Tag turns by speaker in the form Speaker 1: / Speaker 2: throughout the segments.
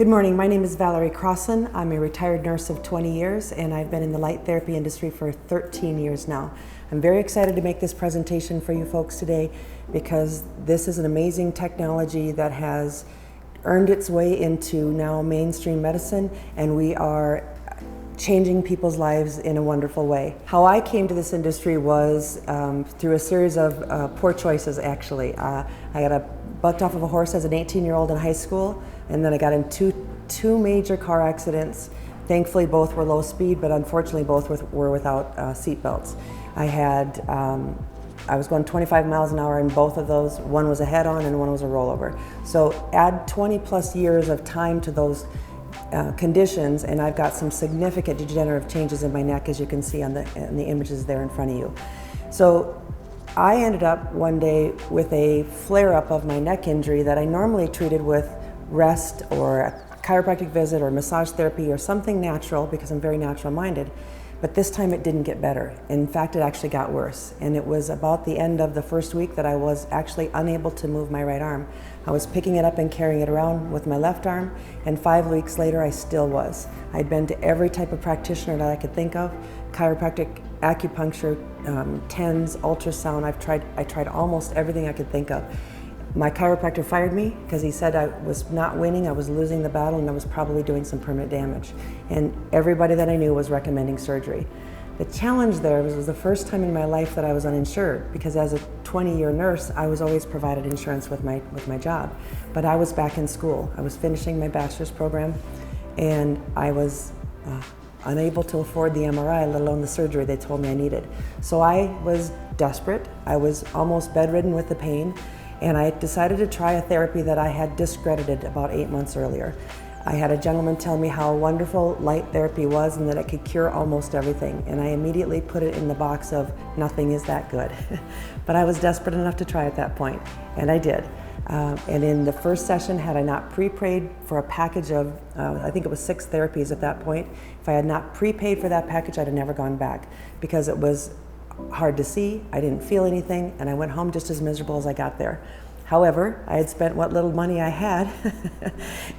Speaker 1: Good morning, my name is Valerie Crossan. I'm a retired nurse of 20 years and I've been in the light therapy industry for 13 years now. I'm very excited to make this presentation for you folks today because this is an amazing technology that has earned its way into now mainstream medicine, and we are changing people's lives in a wonderful way. How I came to this industry was through a series of poor choices, actually. I got bucked off of a horse as an 18-year-old in high school, and then I got in two major car accidents. Thankfully, both were low speed, but unfortunately, both were without seat belts. I was going 25 miles an hour in both of those. One was a head-on and one was a rollover. So add 20 plus years of time to those conditions, and I've got some significant degenerative changes in my neck, as you can see on the images there in front of you. So I ended up one day with a flare-up of my neck injury that I normally treated with rest or a chiropractic visit or massage therapy or something natural, because I'm very natural-minded. But this time it didn't get better. In fact, it actually got worse. And it was about the end of the first week that I was actually unable to move my right arm. I was picking it up and carrying it around with my left arm, and 5 weeks later I still was. I'd been to every type of practitioner that I could think of: chiropractic, acupuncture, TENS, ultrasound. I tried almost everything I could think of. My chiropractor fired me because he said I was not winning, I was losing the battle, and I was probably doing some permanent damage. And everybody that I knew was recommending surgery. The challenge there was the first time in my life that I was uninsured, because as a 20-year nurse, I was always provided insurance with my job. But I was back in school. I was finishing my bachelor's program, and I was unable to afford the MRI, let alone the surgery they told me I needed. So I was desperate. I was almost bedridden with the pain, and I decided to try a therapy that I had discredited about 8 months earlier. I had a gentleman tell me how wonderful light therapy was and that it could cure almost everything, and I immediately put it in the box of nothing is that good. But I was desperate enough to try at that point, and I did. And in the first session, had I not prepaid for a package of, I think it was 6 therapies at that point, if I had not prepaid for that package, I'd have never gone back, because it was hard to see, I didn't feel anything, and I went home just as miserable as I got there. However, I had spent what little money I had,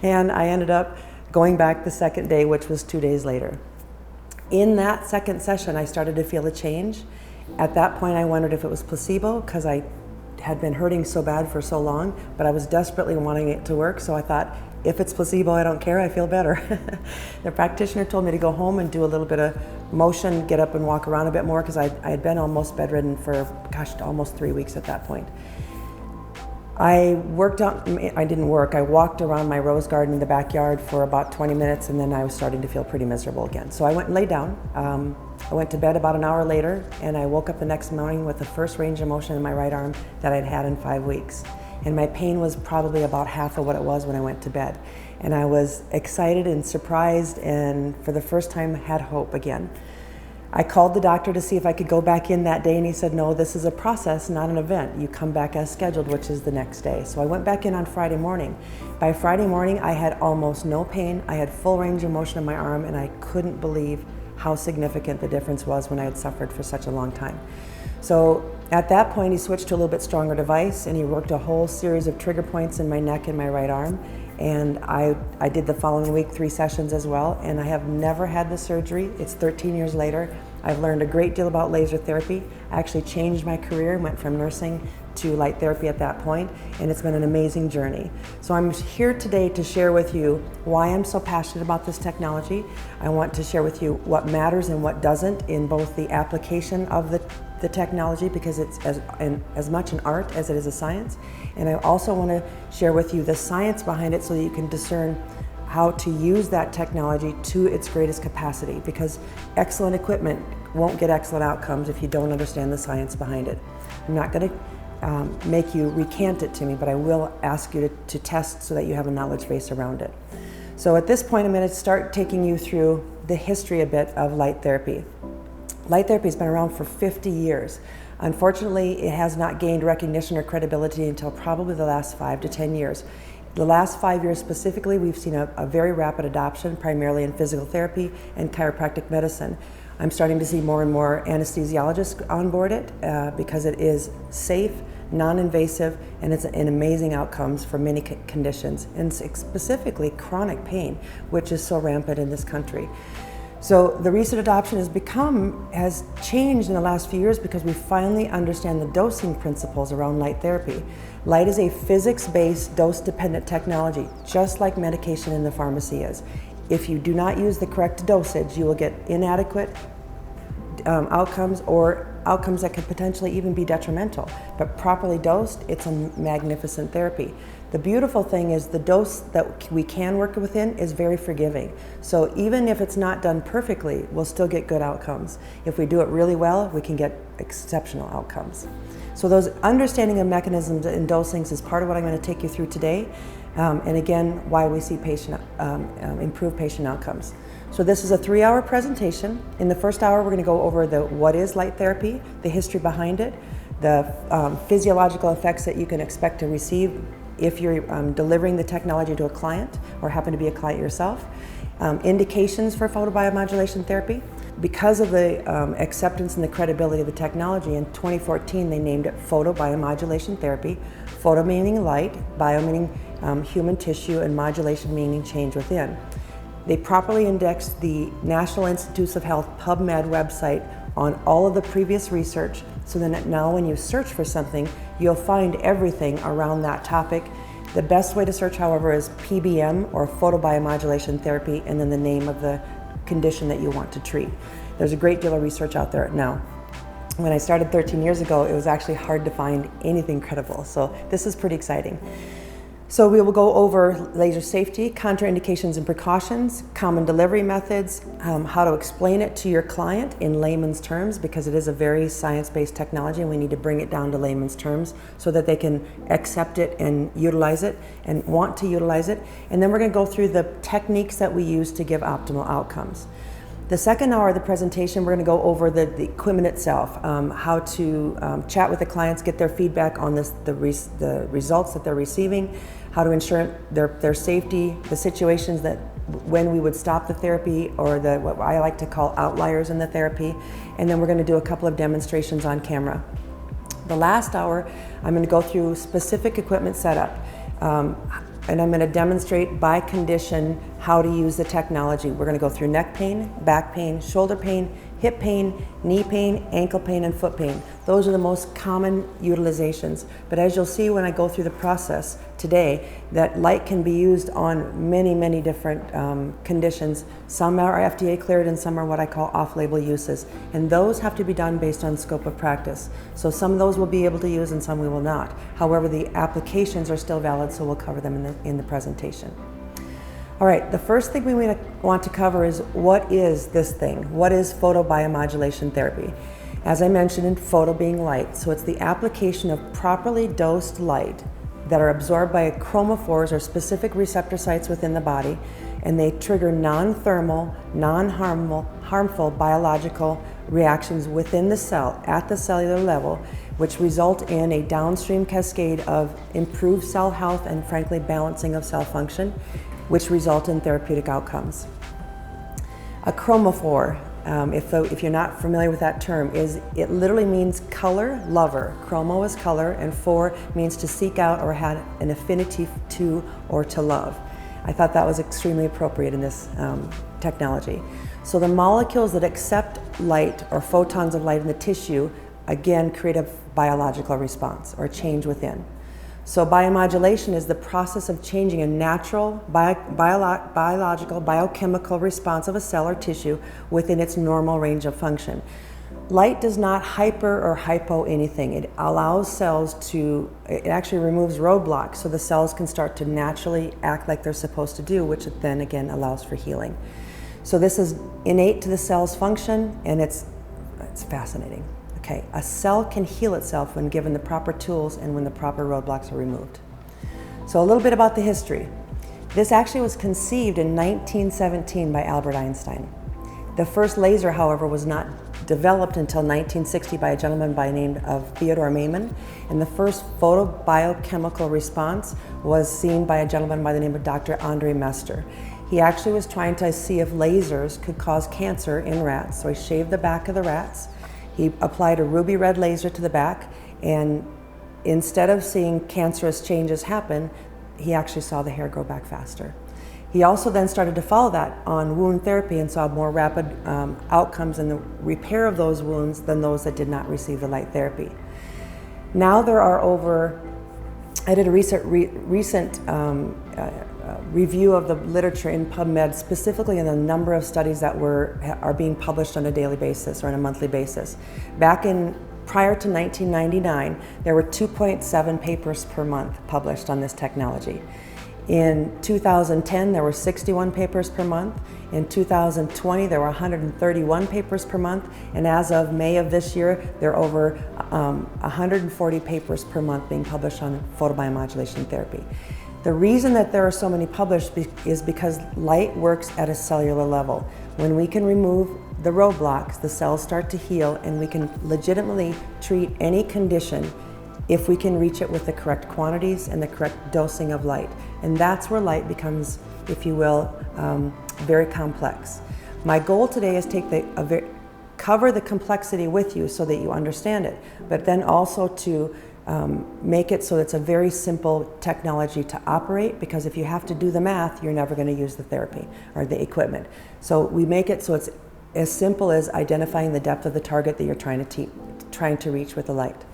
Speaker 1: and I ended up going back the second day, which was 2 days later. In that second session, I started to feel a change. At that point, I wondered if it was placebo, because I had been hurting so bad for so long, but I was desperately wanting it to work, so I thought, if it's placebo, I don't care, I feel better. The practitioner told me to go home and do a little bit of motion, get up and walk around a bit more, because I had been almost bedridden for, almost 3 weeks at that point. I walked around my rose garden in the backyard for about 20 minutes, and then I was starting to feel pretty miserable again. So I went and laid down. I went to bed about an hour later, and I woke up the next morning with the first range of motion in my right arm that I'd had in 5 weeks. And my pain was probably about half of what it was when I went to bed. And I was excited and surprised, and for the first time had hope again. I called the doctor to see if I could go back in that day, and he said, no, this is a process, not an event. You come back as scheduled, which is the next day. So I went back in on Friday morning. By Friday morning, I had almost no pain. I had full range of motion in my arm, and I couldn't believe how significant the difference was when I had suffered for such a long time. So at that point, he switched to a little bit stronger device, and he worked a whole series of trigger points in my neck and my right arm. And I did the following week 3 sessions as well, and I have never had the surgery. It's 13 years later. I've learned a great deal about laser therapy. I actually changed my career, went from nursing to light therapy at that point, and it's been an amazing journey. So I'm here today to share with you why I'm so passionate about this technology. I want to share with you what matters and what doesn't in both the application of the technology, because it's as much an art as it is a science. And I also want to share with you the science behind it so that you can discern how to use that technology to its greatest capacity, because excellent equipment won't get excellent outcomes if you don't understand the science behind it. I'm not going to make you recant it to me, but I will ask you to test so that you have a knowledge base around it. So at this point, I'm going to start taking you through the history a bit of light therapy. Light therapy has been around for 50 years. Unfortunately, it has not gained recognition or credibility until probably the last 5 to 10 years. The last 5 years specifically, we've seen a very rapid adoption, primarily in physical therapy and chiropractic medicine. I'm starting to see more and more anesthesiologists onboard it because it is safe, non-invasive, and it's an amazing outcomes for many conditions, and specifically chronic pain, which is so rampant in this country. So the recent adoption has changed in the last few years because we finally understand the dosing principles around light therapy. Light is a physics-based, dose-dependent technology, just like medication in the pharmacy is. If you do not use the correct dosage, you will get inadequate outcomes, or outcomes that could potentially even be detrimental. But properly dosed, it's a magnificent therapy. The beautiful thing is the dose that we can work within is very forgiving. So even if it's not done perfectly, we'll still get good outcomes. If we do it really well, we can get exceptional outcomes. So those understanding of mechanisms and dosings is part of what I'm going to take you through today. And again, why we see improved patient outcomes. So this is a 3-hour presentation. In the first hour, we're going to go over what is light therapy, the history behind it, the physiological effects that you can expect to receive if you're delivering the technology to a client or happen to be a client yourself, indications for photobiomodulation therapy. Because of the acceptance and the credibility of the technology, in 2014 they named it photobiomodulation therapy. Photo meaning light, bio meaning human tissue, and modulation meaning change within. They properly indexed the National Institutes of Health PubMed website on all of the previous research, so that now when you search for something, you'll find everything around that topic. The best way to search, however, is PBM, or photobiomodulation therapy, and then the name of the condition that you want to treat. There's a great deal of research out there now. When I started 13 years ago, it was actually hard to find anything credible, so this is pretty exciting. So we will go over laser safety, contraindications and precautions, common delivery methods, how to explain it to your client in layman's terms, because it is a very science-based technology and we need to bring it down to layman's terms so that they can accept it and utilize it and want to utilize it. And then we're going to go through the techniques that we use to give optimal outcomes. The second hour of the presentation, we're going to go over the equipment itself, how to chat with the clients, get their feedback on the results that they're receiving, how to ensure their safety, the situations that when we would stop the therapy, or what I like to call outliers in the therapy, and then we're going to do a couple of demonstrations on camera. The last hour, I'm going to go through specific equipment setup. And I'm going to demonstrate by condition how to use the technology. We're going to go through neck pain, back pain, shoulder pain, hip pain, knee pain, ankle pain, and foot pain. Those are the most common utilizations. But as you'll see when I go through the process today, that light can be used on many, many different conditions. Some are FDA cleared and some are what I call off-label uses. And those have to be done based on scope of practice. So some of those we'll be able to use and some we will not. However, the applications are still valid, so we'll cover them in the presentation. All right, the first thing we want to cover is, what is this thing? What is photobiomodulation therapy? As I mentioned, in photo being light, so it's the application of properly dosed light that are absorbed by chromophores, or specific receptor sites within the body, and they trigger non-thermal, non-harmful biological reactions within the cell at the cellular level, which result in a downstream cascade of improved cell health and, frankly, balancing of cell function, which result in therapeutic outcomes. A chromophore, if you're not familiar with that term, it literally means color lover. Chromo is color, and phore means to seek out or have an affinity to or to love. I thought that was extremely appropriate in this technology. So the molecules that accept light, or photons of light in the tissue, again create a biological response or change within. So biomodulation is the process of changing a natural biological, biochemical response of a cell or tissue within its normal range of function. Light does not hyper or hypo anything. It allows cells it actually removes roadblocks so the cells can start to naturally act like they're supposed to do, which then again allows for healing. So this is innate to the cell's function, and it's fascinating. Okay, a cell can heal itself when given the proper tools and when the proper roadblocks are removed. So a little bit about the history. This actually was conceived in 1917 by Albert Einstein. The first laser, however, was not developed until 1960 by a gentleman by the name of Theodore Maiman, and the first photobiochemical response was seen by a gentleman by the name of Dr. Andre Mester. He actually was trying to see if lasers could cause cancer in rats, so he shaved the back of the rats. He applied a ruby red laser to the back, and instead of seeing cancerous changes happen, he actually saw the hair grow back faster. He also then started to follow that on wound therapy and saw more rapid outcomes in the repair of those wounds than those that did not receive the light therapy. Now there are I did a recent review of the literature in PubMed, specifically in the number of studies that are being published on a daily basis or on a monthly basis. Prior to 1999, there were 2.7 papers per month published on this technology. In 2010, there were 61 papers per month. In 2020, there were 131 papers per month. And as of May of this year, there are over 140 papers per month being published on photobiomodulation therapy. The reason that there are so many published is because light works at a cellular level. When we can remove the roadblocks, the cells start to heal, and we can legitimately treat any condition if we can reach it with the correct quantities and the correct dosing of light. And that's where light becomes, if you will, very complex. My goal today is to cover the complexity with you so that you understand it, but then also to make it so it's a very simple technology to operate, because if you have to do the math, you're never going to use the therapy or the equipment. So we make it so it's as simple as identifying the depth of the target that you're trying to reach with the light.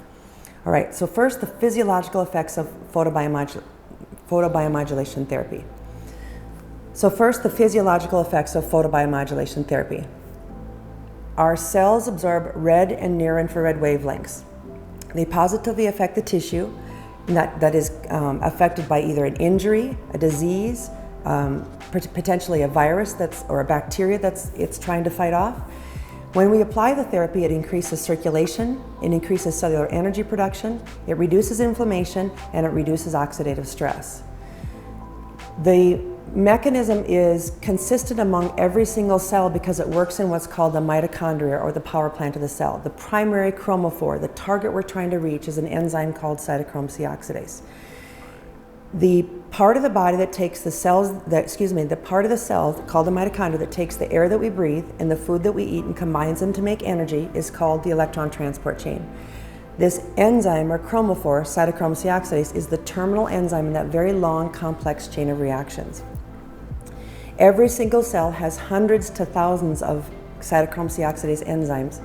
Speaker 1: All right, so first, the physiological effects of photobiomodulation therapy. So first, the physiological effects of photobiomodulation therapy. Our cells absorb red and near-infrared wavelengths. They positively affect the tissue that is affected by either an injury, a disease, potentially a virus or a bacteria it's trying to fight off. When we apply the therapy, it increases circulation, it increases cellular energy production, it reduces inflammation, and it reduces oxidative stress. The mechanism is consistent among every single cell because it works in what's called the mitochondria, or the power plant of the cell. The primary chromophore, the target we're trying to reach, is an enzyme called cytochrome C oxidase. The part of the body that takes the part of the cell called the mitochondria that takes the air that we breathe and the food that we eat and combines them to make energy is called the electron transport chain. This enzyme, or chromophore, cytochrome C oxidase, is the terminal enzyme in that very long, complex chain of reactions. Every single cell has hundreds to thousands of cytochrome C oxidase enzymes,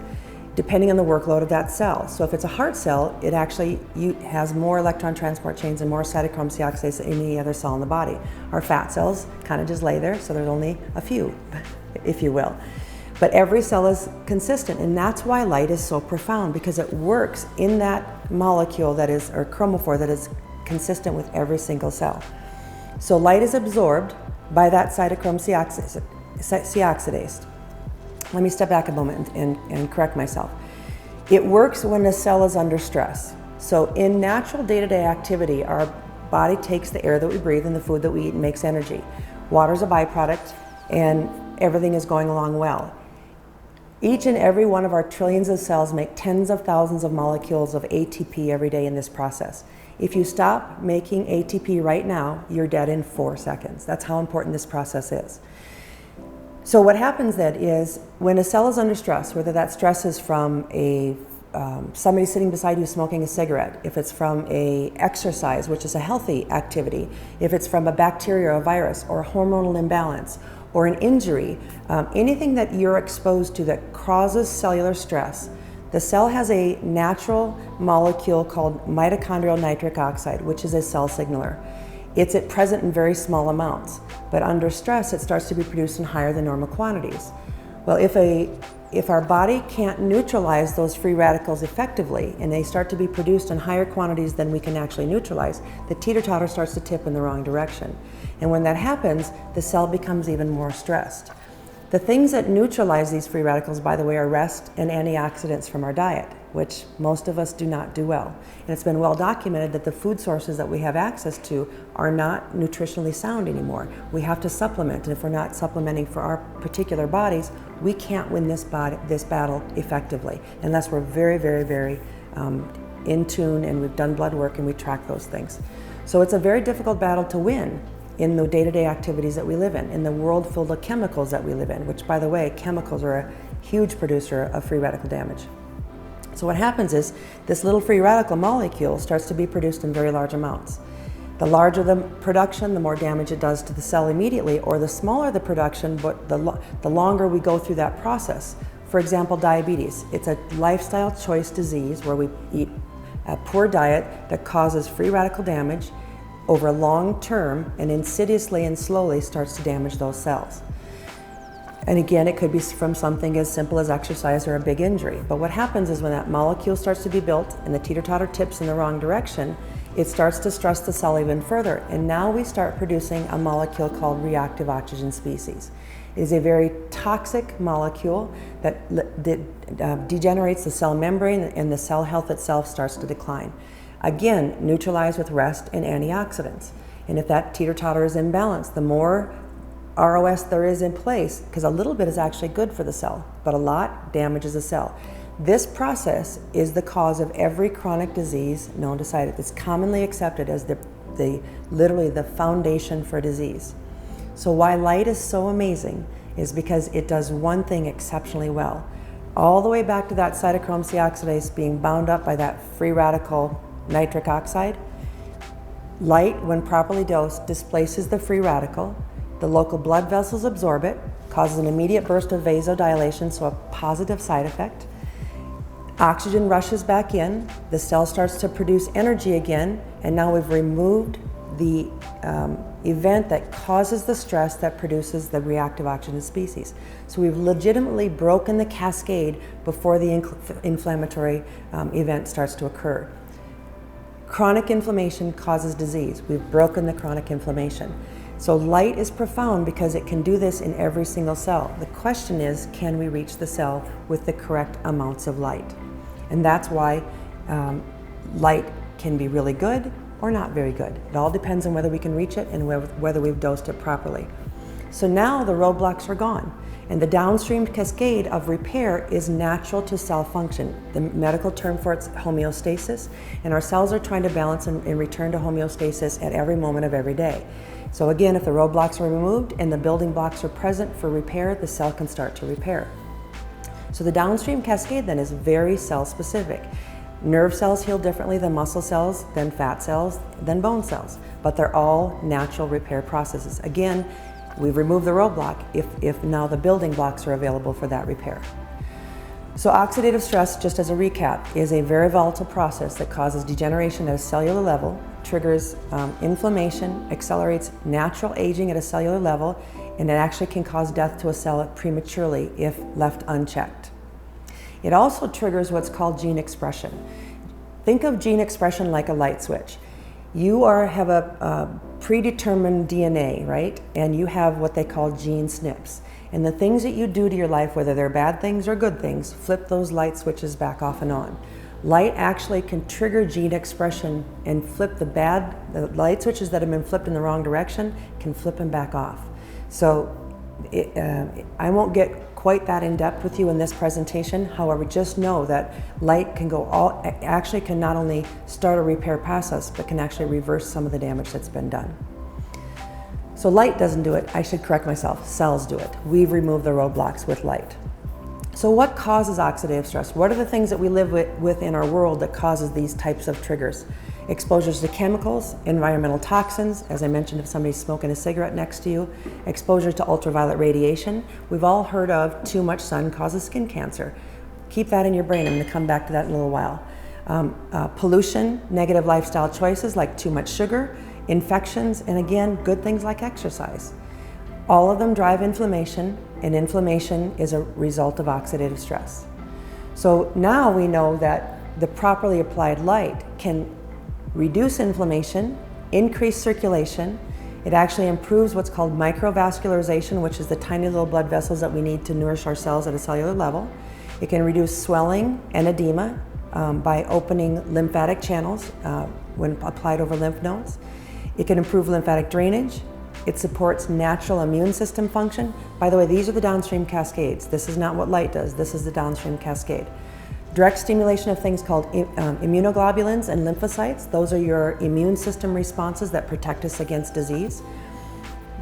Speaker 1: depending on the workload of that cell. So if it's a heart cell, it actually has more electron transport chains and more cytochrome C oxidase than any other cell in the body. Our fat cells kind of just lay there, so there's only a few, if you will. But every cell is consistent, and that's why light is so profound, because it works in that molecule or chromophore that is consistent with every single cell. So light is absorbed by that cytochrome C oxidase. Let me step back a moment and correct myself. It works when the cell is under stress. So in natural day-to-day activity, our body takes the air that we breathe and the food that we eat and makes energy. Water's a byproduct, and everything is going along well. Each and every one of our trillions of cells make tens of thousands of molecules of ATP every day in this process. If you stop making ATP right now, you're dead in 4 seconds. That's how important this process is. So what happens then is, when a cell is under stress, whether that stress is from somebody sitting beside you smoking a cigarette, if it's from a exercise, which is a healthy activity, if it's from a bacteria or a virus or a hormonal imbalance or an injury, anything that you're exposed to that causes cellular stress, the cell has a natural molecule called mitochondrial nitric oxide, which is a cell signaler. It's present in very small amounts, but under stress it starts to be produced in higher than normal quantities. Well, if our body can't neutralize those free radicals effectively, and they start to be produced in higher quantities than we can actually neutralize, the teeter-totter starts to tip in the wrong direction. And when that happens, the cell becomes even more stressed. The things that neutralize these free radicals, by the way, are rest and antioxidants from our diet, which most of us do not do well. And it's been well documented that the food sources that we have access to are not nutritionally sound anymore. We have to supplement, and if we're not supplementing for our particular bodies, we can't win this battle effectively unless we're very, very, very in tune, and we've done blood work and we track those things. So it's a very difficult battle to win in the day-to-day activities that we live in the world filled of chemicals that we live in, which, by the way, chemicals are a huge producer of free radical damage. So what happens is this little free radical molecule starts to be produced in very large amounts. The larger the production, the more damage it does to the cell immediately, or the smaller the production, but the longer we go through that process. For example, diabetes. It's a lifestyle choice disease where we eat a poor diet that causes free radical damage over a long term and insidiously and slowly starts to damage those cells. And again, it could be from something as simple as exercise or a big injury. But what happens is when that molecule starts to be built and the teeter-totter tips in the wrong direction, it starts to stress the cell even further. And now we start producing a molecule called reactive oxygen species. It is a very toxic molecule that degenerates the cell membrane, and the cell health itself starts to decline. Again, neutralized with rest and antioxidants. And if that teeter-totter is imbalanced, the more ROS there is in place, because a little bit is actually good for the cell, but a lot damages the cell. This process is the cause of every chronic disease known to science. It's commonly accepted as literally the foundation for disease. So why light is so amazing is because it does one thing exceptionally well. All the way back to that cytochrome C oxidase being bound up by that free radical nitric oxide, light, when properly dosed, displaces the free radical. The local blood vessels absorb it, causes an immediate burst of vasodilation, so a positive side effect. Oxygen rushes back in, the cell starts to produce energy again, and now we've removed the event that causes the stress that produces the reactive oxygen species. So we've legitimately broken the cascade before the inflammatory event starts to occur. Chronic inflammation causes disease. We've broken the chronic inflammation. So light is profound because it can do this in every single cell. The question is, can we reach the cell with the correct amounts of light? And that's why light can be really good or not very good. It all depends on whether we can reach it and whether we've dosed it properly. So now the roadblocks are gone, and the downstream cascade of repair is natural to cell function. The medical term for it's homeostasis, and our cells are trying to balance and return to homeostasis at every moment of every day. So again, if the roadblocks are removed and the building blocks are present for repair, the cell can start to repair. So the downstream cascade then is very cell specific. Nerve cells heal differently than muscle cells, than fat cells, than bone cells, but they're all natural repair processes. Again, we've removed the roadblock if now the building blocks are available for that repair. So oxidative stress, just as a recap, is a very volatile process that causes degeneration at a cellular level, triggers inflammation, accelerates natural aging at a cellular level, and it actually can cause death to a cell prematurely if left unchecked. It also triggers what's called gene expression. Think of gene expression like a light switch. You have a predetermined DNA, right? And you have what they call gene SNPs. And the things that you do to your life, whether they're bad things or good things, flip those light switches back off and on. Light actually can trigger gene expression and flip the light switches that have been flipped in the wrong direction, can flip them back off. So I won't get quite that in depth with you in this presentation. However, just know that light can actually can not only start a repair process, but can actually reverse some of the damage that's been done. So light doesn't do it. I should correct myself. Cells do it. We've removed the roadblocks with light. So what causes oxidative stress? What are the things that we live with in our world that causes these types of triggers? Exposures to chemicals, environmental toxins, as I mentioned, if somebody's smoking a cigarette next to you, exposure to ultraviolet radiation. We've all heard of too much sun causes skin cancer. Keep that in your brain. I'm going to come back to that in a little while. Pollution, negative lifestyle choices like too much sugar, infections, and again, good things like exercise. All of them drive inflammation, and inflammation is a result of oxidative stress. So now we know that the properly applied light can reduce inflammation, increase circulation. It actually improves what's called microvascularization, which is the tiny little blood vessels that we need to nourish our cells at a cellular level. It can reduce swelling and edema by opening lymphatic channels when applied over lymph nodes. It can improve lymphatic drainage. It supports natural immune system function. By the way, these are the downstream cascades. This is not what light does. This is the downstream cascade. Direct stimulation of things called immunoglobulins and lymphocytes. Those are your immune system responses that protect us against disease.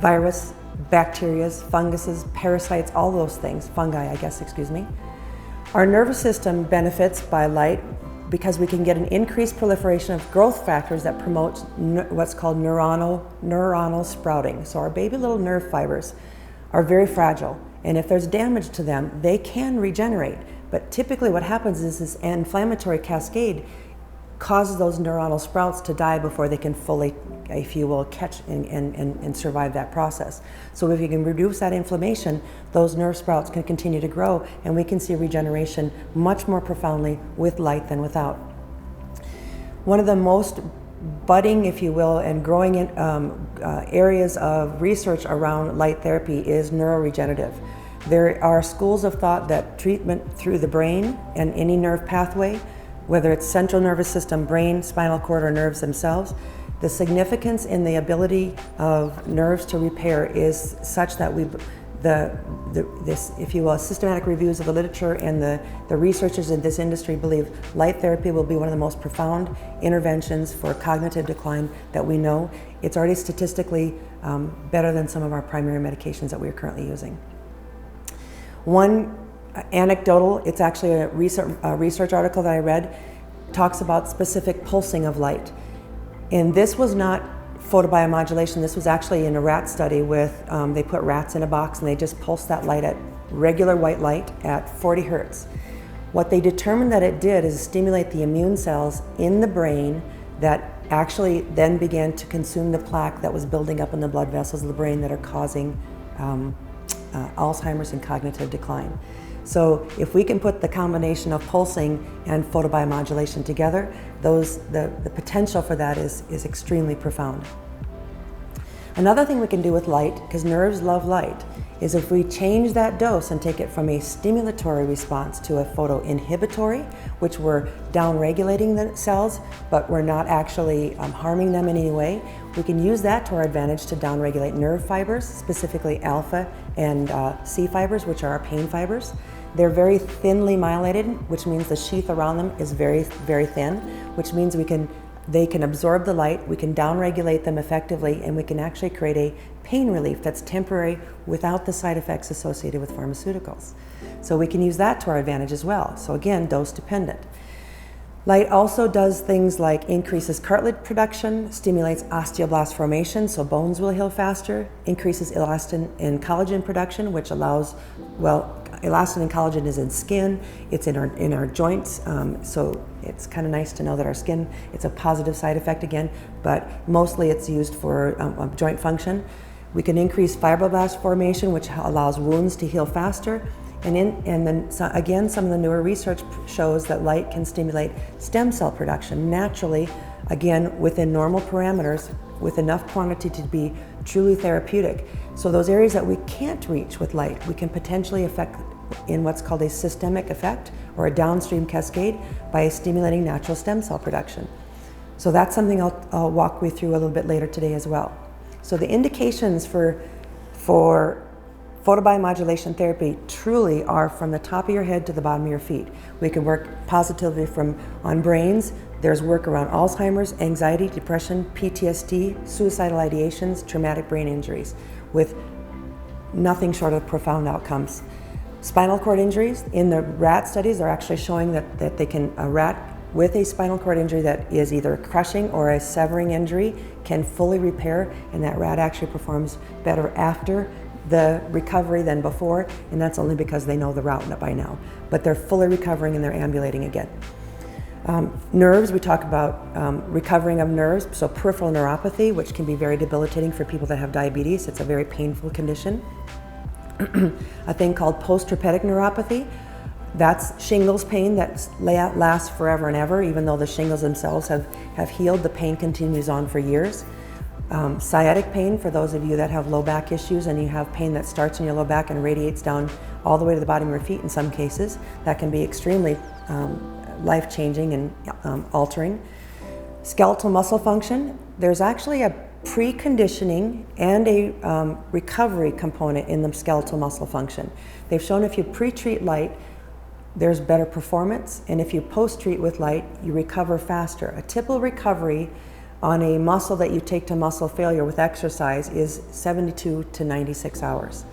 Speaker 1: Virus, bacteria, funguses, parasites, all those things. Fungi, I guess, excuse me. Our nervous system benefits by light because we can get an increased proliferation of growth factors that promote what's called neuronal sprouting. So our baby little nerve fibers are very fragile, and if there's damage to them, they can regenerate. But typically what happens is this inflammatory cascade causes those neuronal sprouts to die before they can fully, if you will, catch and survive that process. So if you can reduce that inflammation, those nerve sprouts can continue to grow, and we can see regeneration much more profoundly with light than without. One of the most budding, if you will, and growing areas of research around light therapy is neuroregenerative. There are schools of thought that treatment through the brain and any nerve pathway, whether it's central nervous system, brain, spinal cord, or nerves themselves, the significance in the ability of nerves to repair is such that this, if you will, systematic reviews of the literature and the researchers in this industry believe light therapy will be one of the most profound interventions for cognitive decline that we know. It's already statistically better than some of our primary medications that we are currently using. One anecdotal, it's actually a research article that I read, talks about specific pulsing of light. And this was not photobiomodulation, this was actually in a rat study with, they put rats in a box and they just pulsed that light at regular white light at 40 hertz. What they determined that it did is stimulate the immune cells in the brain that actually then began to consume the plaque that was building up in the blood vessels of the brain that are causing Alzheimer's and cognitive decline. So if we can put the combination of pulsing and photobiomodulation together, the potential for that is extremely profound. Another thing we can do with light, because nerves love light, is if we change that dose and take it from a stimulatory response to a photoinhibitory, which we're downregulating the cells, but we're not actually harming them in any way, we can use that to our advantage to downregulate nerve fibers, specifically alpha and C fibers, which are our pain fibers. They're very thinly myelinated, which means the sheath around them is very, very thin, which means they can absorb the light, we can downregulate them effectively, and we can actually create a pain relief that's temporary without the side effects associated with pharmaceuticals. So we can use that to our advantage as well. So again, dose dependent. Light also does things like increases cartilage production, stimulates osteoblast formation, so bones will heal faster, increases elastin and collagen production, which allows, well, elastin and collagen is in skin, it's in our joints, so it's kind of nice to know that our skin, it's a positive side effect again, but mostly it's used for joint function. We can increase fibroblast formation, which allows wounds to heal faster. And then again, some of the newer research shows that light can stimulate stem cell production naturally, again, within normal parameters, with enough quantity to be truly therapeutic. So those areas that we can't reach with light, we can potentially affect in what's called a systemic effect or a downstream cascade by stimulating natural stem cell production. So that's something I'll walk you through a little bit later today as well. So the indications for photobiomodulation therapy truly are from the top of your head to the bottom of your feet. We can work positively on brains. There's work around Alzheimer's, anxiety, depression, PTSD, suicidal ideations, traumatic brain injuries, with nothing short of profound outcomes. Spinal cord injuries, in the rat studies, they're actually showing that they can, a rat with a spinal cord injury that is either crushing or a severing injury can fully repair, and that rat actually performs better after the recovery than before, and that's only because they know the route by now. But they're fully recovering and they're ambulating again. Nerves, we talk about recovering of nerves, so peripheral neuropathy, which can be very debilitating for people that have diabetes. It's a very painful condition. A thing called post-therapeutic neuropathy, that's shingles pain that lasts forever and ever, even though the shingles themselves have healed, the pain continues on for years. Sciatic pain, for those of you that have low back issues and you have pain that starts in your low back and radiates down all the way to the bottom of your feet in some cases, that can be extremely life-changing and altering. Skeletal muscle function, there's actually a preconditioning and a recovery component in the skeletal muscle function. They've shown if you pre-treat light, there's better performance, and if you post-treat with light, you recover faster. A typical recovery on a muscle that you take to muscle failure with exercise is 72 to 96 hours.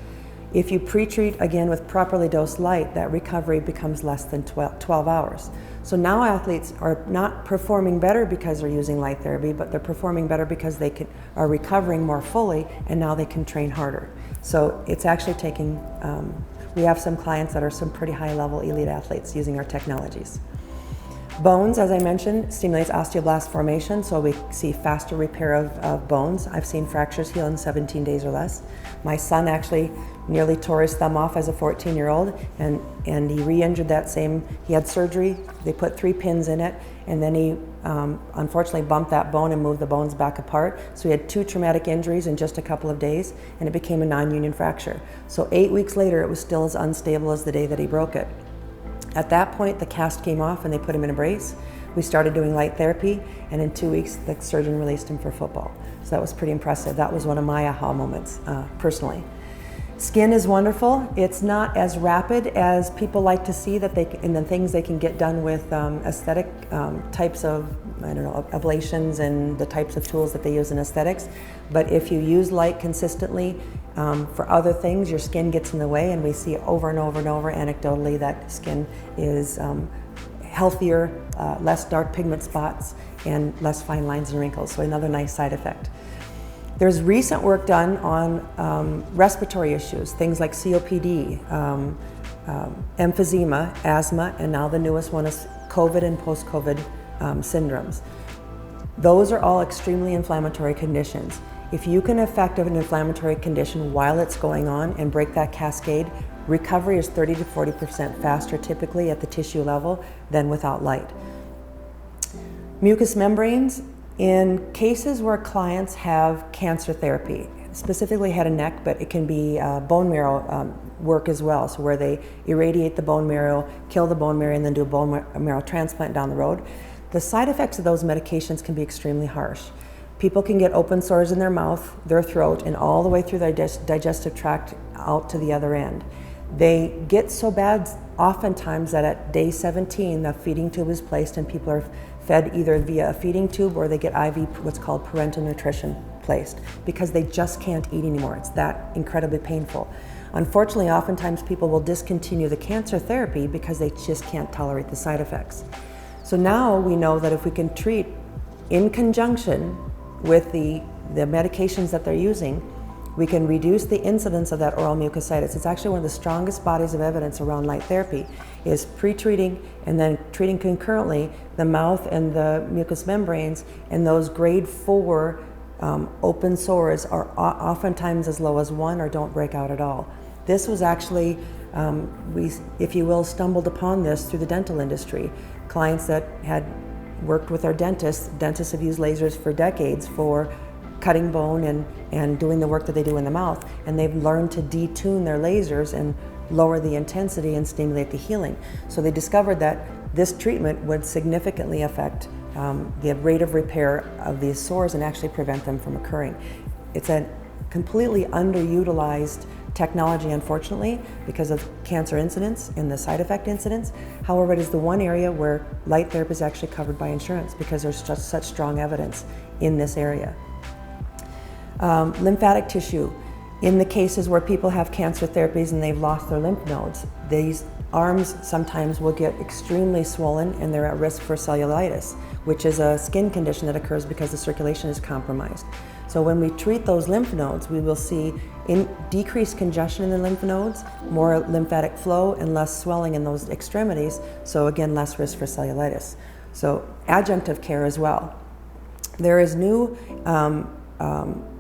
Speaker 1: If you pre-treat again with properly dosed light, that recovery becomes less than 12 hours. So now athletes are not performing better because they're using light therapy, but they're performing better because they are recovering more fully, and now they can train harder. So it's actually taking, we have some clients that are some pretty high level elite athletes using our technologies. Bones, as I mentioned, stimulates osteoblast formation, so we see faster repair of bones. I've seen fractures heal in 17 days or less. My son actually nearly tore his thumb off as a 14-year-old, and he re-injured that same, he had surgery, they put 3 pins in it, and then he unfortunately bumped that bone and moved the bones back apart. So he had 2 traumatic injuries in just a couple of days, and it became a non-union fracture. So 8 weeks later, it was still as unstable as the day that he broke it. At that point, the cast came off and they put him in a brace. We started doing light therapy, and in 2 weeks, the surgeon released him for football. So that was pretty impressive. That was one of my aha moments, personally. Skin is wonderful. It's not as rapid as people like to see that and the things they can get done with aesthetic types of, ablations and the types of tools that they use in aesthetics. But if you use light consistently for other things, your skin gets in the way, and we see over and over and over anecdotally that skin is healthier, less dark pigment spots, and less fine lines and wrinkles. So another nice side effect. There's recent work done on respiratory issues, things like COPD, emphysema, asthma, and now the newest one is COVID and post-COVID syndromes. Those are all extremely inflammatory conditions. If you can affect an inflammatory condition while it's going on and break that cascade, recovery is 30 to 40% faster typically at the tissue level than without light. Mucous membranes, in cases where clients have cancer therapy, specifically head and neck, but it can be bone marrow work as well, so where they irradiate the bone marrow, kill the bone marrow, and then do a bone marrow transplant down the road. The side effects of those medications can be extremely harsh. People can get open sores in their mouth, their throat, and all the way through their digestive tract out to the other end. They get so bad oftentimes that at day 17, the feeding tube is placed and people are fed either via a feeding tube or they get IV, what's called parenteral nutrition, placed because they just can't eat anymore. It's that incredibly painful. Unfortunately, oftentimes people will discontinue the cancer therapy because they just can't tolerate the side effects. So now we know that if we can treat in conjunction with the medications that they're using, we can reduce the incidence of that oral mucositis. It's actually one of the strongest bodies of evidence around light therapy, is pre-treating and then treating concurrently the mouth and the mucous membranes, and those grade 4 open sores are oftentimes as low as 1 or don't break out at all. This was actually, we, if you will, stumbled upon this through the dental industry. Clients that had worked with our dentists have used lasers for decades for cutting bone and doing the work that they do in the mouth, and they've learned to detune their lasers and lower the intensity and stimulate the healing. So they discovered that this treatment would significantly affect the rate of repair of these sores and actually prevent them from occurring. It's a completely underutilized technology, unfortunately, because of cancer incidence and the side effect incidence. However, it is the one area where light therapy is actually covered by insurance because there's just such strong evidence in this area. Lymphatic tissue. In the cases where people have cancer therapies and they've lost their lymph nodes, these arms sometimes will get extremely swollen and they're at risk for cellulitis, which is a skin condition that occurs because the circulation is compromised. So when we treat those lymph nodes, we will see decreased congestion in the lymph nodes, more lymphatic flow, and less swelling in those extremities, so again, less risk for cellulitis. So adjunctive care as well. There is new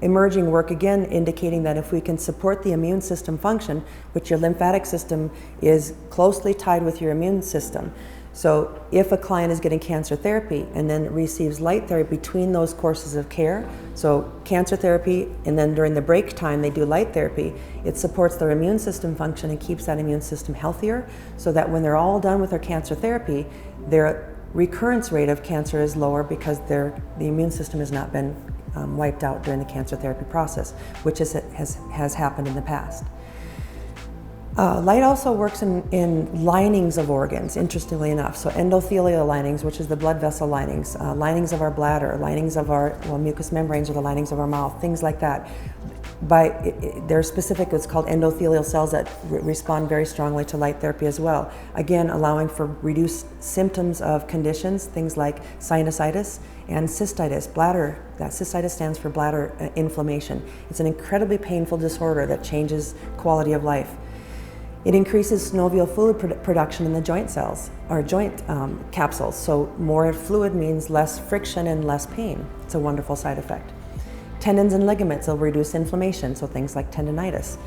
Speaker 1: emerging work again indicating that if we can support the immune system function, which your lymphatic system is closely tied with your immune system. So if a client is getting cancer therapy and then receives light therapy between those courses of care, so cancer therapy and then during the break time they do light therapy, it supports their immune system function and keeps that immune system healthier, so that when they're all done with their cancer therapy, their recurrence rate of cancer is lower because the immune system has not been wiped out during the cancer therapy process, which has happened in the past. Light also works in linings of organs, interestingly enough. So endothelial linings, which is the blood vessel linings, linings of our bladder, linings of our mucous membranes or the linings of our mouth, things like that. They're specific, it's called endothelial cells that respond very strongly to light therapy as well. Again, allowing for reduced symptoms of conditions, things like sinusitis and cystitis, bladder. That cystitis stands for bladder inflammation. It's an incredibly painful disorder that changes quality of life. It increases synovial fluid production in the joint cells, or joint capsules. So more fluid means less friction and less pain. It's a wonderful side effect. Tendons and ligaments will reduce inflammation, so things like tendinitis.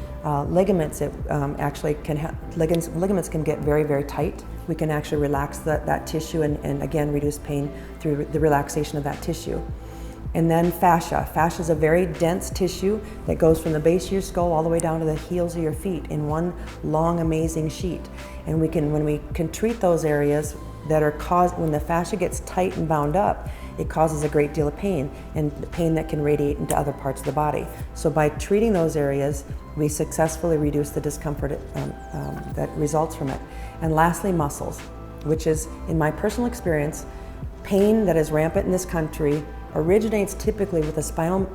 Speaker 1: Ligaments, ligaments can get very, very tight. We can actually relax that tissue and again reduce pain through the relaxation of that tissue. And then fascia. Fascia is a very dense tissue that goes from the base of your skull all the way down to the heels of your feet in one long, amazing sheet. And when we can treat those areas that are caused, when the fascia gets tight and bound up, it causes a great deal of pain, and pain that can radiate into other parts of the body. So by treating those areas, we successfully reduce the discomfort that results from it. And lastly, muscles, which is, in my personal experience, pain that is rampant in this country originates typically with a spinal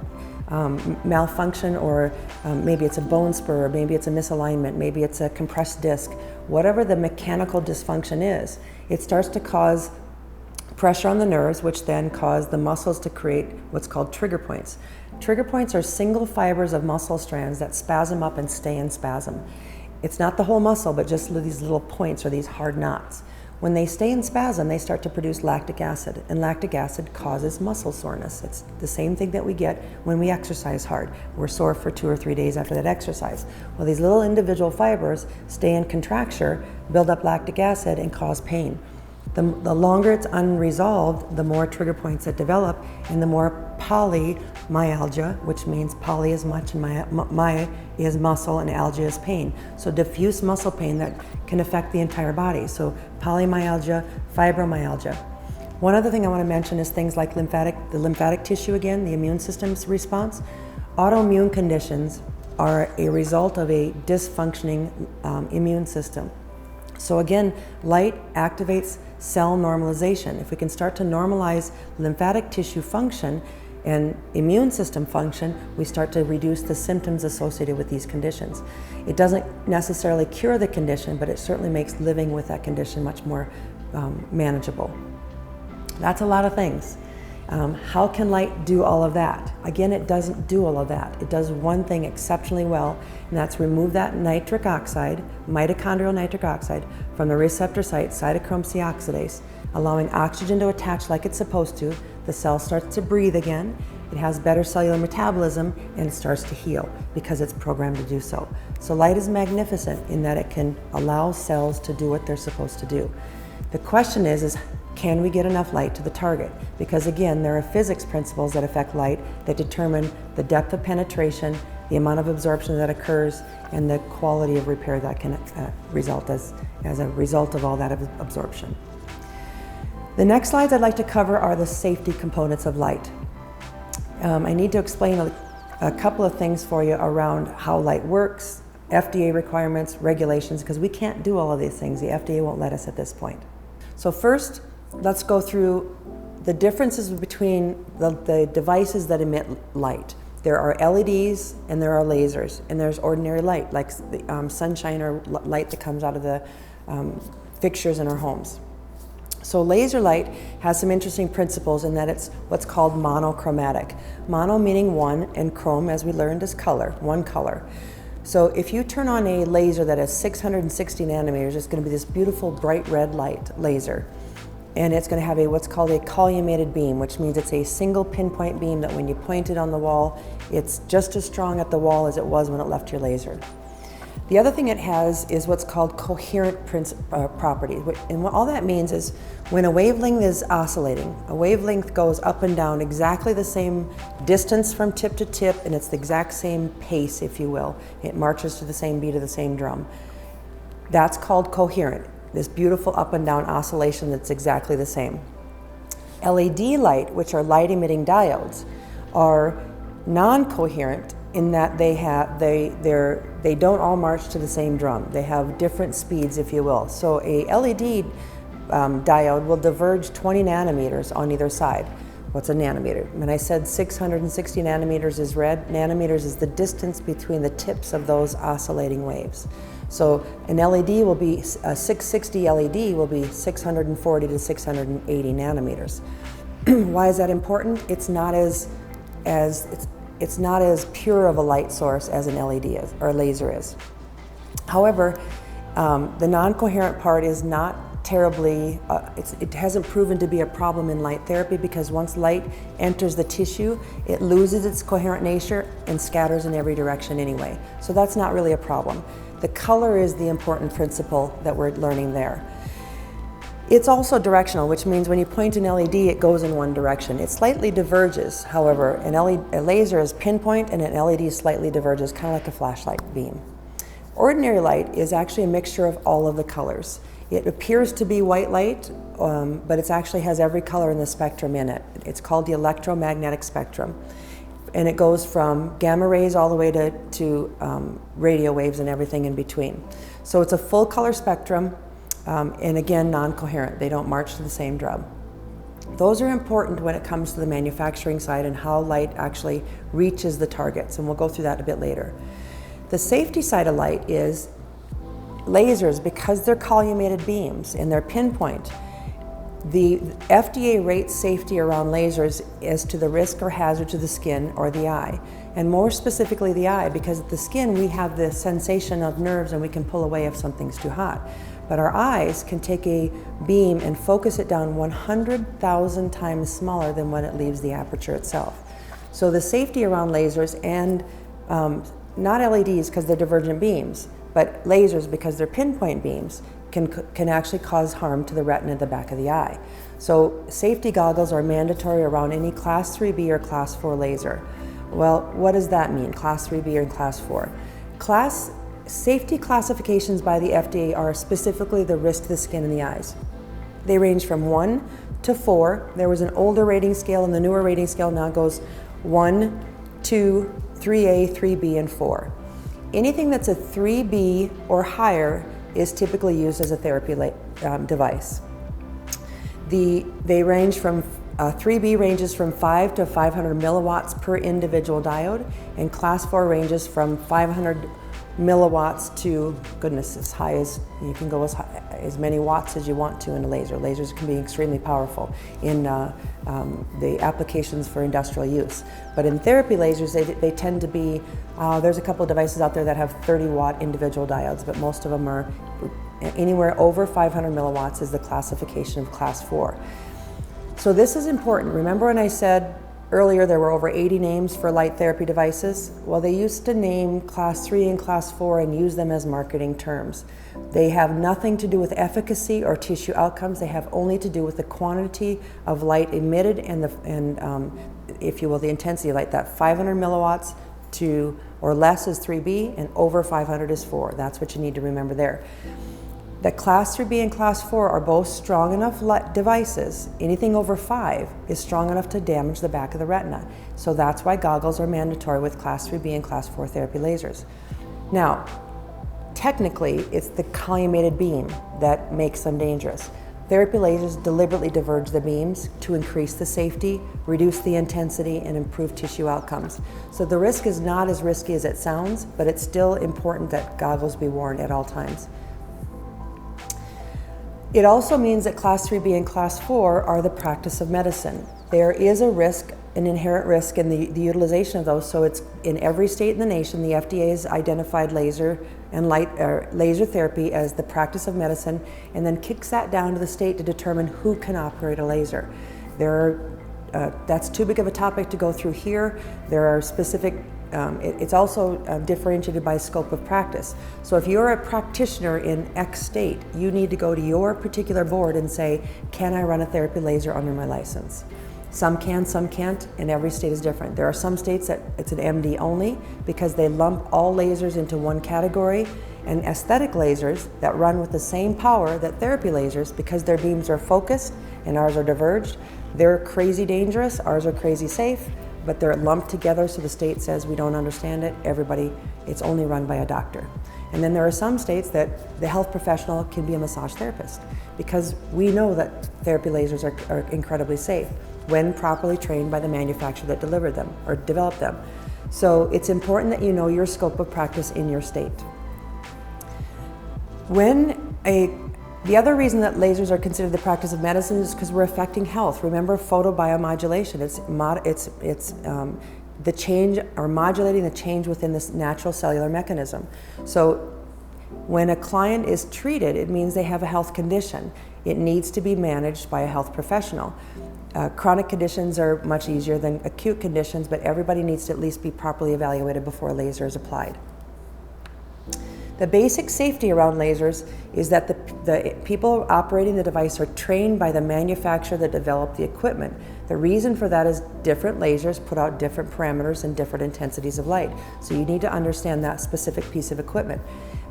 Speaker 1: malfunction, or maybe it's a bone spur, or maybe it's a misalignment, maybe it's a compressed disc. Whatever the mechanical dysfunction is, it starts to cause pressure on the nerves, which then cause the muscles to create what's called trigger points. Trigger points are single fibers of muscle strands that spasm up and stay in spasm. It's not the whole muscle, but just these little points or these hard knots. When they stay in spasm, they start to produce lactic acid, and lactic acid causes muscle soreness. It's the same thing that we get when we exercise hard. We're sore for 2 or 3 days after that exercise. Well, these little individual fibers stay in contracture, build up lactic acid, and cause pain. The longer it's unresolved, the more trigger points it develop, and the more polymyalgia, which means poly is much and my is muscle and algia is pain. So diffuse muscle pain that can affect the entire body. So polymyalgia, fibromyalgia. One other thing I want to mention is things like the lymphatic tissue again, the immune system's response. Autoimmune conditions are a result of a dysfunctioning immune system. So again, light activates cell normalization. If we can start to normalize lymphatic tissue function and immune system function, we start to reduce the symptoms associated with these conditions. It doesn't necessarily cure the condition, but it certainly makes living with that condition much more manageable. That's a lot of things. How can light do all of that? Again, it doesn't do all of that. It does one thing exceptionally well, and that's remove that nitric oxide, mitochondrial nitric oxide, from the receptor site, cytochrome C oxidase, allowing oxygen to attach like it's supposed to. The cell starts to breathe again. It has better cellular metabolism, and it starts to heal because it's programmed to do so. So light is magnificent in that it can allow cells to do what they're supposed to do. The question is can we get enough light to the target? Because again, there are physics principles that affect light that determine the depth of penetration, the amount of absorption that occurs, and the quality of repair that can result as a result of all that absorption. The next slides I'd like to cover are the safety components of light. I need to explain a couple of things for you around how light works, FDA requirements, regulations, because we can't do all of these things. The FDA won't let us at this point. So first, let's go through the differences between the devices that emit light. There are LEDs and there are lasers, and there's ordinary light, like the sunshine or light that comes out of the fixtures in our homes. So laser light has some interesting principles in that it's what's called monochromatic. Mono meaning one, and chrome, as we learned, is color, one color. So if you turn on a laser that is 660 nanometers, it's going to be this beautiful bright red light laser. And it's going to have what's called a collimated beam, which means it's a single pinpoint beam that when you point it on the wall, it's just as strong at the wall as it was when it left your laser. The other thing it has is what's called coherent property. And what all that means is when a wavelength is oscillating, a wavelength goes up and down exactly the same distance from tip to tip, and it's the exact same pace, if you will. It marches to the same beat of the same drum. That's called coherent, this beautiful up and down oscillation that's exactly the same. LED light, which are light emitting diodes, are non-coherent in that they don't all march to the same drum. They have different speeds, if you will. So a LED diode will diverge 20 nanometers on either side. What's a nanometer? When I said 660 nanometers is red, nanometers is the distance between the tips of those oscillating waves. So an LED will be, a 660 LED will be 640 to 680 nanometers. Why is that important? It's not as pure of a light source as an LED is, or a laser is. However, the non-coherent part is not terribly, it hasn't proven to be a problem in light therapy, because once light enters the tissue, it loses its coherent nature and scatters in every direction anyway. So that's not really a problem. The color is the important principle that we're learning there. It's also directional, which means when you point an LED, it goes in one direction. It slightly diverges, however. A laser is pinpoint and an LED slightly diverges, kind of like a flashlight beam. Ordinary light is actually a mixture of all of the colors. It appears to be white light, but it actually has every color in the spectrum in it. It's called the electromagnetic spectrum. And it goes from gamma rays all the way to radio waves and everything in between. So it's a full color spectrum, and again, non-coherent. They don't march to the same drum. Those are important when it comes to the manufacturing side and how light actually reaches the targets, and we'll go through that a bit later. The safety side of light is lasers, because they're collimated beams and they're pinpoint. The FDA rates safety around lasers as to the risk or hazard to the skin or the eye, and more specifically the eye, because at the skin we have the sensation of nerves and we can pull away if something's too hot. But our eyes can take a beam and focus it down 100,000 times smaller than when it leaves the aperture itself. So the safety around lasers, and not LEDs because they're divergent beams, but lasers because they're pinpoint beams, can actually cause harm to the retina at the back of the eye. So safety goggles are mandatory around any Class 3B or Class 4 laser. Well, what does that mean, Class 3B and Class 4? Safety classifications by the FDA are specifically the risk to the skin and the eyes. They range from 1 to 4. There was an older rating scale, and the newer rating scale now goes 1, 2, 3A, 3B, and 4. Anything that's a 3B or higher is typically used as a therapy device. They range from 3B ranges from 5 to 500 milliwatts per individual diode, and Class 4 ranges from 500 milliwatts to, goodness, as high as, you can go as many watts as you want to in a laser. Lasers can be extremely powerful in the applications for industrial use. But in therapy lasers, they tend to be, there's a couple of devices out there that have 30-watt individual diodes, but most of them are anywhere over 500 milliwatts is the classification of Class 4. So this is important. Remember when I said earlier there were over 80 names for light therapy devices? Well, they used to name Class 3 and Class 4 and use them as marketing terms. They have nothing to do with efficacy or tissue outcomes. They have only to do with the quantity of light emitted and if you will, the intensity of light. That 500 milliwatts to or less is 3B, and over 500 is 4. That's what you need to remember there. The Class 3B and Class 4 are both strong enough devices. Anything over 5 is strong enough to damage the back of the retina. So that's why goggles are mandatory with Class 3B and Class 4 therapy lasers. Now, technically, it's the collimated beam that makes them dangerous. Therapy lasers deliberately diverge the beams to increase the safety, reduce the intensity, and improve tissue outcomes. So the risk is not as risky as it sounds, but it's still important that goggles be worn at all times. It also means that Class 3B and Class 4 are the practice of medicine. There is a risk, an inherent risk in the utilization of those, so it's in every state in the nation. The FDA has identified laser and laser therapy as the practice of medicine, and then kicks that down to the state to determine who can operate a laser. That's too big of a topic to go through here. There are specific it's also differentiated by scope of practice. So if you're a practitioner in X state, you need to go to your particular board and say, can I run a therapy laser under my license? Some can, some can't, and every state is different. There are some states that it's an MD only because they lump all lasers into one category, and aesthetic lasers that run with the same power that therapy lasers, because their beams are focused and ours are diverged, they're crazy dangerous, ours are crazy safe, but they're lumped together, so the state says we don't understand it. It's only run by a doctor. And then there are some states that the health professional can be a massage therapist, because we know that therapy lasers are incredibly safe. when properly trained by the manufacturer that delivered them or developed them. So it's important that you know your scope of practice in your state. The other reason that lasers are considered the practice of medicine is because we're affecting health. Remember photobiomodulation, it's the change or modulating the change within this natural cellular mechanism. So when a client is treated, it means they have a health condition. It needs to be managed by a health professional. Chronic conditions are much easier than acute conditions, but everybody needs to at least be properly evaluated before a laser is applied. The basic safety around lasers is that the people operating the device are trained by the manufacturer that developed the equipment. The reason for that is different lasers put out different parameters and different intensities of light. So you need to understand that specific piece of equipment.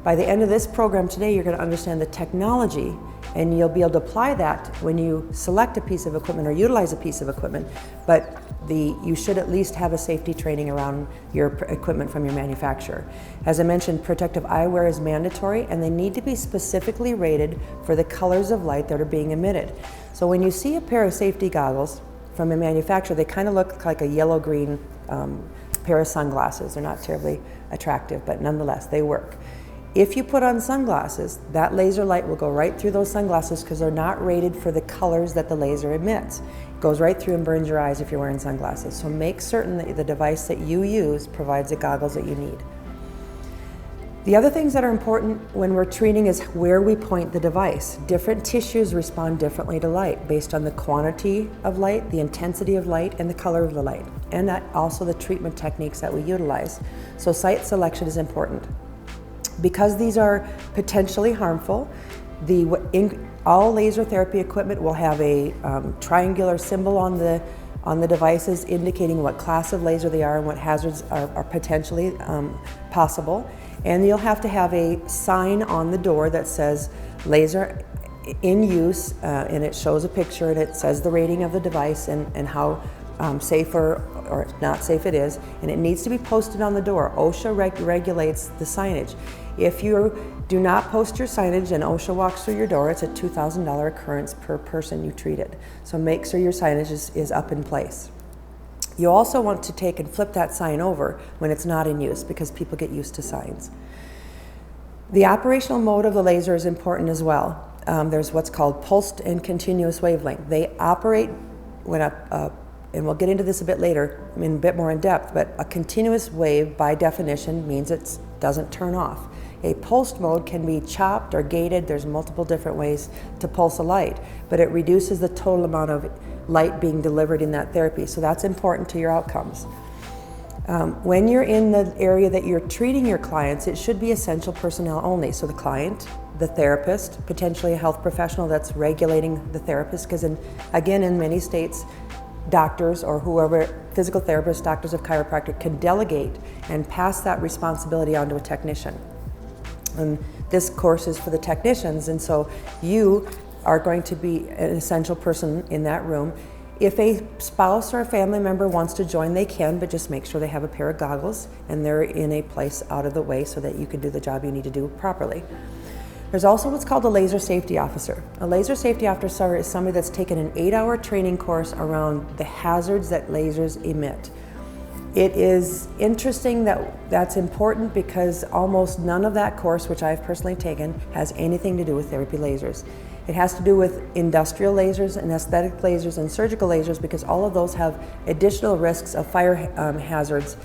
Speaker 1: By the end of this program today, you're going to understand the technology, and you'll be able to apply that when you select a piece of equipment or utilize a piece of equipment, but you should at least have a safety training around your equipment from your manufacturer. As I mentioned, protective eyewear is mandatory, and they need to be specifically rated for the colors of light that are being emitted. So when you see a pair of safety goggles from a manufacturer, they kind of look like a yellow-green pair of sunglasses. They're not terribly attractive, but nonetheless, they work. If you put on sunglasses, that laser light will go right through those sunglasses because they're not rated for the colors that the laser emits. It goes right through and burns your eyes if you're wearing sunglasses. So make certain that the device that you use provides the goggles that you need. The other things that are important when we're treating is where we point the device. Different tissues respond differently to light based on the quantity of light, the intensity of light, and the color of the light, and also the treatment techniques that we utilize. So site selection is important. Because these are potentially harmful, all laser therapy equipment will have a triangular symbol on the devices indicating what class of laser they are and what hazards are potentially possible. And you'll have to have a sign on the door that says laser in use, and it shows a picture and it says the rating of the device and how safe or not safe it is, and it needs to be posted on the door. OSHA regulates the signage. If you do not post your signage and OSHA walks through your door, it's a $2,000 occurrence per person you treated. So make sure your signage is up in place. You also want to take and flip that sign over when it's not in use because people get used to signs. The operational mode of the laser is important as well. There's what's called pulsed and continuous wavelength. They operate when and we'll get into this a bit later, a bit more in depth, but a continuous wave by definition means it doesn't turn off. A pulsed mode can be chopped or gated. There's multiple different ways to pulse a light, but it reduces the total amount of light being delivered in that therapy, so that's important to your outcomes. When you're in the area that you're treating your clients, it should be essential personnel only, so the client, the therapist, potentially a health professional that's regulating the therapist, because again, in many states, doctors or whoever, physical therapists, doctors of chiropractic, can delegate and pass that responsibility onto a technician. And this course is for the technicians, and so you are going to be an essential person in that room. If a spouse or a family member wants to join, they can, but just make sure they have a pair of goggles and they're in a place out of the way so that you can do the job you need to do properly. There's also what's called a laser safety officer. A laser safety officer is somebody that's taken an 8-hour training course around the hazards that lasers emit. It is interesting that that's important because almost none of that course, which I've personally taken, has anything to do with therapy lasers. It has to do with industrial lasers and aesthetic lasers and surgical lasers because all of those have additional risks of fire hazards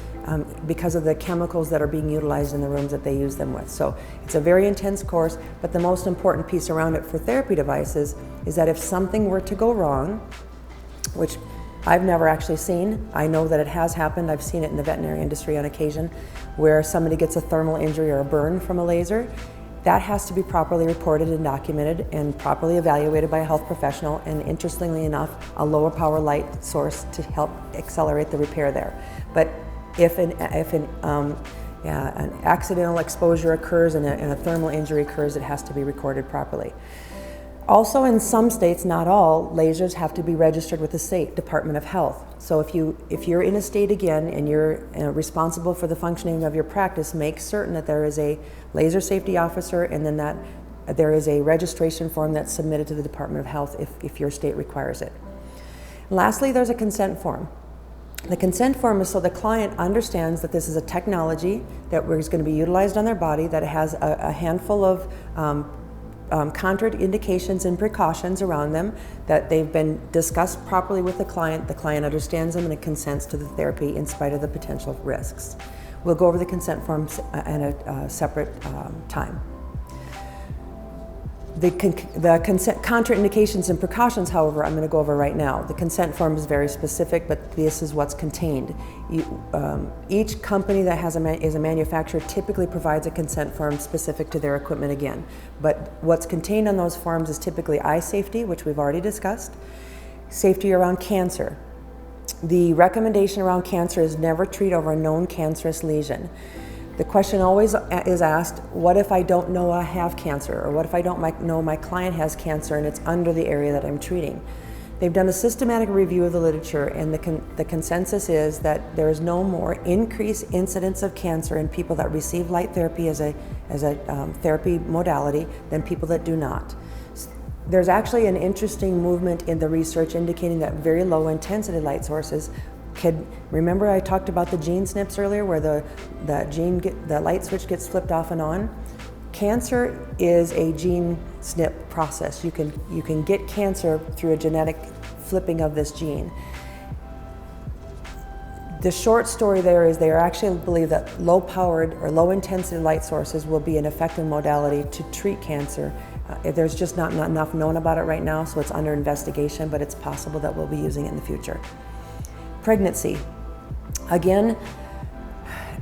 Speaker 1: because of the chemicals that are being utilized in the rooms that they use them with. So it's a very intense course, but the most important piece around it for therapy devices is that if something were to go wrong, which I've never actually seen, I know that it has happened, I've seen it in the veterinary industry on occasion, where somebody gets a thermal injury or a burn from a laser, that has to be properly reported and documented and properly evaluated by a health professional, and interestingly enough, a lower power light source to help accelerate the repair there. But if an accidental exposure occurs and a thermal injury occurs, it has to be recorded properly. Also, in some states, not all, lasers have to be registered with the state Department of Health. So if you're in a state again and you're responsible for the functioning of your practice, make certain that there is a laser safety officer and then that there is a registration form that's submitted to the Department of Health if your state requires it. Lastly, there's a consent form. The consent form is so the client understands that this is a technology that is going to be utilized on their body, that it has a handful of contraindications and precautions around them, that they've been discussed properly with the client understands them, and it consents to the therapy in spite of the potential risks. We'll go over the consent forms at a separate time. The consent contraindications and precautions, however, I'm going to go over right now. The consent form is very specific, but this is what's contained. Each company that is a manufacturer typically provides a consent form specific to their equipment again. But what's contained on those forms is typically eye safety, which we've already discussed, safety around cancer. The recommendation around cancer is never treat over a known cancerous lesion. The question always is asked, what if I don't know I have cancer? Or what if I don't know my client has cancer and it's under the area that I'm treating? They've done a systematic review of the literature, and the consensus is that there is no more increased incidence of cancer in people that receive light therapy as a therapy modality than people that do not. There's actually an interesting movement in the research indicating that very low intensity light sources remember I talked about the gene snips earlier, where the light switch gets flipped off and on? Cancer is a gene snip process. You can get cancer through a genetic flipping of this gene. The short story there is they actually believe that low-powered or low-intensity light sources will be an effective modality to treat cancer. There's just not enough known about it right now, so it's under investigation, but it's possible that we'll be using it in the future. Pregnancy. Again,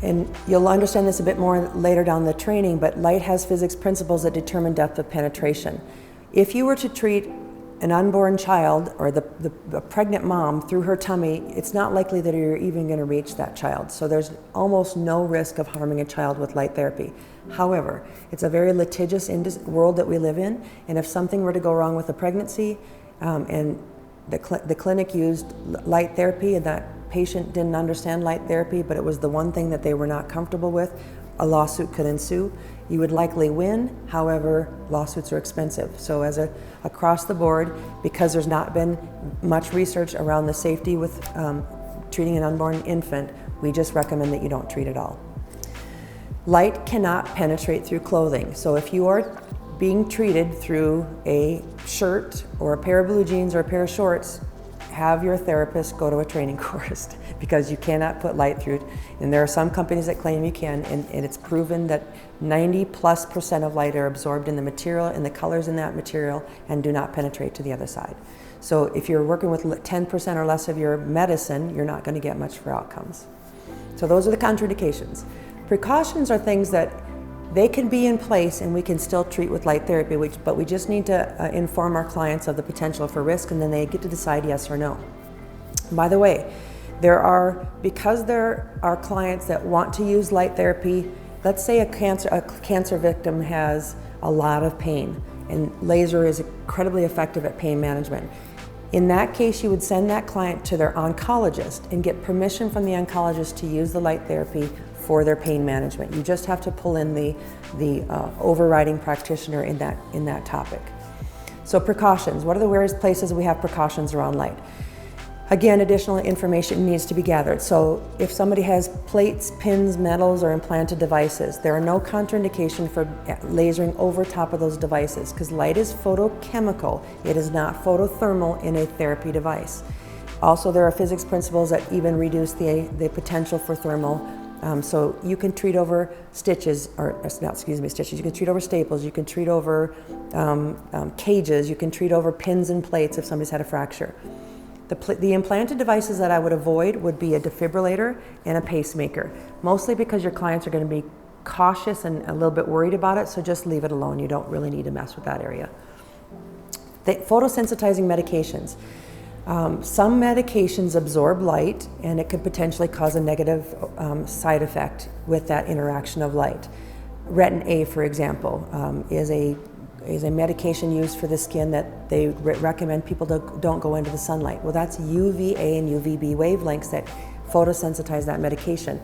Speaker 1: and you'll understand this a bit more later down the training, but light has physics principles that determine depth of penetration. If you were to treat an unborn child or the pregnant mom through her tummy, it's not likely that you're even going to reach that child. So there's almost no risk of harming a child with light therapy. However, it's a very litigious world that we live in, and if something were to go wrong with a pregnancy and the clinic used light therapy and that patient didn't understand light therapy, but it was the one thing that they were not comfortable with, a lawsuit could ensue. You would likely win, however, lawsuits are expensive. So across the board, because there's not been much research around the safety with treating an unborn infant, we just recommend that you don't treat at all. Light cannot penetrate through clothing. So if you are being treated through a shirt or a pair of blue jeans or a pair of shorts, have your therapist go to a training course, because you cannot put light through it. And there are some companies that claim you can, and it's proven that 90+% of light are absorbed in the material and the colors in that material and do not penetrate to the other side. So if you're working with 10% or less of your medicine, you're not going to get much for outcomes. So those are the contraindications. Precautions are things that they can be in place and we can still treat with light therapy, but we just need to inform our clients of the potential for risk, and then they get to decide yes or no. By the way, because there are clients that want to use light therapy, let's say a cancer victim has a lot of pain, and laser is incredibly effective at pain management. In that case, you would send that client to their oncologist and get permission from the oncologist to use the light therapy for their pain management. You just have to pull in the overriding practitioner in that topic. So precautions. What are the various places we have precautions around light? Again, additional information needs to be gathered. So if somebody has plates, pins, metals, or implanted devices, there are no contraindication for lasering over top of those devices, because light is photochemical. It is not photothermal in a therapy device. Also, there are physics principles that even reduce the potential for thermal. So you can treat over stitches, you can treat over staples, you can treat over cages, you can treat over pins and plates if somebody's had a fracture. The implanted devices that I would avoid would be a defibrillator and a pacemaker, mostly because your clients are going to be cautious and a little bit worried about it, so just leave it alone. You don't really need to mess with that area. The photosensitizing medications. Some medications absorb light, and it could potentially cause a negative side effect with that interaction of light. Retin A, for example, is a medication used for the skin that they recommend people don't go into the sunlight. Well, that's UVA and UVB wavelengths that photosensitize that medication.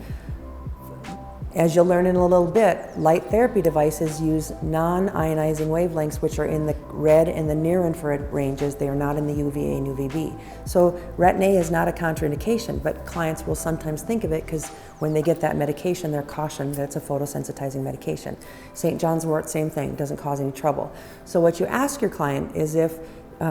Speaker 1: As you'll learn in a little bit, light therapy devices use non-ionizing wavelengths, which are in the red and the near infrared ranges. They are not in the UVA and UVB. So retin-A is not a contraindication, but clients will sometimes think of it because when they get that medication, they're cautioned that it's a photosensitizing medication. St. John's wort, same thing, doesn't cause any trouble. So what you ask your client is if they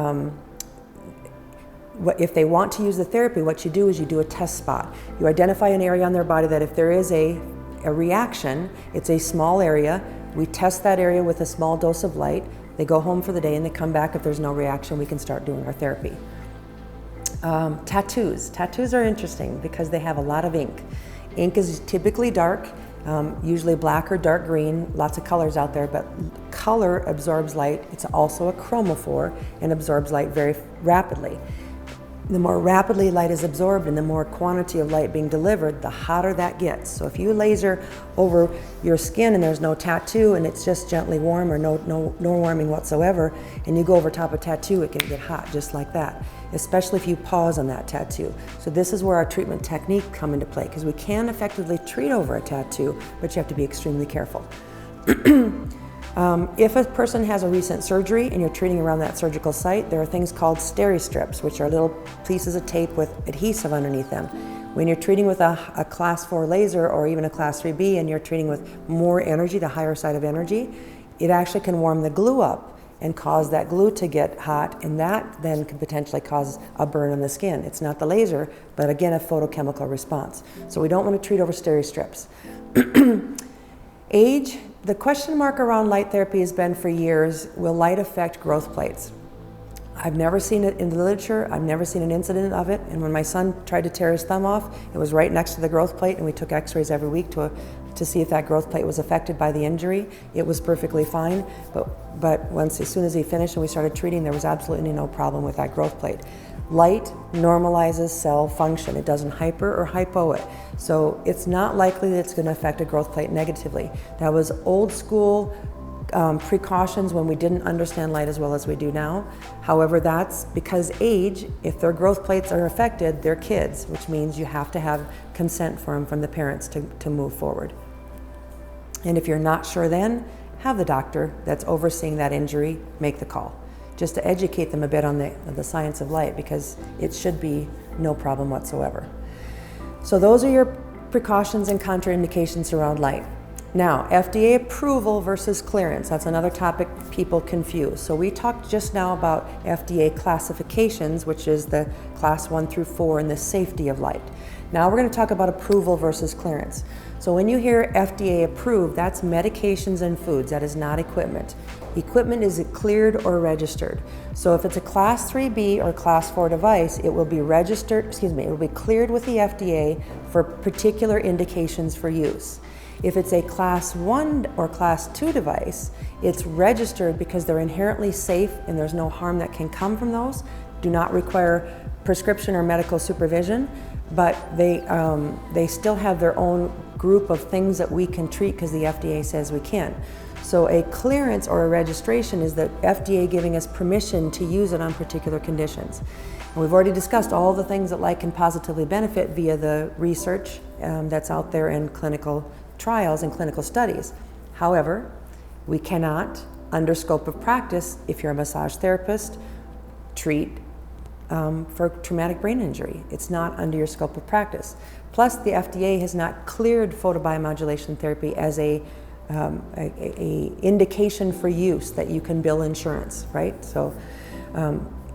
Speaker 1: want to use the therapy, what you do is you do a test spot. You identify an area on their body that if there is a reaction, it's a small area. We test that area with a small dose of light. They go home for the day and they come back. If there's no reaction, we can start doing our therapy. Tattoos. Tattoos are interesting because they have a lot of ink. Ink is typically dark, usually black or dark green, lots of colors out there, but color absorbs light. It's also a chromophore and absorbs light very rapidly. The more rapidly light is absorbed and the more quantity of light being delivered, the hotter that gets. So if you laser over your skin and there's no tattoo and it's just gently warm or no warming whatsoever, and you go over top of tattoo, it can get hot just like that, especially if you pause on that tattoo. So this is where our treatment technique come into play, because we can effectively treat over a tattoo, but you have to be extremely careful. If a person has a recent surgery and you're treating around that surgical site, there are things called steri-strips, which are little pieces of tape with adhesive underneath them. When you're treating with a class 4 laser or even a class 3B and you're treating with more energy, the higher side of energy, it actually can warm the glue up and cause that glue to get hot, and that then can potentially cause a burn on the skin. It's not the laser, but again, a photochemical response. So we don't want to treat over steri-strips. Age. The question mark around light therapy has been for years, will light affect growth plates? I've never seen it in the literature, I've never seen an incident of it, and when my son tried to tear his thumb off, it was right next to the growth plate, and we took x-rays every week to see if that growth plate was affected by the injury. It was perfectly fine, but as soon as he finished and we started treating, there was absolutely no problem with that growth plate. Light normalizes cell function. It doesn't hyper or hypo it. So it's not likely that it's going to affect a growth plate negatively. That was old school precautions when we didn't understand light as well as we do now. However, that's because age, if their growth plates are affected, they're kids, which means you have to have consent from the parents to move forward. And if you're not sure then, have the doctor that's overseeing that injury make the call, just to educate them a bit on the science of light, because it should be no problem whatsoever. So those are your precautions and contraindications around light. Now, FDA approval versus clearance, that's another topic people confuse. So we talked just now about FDA classifications, which is the class 1 through 4 and the safety of light. Now we're going to talk about approval versus clearance. So when you hear FDA approved, that's medications and foods, that is not equipment. Equipment is cleared or registered. So if it's a class 3B or class 4 device, it will be registered, it will be cleared with the FDA for particular indications for use. If it's a class 1 or class 2 device, it's registered because they're inherently safe and there's no harm that can come from those, do not require prescription or medical supervision, but they still have their own group of things that we can treat because the FDA says we can. So a clearance or a registration is the FDA giving us permission to use it on particular conditions. And we've already discussed all the things that light can positively benefit via the research that's out there in clinical trials and clinical studies. However, we cannot, under scope of practice, if you're a massage therapist, treat for traumatic brain injury. It's not under your scope of practice. Plus, the FDA has not cleared photobiomodulation therapy as a indication for use that you can bill insurance, right? So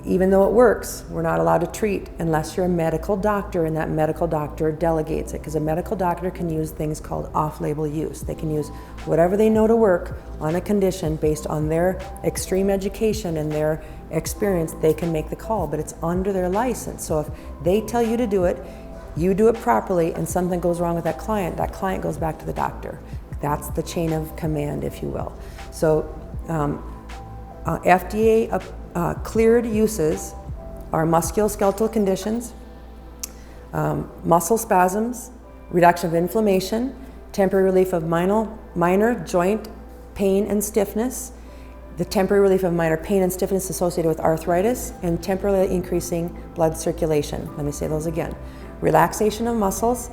Speaker 1: even though it works, we're not allowed to treat unless you're a medical doctor and that medical doctor delegates it, because a medical doctor can use things called off-label use. They can use whatever they know to work on a condition based on their extreme education and their experience. They can make the call, but it's under their license. So if they tell you to do it, you do it properly, and something goes wrong with that client goes back to the doctor. That's the chain of command, if you will. So FDA cleared uses are musculoskeletal conditions, muscle spasms, reduction of inflammation, temporary relief of minor joint pain and stiffness, the temporary relief of minor pain and stiffness associated with arthritis, and temporarily increasing blood circulation. Let me say those again. Relaxation of muscles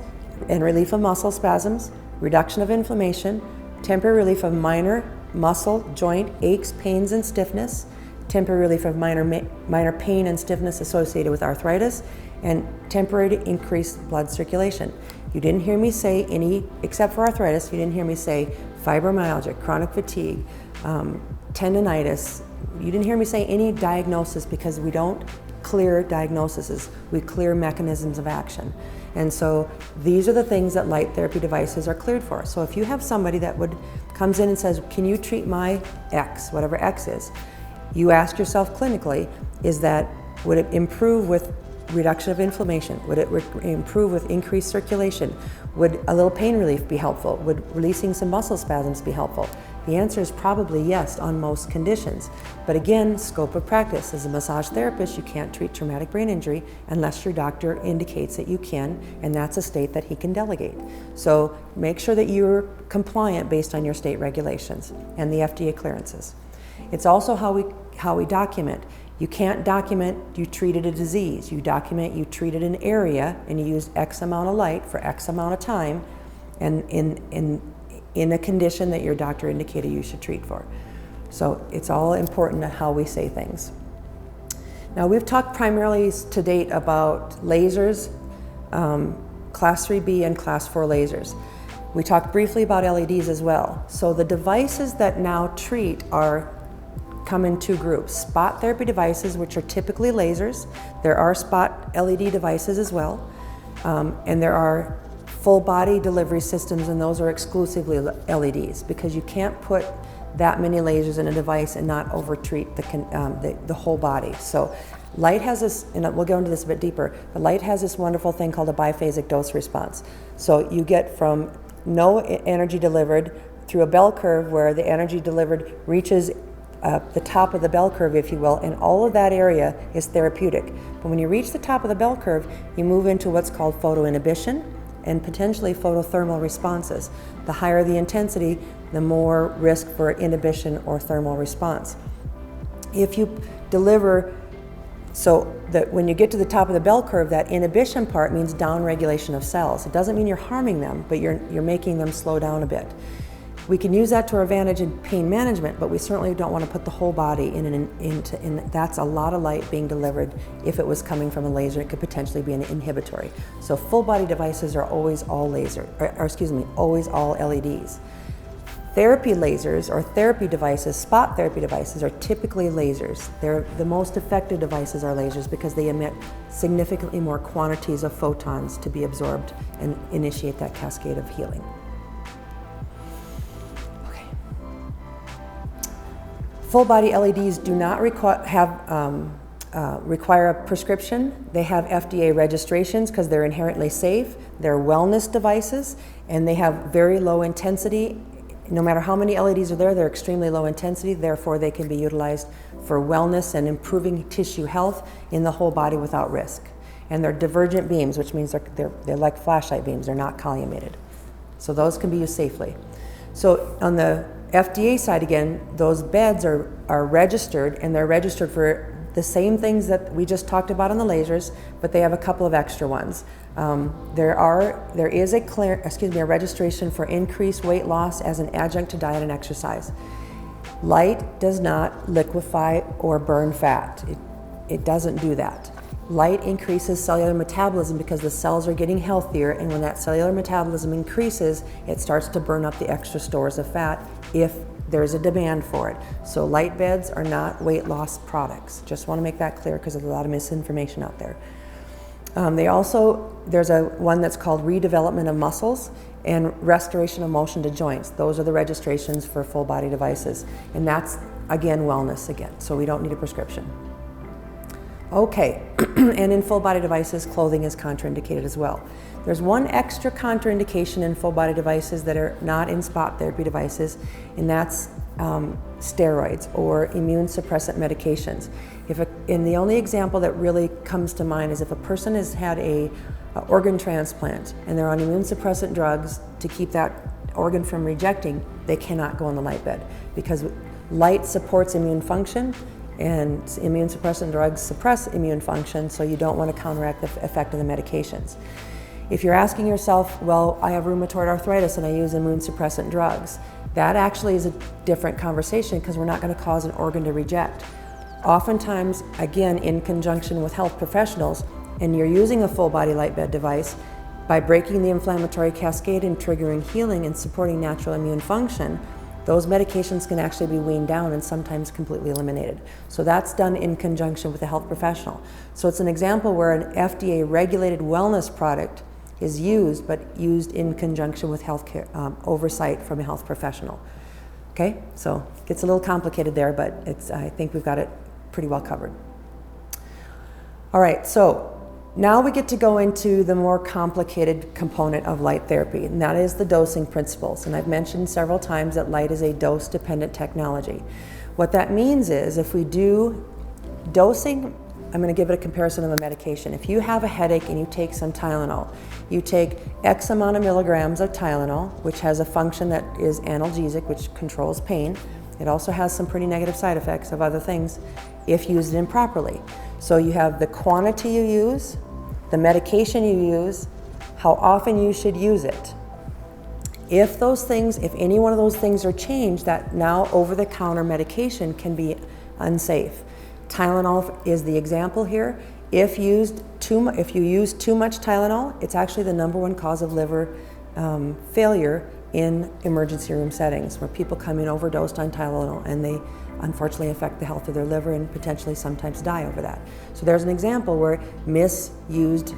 Speaker 1: and relief of muscle spasms, reduction of inflammation, temporary relief of minor muscle, joint aches, pains, and stiffness, temporary relief of minor pain and stiffness associated with arthritis, and temporary increased blood circulation. You didn't hear me say any, except for arthritis, you didn't hear me say fibromyalgia, chronic fatigue, tendinitis. You didn't hear me say any diagnosis, because we don't clear diagnoses, we clear mechanisms of action. And so these are the things that light therapy devices are cleared for. So if you have somebody that comes in and says, can you treat my X, whatever X is, you ask yourself clinically, would it improve with reduction of inflammation? Would it improve with increased circulation? Would a little pain relief be helpful? Would releasing some muscle spasms be helpful? The answer is probably yes on most conditions. But again, scope of practice. As a massage therapist, you can't treat traumatic brain injury unless your doctor indicates that you can, and that's a state that he can delegate. So make sure that you're compliant based on your state regulations and the FDA clearances. It's also how we document. You can't document you treated a disease. You document you treated an area and you used X amount of light for X amount of time, and in a condition that your doctor indicated you should treat for. So it's all important how we say things. Now, we've talked primarily to date about lasers, class 3B and class 4 lasers. We talked briefly about LEDs as well. So the devices that now treat come in two groups: spot therapy devices, which are typically lasers. There are spot LED devices as well, and there are full body delivery systems, and those are exclusively LEDs, because you can't put that many lasers in a device and not over-treat the whole body. So light has this, and we'll go into this a bit deeper, but light has this wonderful thing called a biphasic dose response. So you get from no energy delivered through a bell curve where the energy delivered reaches the top of the bell curve, if you will, and all of that area is therapeutic. But when you reach the top of the bell curve, you move into what's called photoinhibition and potentially photothermal responses. The higher the intensity, the more risk for inhibition or thermal response. If you deliver, so that when you get to the top of the bell curve, that inhibition part means downregulation of cells. It doesn't mean you're harming them, but you're making them slow down a bit. We can use that to our advantage in pain management, but we certainly don't want to put the whole body in that's a lot of light being delivered. If it was coming from a laser, it could potentially be an inhibitory. So full body devices are always all always all LEDs. Therapy lasers or therapy devices, spot therapy devices, are typically lasers. The most effective devices are lasers because they emit significantly more quantities of photons to be absorbed and initiate that cascade of healing. Full body LEDs do not require a prescription. They have FDA registrations because they're inherently safe. They're wellness devices, and they have very low intensity. No matter how many LEDs are there, they're extremely low intensity. Therefore, they can be utilized for wellness and improving tissue health in the whole body without risk. And they're divergent beams, which means they're like flashlight beams. They're not collimated. So those can be used safely. So on the FDA side, again, those beds are registered, and they're registered for the same things that we just talked about on the lasers, but they have a couple of extra ones. There is a registration for increased weight loss as an adjunct to diet and exercise. Light does not liquefy or burn fat. It doesn't do that. Light increases cellular metabolism because the cells are getting healthier, and when that cellular metabolism increases, it starts to burn up the extra stores of fat if there's a demand for it. So light beds are not weight loss products. Just want to make that clear because there's a lot of misinformation out there. There's one that's called redevelopment of muscles and restoration of motion to joints. Those are the registrations for full body devices. And that's, again, wellness again. So we don't need a prescription. Okay, and in full body devices, clothing is contraindicated as well. There's one extra contraindication in full body devices that are not in spot therapy devices, and that's steroids or immune suppressant medications. And the only example that really comes to mind is if a person has had a organ transplant and they're on immune suppressant drugs to keep that organ from rejecting, they cannot go on the light bed because light supports immune function, and immune suppressant drugs suppress immune function, so you don't want to counteract the effect of the medications. If you're asking yourself, well, I have rheumatoid arthritis and I use immune suppressant drugs, that actually is a different conversation because we're not going to cause an organ to reject. Oftentimes, again, in conjunction with health professionals, and you're using a full body light bed device, by breaking the inflammatory cascade and triggering healing and supporting natural immune function, those medications can actually be weaned down and sometimes completely eliminated. So that's done in conjunction with a health professional. So it's an example where an FDA regulated wellness product is used, but used in conjunction with healthcare oversight from a health professional. Okay, so it gets a little complicated there, but I think we've got it pretty well covered. All right, so now we get to go into the more complicated component of light therapy, and that is the dosing principles. And I've mentioned several times that light is a dose-dependent technology. What that means is if we do dosing, I'm going to give it a comparison of a medication. If you have a headache and you take some Tylenol, you take X amount of milligrams of Tylenol, which has a function that is analgesic, which controls pain. It also has some pretty negative side effects of other things if used improperly. So you have the quantity you use, the medication you use, how often you should use it. If any one of those things are changed, that now over-the-counter medication can be unsafe. Tylenol is the example here. If you use too much Tylenol, it's actually the #1 cause of liver failure in emergency room settings, where people come in overdosed on Tylenol and they unfortunately affect the health of their liver and potentially sometimes die over that. So there's an example where misused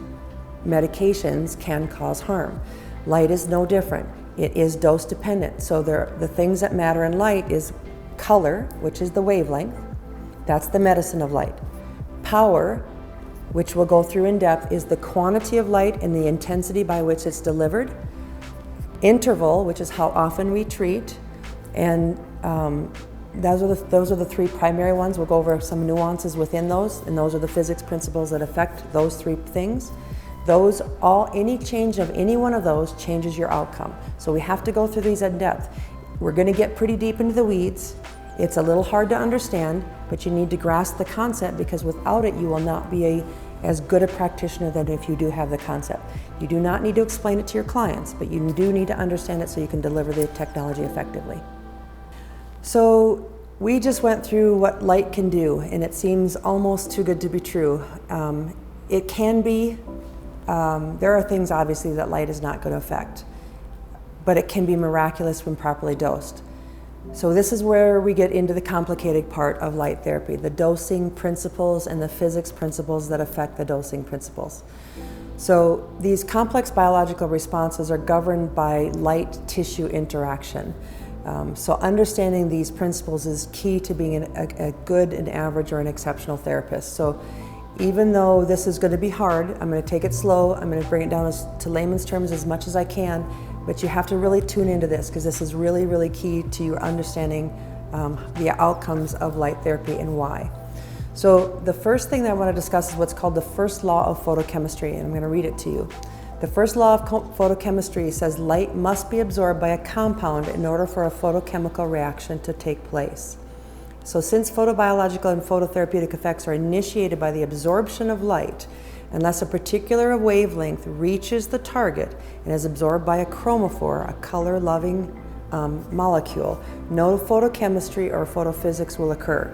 Speaker 1: medications can cause harm. Light is no different. It is dose dependent. So the things that matter in light is color, which is the wavelength. That's the medicine of light. Power, which we'll go through in depth, is the quantity of light and the intensity by which it's delivered. Interval, which is how often we treat, and those are the three primary ones. We'll go over some nuances within those, and those are the physics principles that affect those three things. Any change of any one of those changes your outcome. So we have to go through these in depth. We're going to get pretty deep into the weeds. It's a little hard to understand, but you need to grasp the concept, because without it, you will not be as good a practitioner than if you do have the concept. You do not need to explain it to your clients, but you do need to understand it so you can deliver the technology effectively. So we just went through what light can do, and it seems almost too good to be true. It can be, there are things obviously that light is not going to affect, but it can be miraculous when properly dosed. So this is where we get into the complicated part of light therapy, the dosing principles and the physics principles that affect the dosing principles. So these complex biological responses are governed by light-tissue interaction. So understanding these principles is key to being a good, an average, or an exceptional therapist. So even though this is going to be hard, I'm going to take it slow, I'm going to bring it down to layman's terms as much as I can, but you have to really tune into this, because this is really, really key to your understanding the outcomes of light therapy and why. So the first thing that I want to discuss is what's called the first law of photochemistry, and I'm going to read it to you. The first law of photochemistry says light must be absorbed by a compound in order for a photochemical reaction to take place. So since photobiological and phototherapeutic effects are initiated by the absorption of light, unless a particular wavelength reaches the target and is absorbed by a chromophore, a color-loving molecule, no photochemistry or photophysics will occur,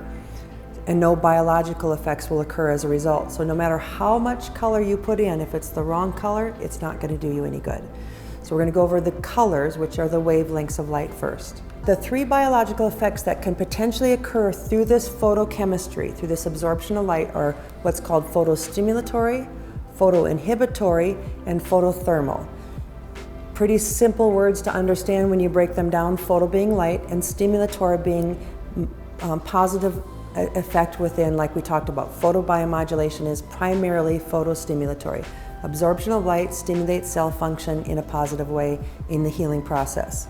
Speaker 1: and no biological effects will occur as a result. So no matter how much color you put in, if it's the wrong color, it's not going to do you any good. So we're going to go over the colors, which are the wavelengths of light first. The three biological effects that can potentially occur through this photochemistry, through this absorption of light, are what's called photostimulatory, photoinhibitory, and photothermal. Pretty simple words to understand when you break them down, photo being light and stimulatory being positive effect within, like we talked about. Photobiomodulation is primarily photostimulatory. Absorption of light stimulates cell function in a positive way in the healing process.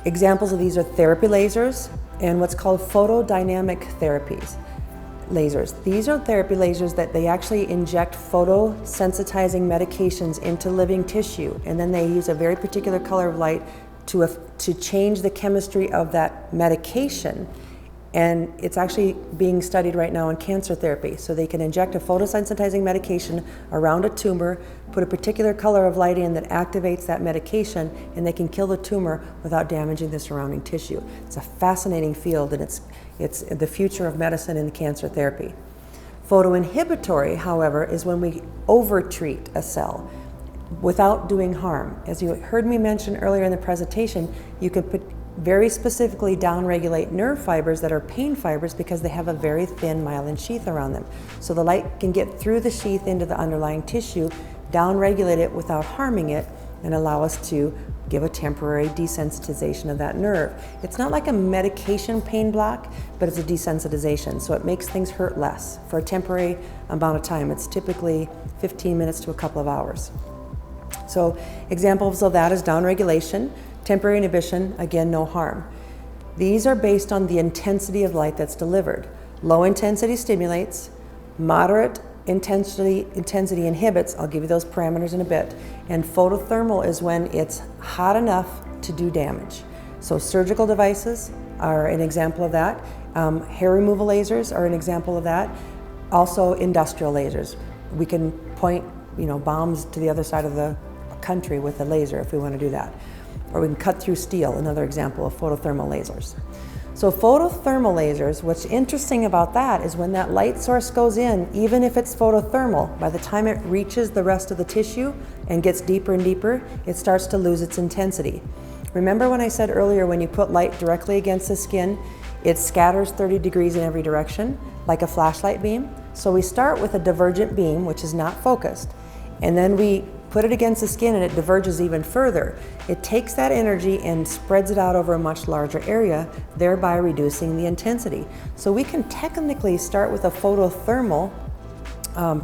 Speaker 1: Examples of these are therapy lasers and what's called photodynamic therapies. Lasers. These are therapy lasers that they actually inject photosensitizing medications into living tissue, and then they use a very particular color of light to change the chemistry of that medication And it's actually being studied right now in cancer therapy. So they can inject a photosensitizing medication around a tumor, put a particular color of light in that activates that medication, and they can kill the tumor without damaging the surrounding tissue. It's a fascinating field, and it's the future of medicine in cancer therapy. Photoinhibitory, however, is when we over-treat a cell without doing harm. As you heard me mention earlier in the presentation, you could very specifically downregulate nerve fibers that are pain fibers because they have a very thin myelin sheath around them. So the light can get through the sheath into the underlying tissue, downregulate it without harming it, and allow us to give a temporary desensitization of that nerve. It's not like a medication pain block, but it's a desensitization, so it makes things hurt less for a temporary amount of time. It's typically 15 minutes to a couple of hours. So examples of that is downregulation, temporary inhibition, again, no harm. These are based on the intensity of light that's delivered. Low intensity stimulates, moderate intensity inhibits, I'll give you those parameters in a bit, and photothermal is when it's hot enough to do damage. So surgical devices are an example of that. Hair removal lasers are an example of that. Also industrial lasers. We can point, bombs to the other side of the country with a laser if we want to do that. Or we can cut through steel, another example of photothermal lasers. So photothermal lasers, what's interesting about that is when that light source goes in, even if it's photothermal, by the time it reaches the rest of the tissue and gets deeper and deeper, it starts to lose its intensity. Remember when I said earlier, when you put light directly against the skin, it scatters 30 degrees in every direction, like a flashlight beam? So we start with a divergent beam, which is not focused, and then we put it against the skin and it diverges even further. It takes that energy and spreads it out over a much larger area, thereby reducing the intensity. So we can technically start with a photothermal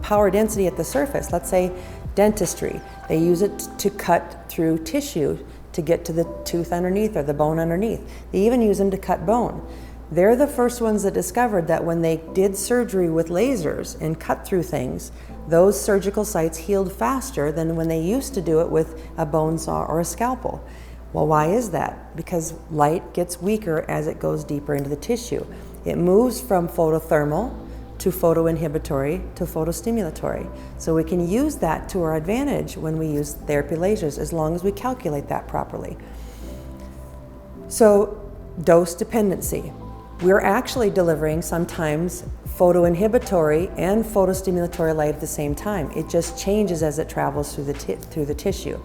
Speaker 1: power density at the surface. Let's say dentistry. They use it to cut through tissue to get to the tooth underneath or the bone underneath. They even use them to cut bone. They're the first ones that discovered that when they did surgery with lasers and cut through things, those surgical sites healed faster than when they used to do it with a bone saw or a scalpel. Well, why is that? Because light gets weaker as it goes deeper into the tissue. It moves from photothermal to photoinhibitory to photostimulatory. So we can use that to our advantage when we use therapy lasers, as long as we calculate that properly. So dose dependency. We're actually delivering sometimes photoinhibitory and photostimulatory light at the same time. It just changes as it travels through the tissue.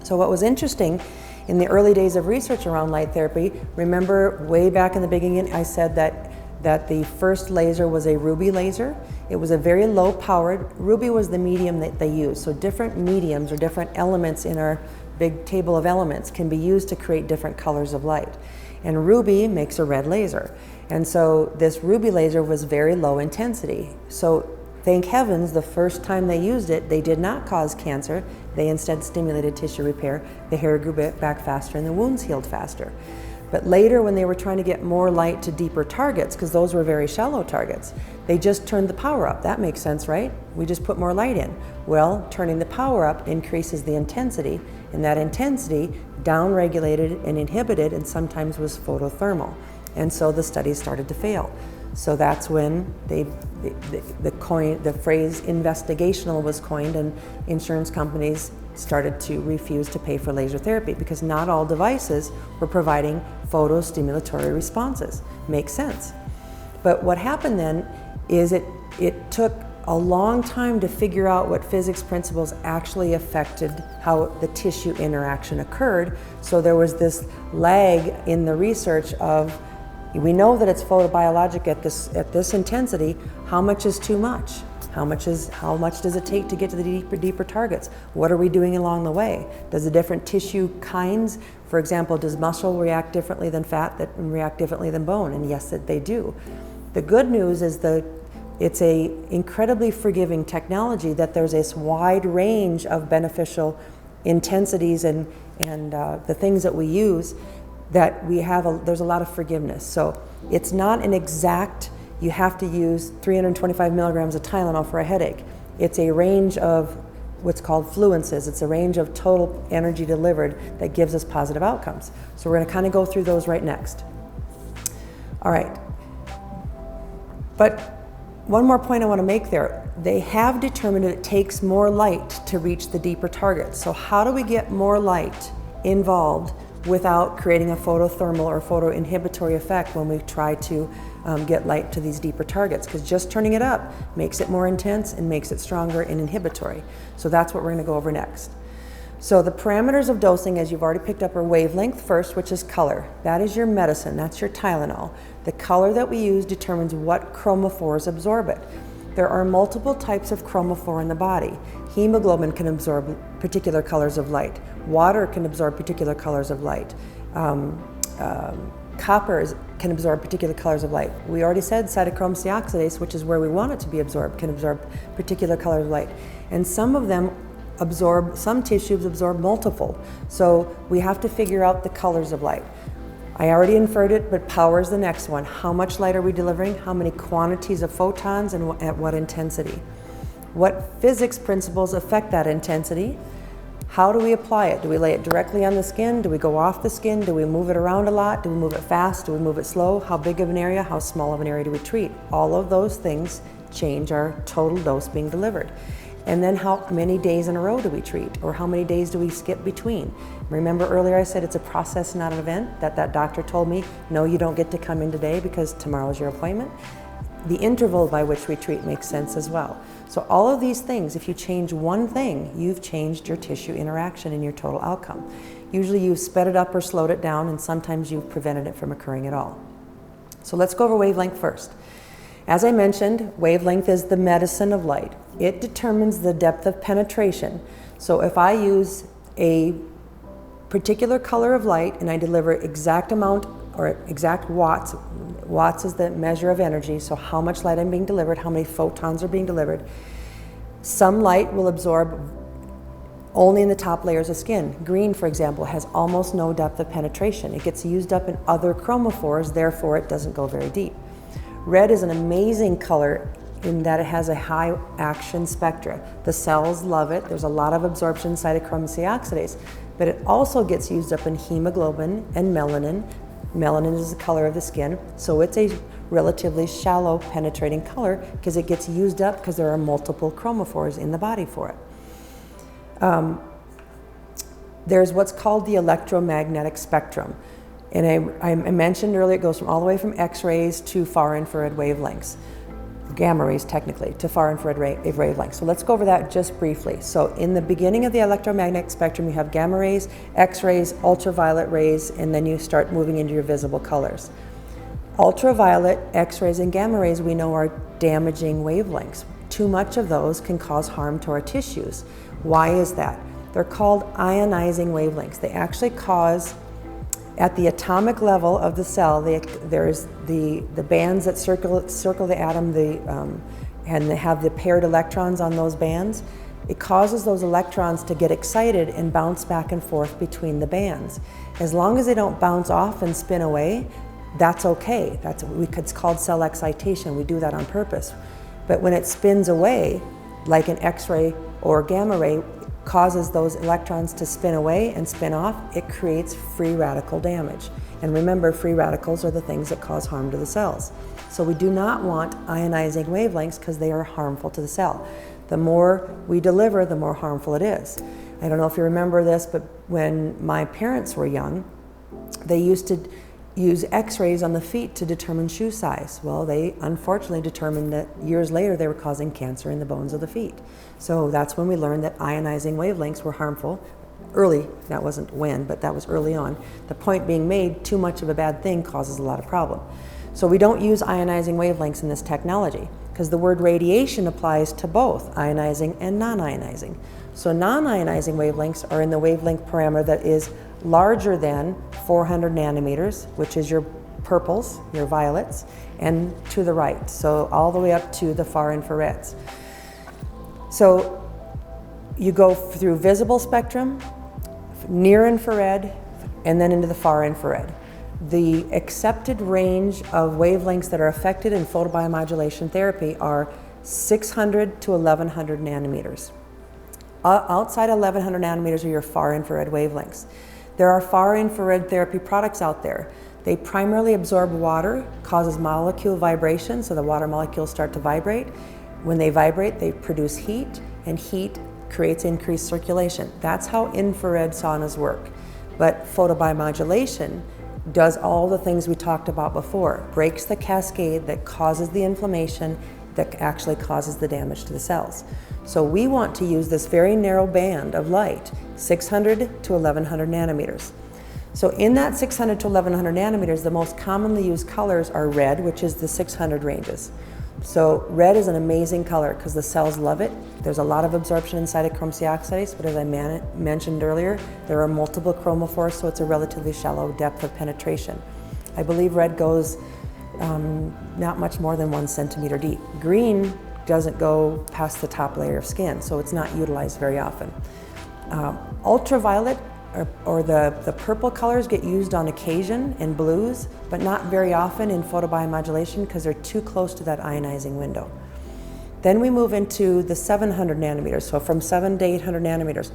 Speaker 1: So what was interesting in the early days of research around light therapy, remember way back in the beginning I said that the first laser was a ruby laser. It was a very low powered, ruby was the medium that they used. So different mediums or different elements in our big table of elements can be used to create different colors of light. And ruby makes a red laser. And so this ruby laser was very low intensity. So thank heavens, the first time they used it, they did not cause cancer. They instead stimulated tissue repair. The hair grew back faster and the wounds healed faster. But later, when they were trying to get more light to deeper targets, because those were very shallow targets, they just turned the power up. That makes sense, right? We just put more light in. Well, turning the power up increases the intensity, and that intensity downregulated and inhibited and sometimes was photothermal. And so the studies started to fail. So that's when the phrase investigational was coined, and insurance companies started to refuse to pay for laser therapy because not all devices were providing photostimulatory responses. Makes sense. But what happened then is it took a long time to figure out what physics principles actually affected how the tissue interaction occurred. So there was this lag in the research of, we know that it's photobiologic at this intensity. How much is too much? How much does it take to get to the deeper targets? What are we doing along the way? Does the different tissue kinds, for example, does muscle react differently than fat and react differently than bone? And yes, they do. The good news is it's a incredibly forgiving technology that there's this wide range of beneficial intensities and the things that we use that there's a lot of forgiveness. So it's not an exact, you have to use 325 milligrams of Tylenol for a headache. It's a range of what's called fluences. It's a range of total energy delivered that gives us positive outcomes. So we're going to kind of go through those right next. All right. But one more point I want to make there. They have determined that it takes more light to reach the deeper targets. So how do we get more light involved without creating a photothermal or photoinhibitory effect when we try to get light to these deeper targets? Because just turning it up makes it more intense and makes it stronger and inhibitory. So that's what we're going to go over next. So the parameters of dosing, as you've already picked up, are wavelength first, which is color. That is your medicine, that's your Tylenol. The color that we use determines what chromophores absorb it. There are multiple types of chromophore in the body. Hemoglobin can absorb particular colors of light. Water can absorb particular colors of light. Copper can absorb particular colors of light. We already said cytochrome C oxidase, which is where we want it to be absorbed, can absorb particular colors of light. And some of them absorb, some tissues absorb multiple. So we have to figure out the colors of light. I already inferred it, but power is the next one. How much light are we delivering? How many quantities of photons and at what intensity? What physics principles affect that intensity? How do we apply it? Do we lay it directly on the skin? Do we go off the skin? Do we move it around a lot? Do we move it fast? Do we move it slow? How big of an area? How small of an area do we treat? All of those things change our total dose being delivered. And then how many days in a row do we treat? Or how many days do we skip between? Remember earlier I said it's a process, not an event? That doctor told me, no, you don't get to come in today because tomorrow's your appointment. The interval by which we treat makes sense as well. So all of these things, if you change one thing, you've changed your tissue interaction and your total outcome. Usually you've sped it up or slowed it down, and sometimes you've prevented it from occurring at all. So let's go over wavelength first. As I mentioned, wavelength is the medicine of light. It determines the depth of penetration. So if I use a particular color of light and I deliver exact amount or exact watts, watts is the measure of energy, so how much light I'm being delivered, how many photons are being delivered. Some light will absorb only in the top layers of skin. Green, for example, has almost no depth of penetration. It gets used up in other chromophores, therefore it doesn't go very deep. Red is an amazing color in that it has a high action spectra. The cells love it. There's a lot of absorption cytochrome C oxidase, but it also gets used up in hemoglobin and melanin. Melanin is the color of the skin, so it's a relatively shallow penetrating color because it gets used up because there are multiple chromophores in the body for it. There's what's called the electromagnetic spectrum. And I mentioned earlier, it goes from all the way from X-rays to far infrared wavelengths, gamma rays technically, to far infrared wavelengths. So let's go over that just briefly. So in the beginning of the electromagnetic spectrum, you have gamma rays, X-rays, ultraviolet rays, and then you start moving into your visible colors. Ultraviolet, X-rays, and gamma rays we know are damaging wavelengths. Too much of those can cause harm to our tissues. Why is that? They're called ionizing wavelengths. They actually cause, at the atomic level of the cell, there's the bands that circle the atom, and they have the paired electrons on those bands. It causes those electrons to get excited and bounce back and forth between the bands. As long as they don't bounce off and spin away, that's okay. It's called cell excitation. We do that on purpose. But when it spins away, like an X-ray or gamma ray, causes those electrons to spin away and spin off, it creates free radical damage. And remember, free radicals are the things that cause harm to the cells. So we do not want ionizing wavelengths because they are harmful to the cell. The more we deliver, the more harmful it is. I don't know if you remember this, but when my parents were young, they used to use X-rays on the feet to determine shoe size. Well, they unfortunately determined that years later they were causing cancer in the bones of the feet. So that's when we learned that ionizing wavelengths were harmful. Early, that wasn't when, but that was early on. The point being made, too much of a bad thing causes a lot of problem. So we don't use ionizing wavelengths in this technology because the word radiation applies to both ionizing and non-ionizing. So non-ionizing wavelengths are in the wavelength parameter that is larger than 400 nanometers, which is your purples, your violets, and to the right, so all the way up to the far infrareds. So you go through visible spectrum, near infrared, and then into the far infrared. The accepted range of wavelengths that are affected in photobiomodulation therapy are 600 to 1100 nanometers. Outside 1100 nanometers are your far infrared wavelengths. There are far infrared therapy products out there They primarily absorb water, causes molecule vibration, so the water molecules start to vibrate. When they vibrate, they produce heat, and heat creates increased circulation. That's how infrared saunas work. But photobiomodulation does all the things we talked about before, breaks the cascade that causes the inflammation that actually causes the damage to the cells. So we want to use this very narrow band of light, 600 to 1100 nanometers. So in that 600 to 1100 nanometers, the most commonly used colors are red, which is the 600 ranges. So red is an amazing color because the cells love it. There's a lot of absorption in cytochrome C oxidase, but as I mentioned earlier, there are multiple chromophores, so it's a relatively shallow depth of penetration. I believe red goes not much more than 1 centimeter deep. Green doesn't go past the top layer of skin, so it's not utilized very often. Ultraviolet or the purple colors get used on occasion in blues, but not very often in photobiomodulation because they're too close to that ionizing window. Then we move into the 700 nanometers, so from 7 to 800 nanometers.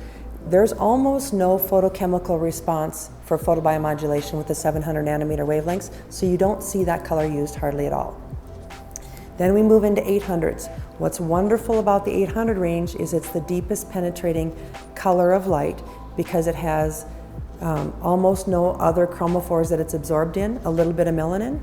Speaker 1: There's almost no photochemical response for photobiomodulation with the 700 nanometer wavelengths, so you don't see that color used hardly at all. Then we move into 800s. What's wonderful about the 800 range is it's the deepest penetrating color of light because it has almost no other chromophores that it's absorbed in, a little bit of melanin,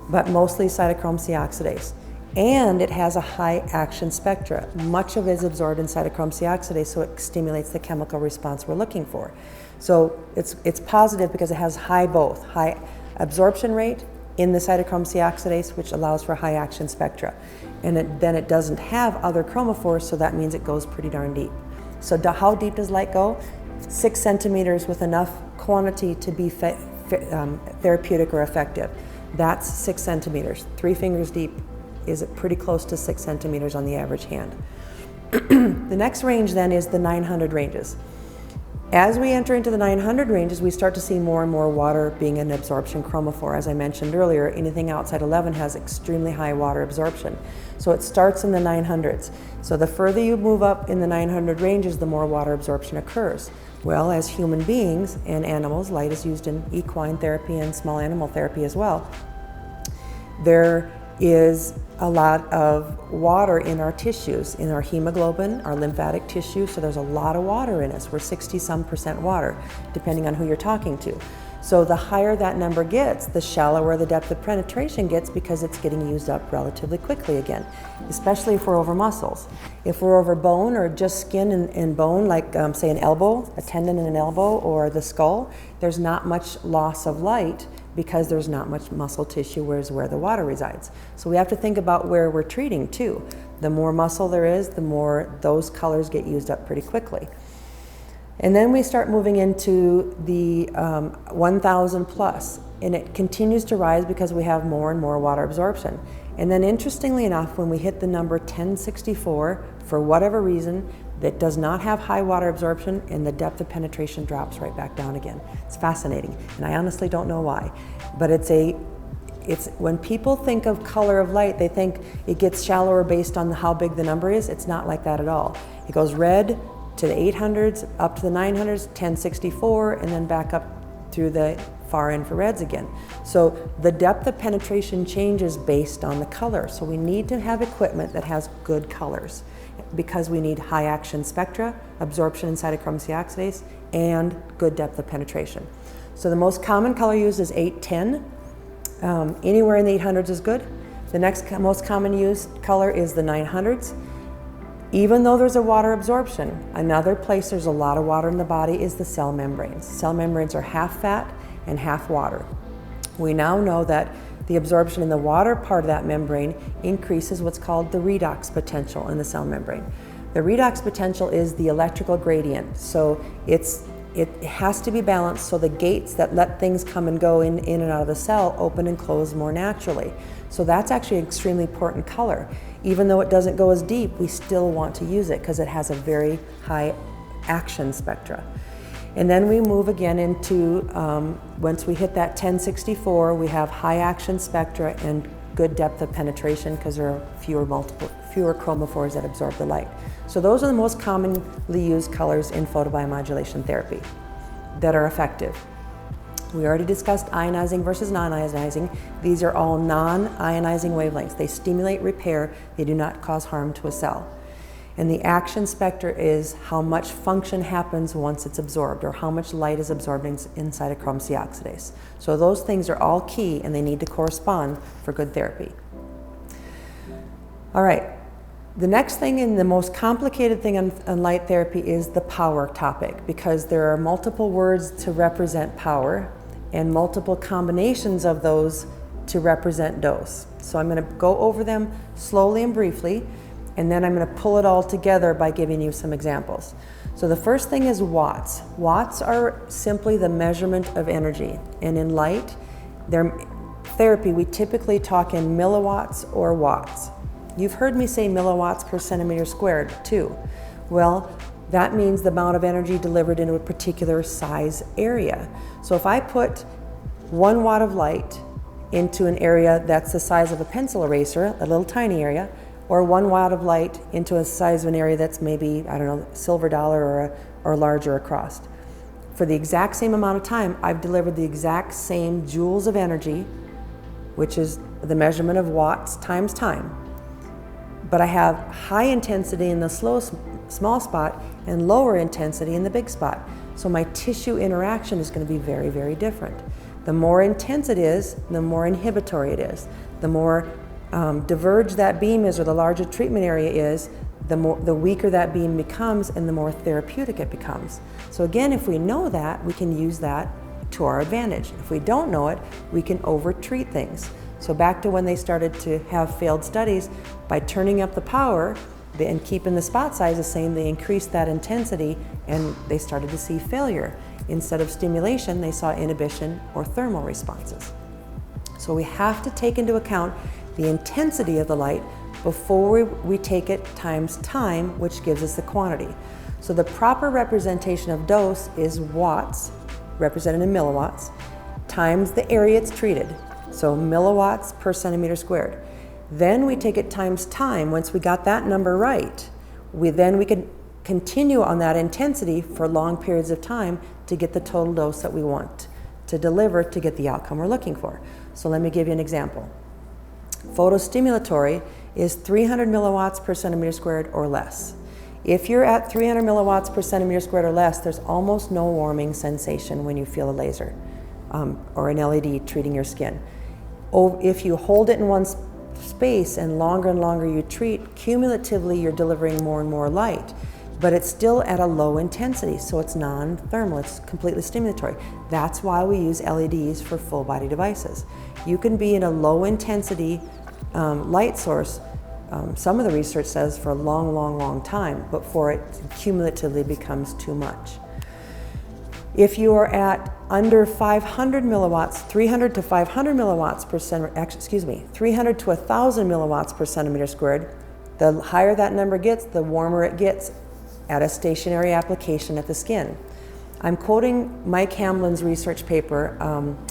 Speaker 1: but mostly cytochrome C oxidase. And it has a high action spectra. Much of it is absorbed in cytochrome C oxidase, so it stimulates the chemical response we're looking for. So it's positive because it has both high absorption rate in the cytochrome C oxidase, which allows for high action spectra. And then it doesn't have other chromophores, so that means it goes pretty darn deep. So how deep does light go? 6 centimeters with enough quantity to be therapeutic or effective. That's 6 centimeters. 3 fingers deep is pretty close to 6 centimeters on the average hand. The next range then is the 900 ranges. As we enter into the 900 ranges, we start to see more and more water being an absorption chromophore. As I mentioned earlier, anything outside 11 has extremely high water absorption. So it starts in the 900s. So the further you move up in the 900 ranges, the more water absorption occurs. Well, as human beings and animals, light is used in equine therapy and small animal therapy as well. There is a lot of water in our tissues, in our hemoglobin, our lymphatic tissue, so there's a lot of water in us. We're 60-some% water, depending on who you're talking to. So the higher that number gets, the shallower the depth of penetration gets because it's getting used up relatively quickly again, especially if we're over muscles. If we're over bone or just skin and bone, like say an elbow, a tendon in an elbow, or the skull, there's not much loss of light because there's not much muscle tissue where the water resides. So we have to think about where we're treating too. The more muscle there is, the more those colors get used up pretty quickly. And then we start moving into the 1000 plus, and it continues to rise because we have more and more water absorption. And then interestingly enough, when we hit the number 1064, for whatever reason, that does not have high water absorption, and the depth of penetration drops right back down again. It's fascinating, and I honestly don't know why. But it's when people think of color of light, they think it gets shallower based on how big the number is. It's not like that at all. It goes red to the 800s, up to the 900s, 1064, and then back up through the far infrareds again. So the depth of penetration changes based on the color. So we need to have equipment that has good colors because we need high action spectra, absorption in cytochrome C oxidase, and good depth of penetration. So the most common color used is 810. Anywhere in the 800s is good. The next most common used color is the 900s. Even though there's a water absorption, another place there's a lot of water in the body is the cell membranes. Cell membranes are half fat and half water. We now know that the absorption in the water part of that membrane increases what's called the redox potential in the cell membrane. The redox potential is the electrical gradient, so it has to be balanced so the gates that let things come and go in and out of the cell open and close more naturally. So that's actually an extremely important color. Even though it doesn't go as deep, we still want to use it because it has a very high action spectra. And then we move again into, once we hit that 1064, we have high action spectra and good depth of penetration because there are fewer chromophores that absorb the light. So those are the most commonly used colors in photobiomodulation therapy that are effective. We already discussed ionizing versus non-ionizing. These are all non-ionizing wavelengths. They stimulate repair. They do not cause harm to a cell. And the action specter is how much function happens once it's absorbed, or how much light is absorbed inside a chromatin C oxidase. So those things are all key, and they need to correspond for good therapy. All right, the next thing and the most complicated thing on light therapy is the power topic, because there are multiple words to represent power and multiple combinations of those to represent dose. So I'm going to go over them slowly and briefly, and then I'm going to pull it all together by giving you some examples. So the first thing is watts. Watts are simply the measurement of energy. And in light therapy, we typically talk in milliwatts or watts. You've heard me say milliwatts per centimeter squared too. Well, that means the amount of energy delivered into a particular size area. So if I put 1 watt of light into an area that's the size of a pencil eraser, a little tiny area, or 1 watt of light into a size of an area that's maybe, I don't know, silver dollar or larger across. For the exact same amount of time, I've delivered the exact same joules of energy, which is the measurement of watts times time. But I have high intensity in the small spot and lower intensity in the big spot. So my tissue interaction is going to be very, very different. The more intense it is, the more inhibitory it is. The more diverged that beam is, or the larger treatment area is, the weaker that beam becomes and the more therapeutic it becomes. So again, if we know that, we can use that to our advantage. If we don't know it, we can over-treat things. So back to when they started to have failed studies, by turning up the power and keeping the spot size the same, they increased that intensity and they started to see failure. Instead of stimulation, they saw inhibition or thermal responses. So we have to take into account the intensity of the light before we take it times time, which gives us the quantity. So the proper representation of dose is watts, represented in milliwatts, times the area it's treated. So milliwatts per centimeter squared. Then we take it times time. Once we got that number right, we can continue on that intensity for long periods of time to get the total dose that we want to deliver to get the outcome we're looking for. So let me give you an example. Photostimulatory is 300 milliwatts per centimeter squared or less. If you're at 300 milliwatts per centimeter squared or less, there's almost no warming sensation when you feel a laser or an LED treating your skin. If you hold it in one space and longer you treat, cumulatively you're delivering more and more light, but it's still at a low intensity, so it's non-thermal, it's completely stimulatory. That's why we use LEDs for full body devices. You can be in a low intensity light source, some of the research says for a long time, but for it cumulatively becomes too much. If you are at under 500 milliwatts, 300 to 500 milliwatts per centimeter, 300 to 1,000 milliwatts per centimeter squared, the higher that number gets, the warmer it gets at a stationary application at the skin. I'm quoting Mike Hamlin's research paper.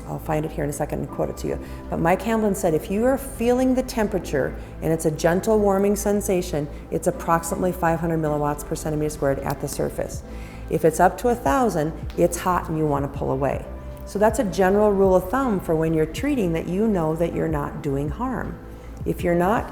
Speaker 1: I'll find it here in a second and quote it to you. But Mike Hamlin said if you are feeling the temperature and it's a gentle warming sensation, it's approximately 500 milliwatts per centimeter squared at the surface. If it's up to 1,000, it's hot and you want to pull away. So that's a general rule of thumb for when you're treating, that you know that you're not doing harm. If you're not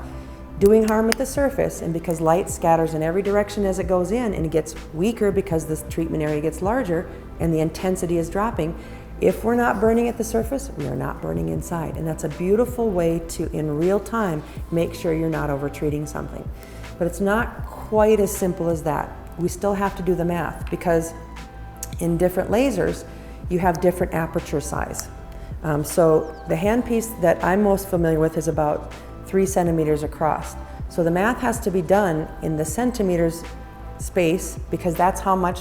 Speaker 1: doing harm at the surface, and because light scatters in every direction as it goes in and it gets weaker because the treatment area gets larger and the intensity is dropping, if we're not burning at the surface, we are not burning inside. And that's a beautiful way to, in real time, make sure you're not over-treating something. But it's not quite as simple as that. We still have to do the math, because in different lasers, you have different aperture size. So the handpiece that I'm most familiar with is about 3 centimeters across. So the math has to be done in the centimeters space, because that's how much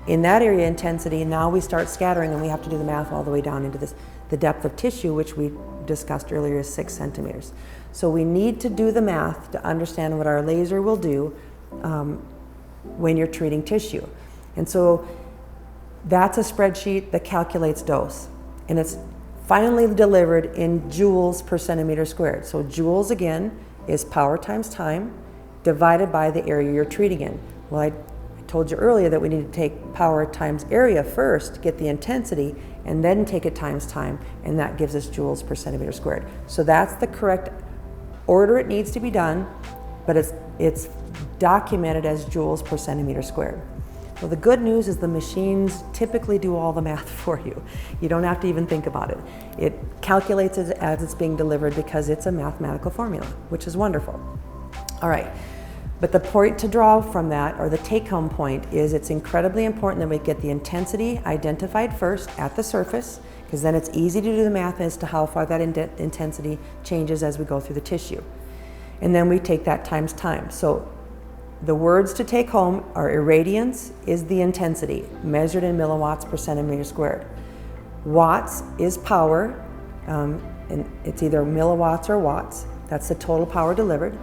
Speaker 1: in that area intensity, and now we start scattering and we have to do the math all the way down into the depth of tissue, which we discussed earlier is 6 centimeters. So we need to do the math to understand what our laser will do when you're treating tissue. And so that's a spreadsheet that calculates dose, and it's finally delivered in joules per centimeter squared. So joules, again, is power times time divided by the area you're treating in. Well, I told you earlier that we need to take power times area first to get the intensity, and then take it times time, and that gives us joules per centimeter squared. So that's the correct order it needs to be done, but it's documented as joules per centimeter squared. Well, the good news is the machines typically do all the math for you. You don't have to even think about it. It calculates it as it's being delivered because it's a mathematical formula, which is wonderful. All right, but the point to draw from that, or the take-home point, is it's incredibly important that we get the intensity identified first at the surface, because then it's easy to do the math as to how far that intensity changes as we go through the tissue. And then we take that times time. So the words to take home are irradiance is the intensity, measured in milliwatts per centimeter squared. Watts is power, and it's either milliwatts or watts. That's the total power delivered.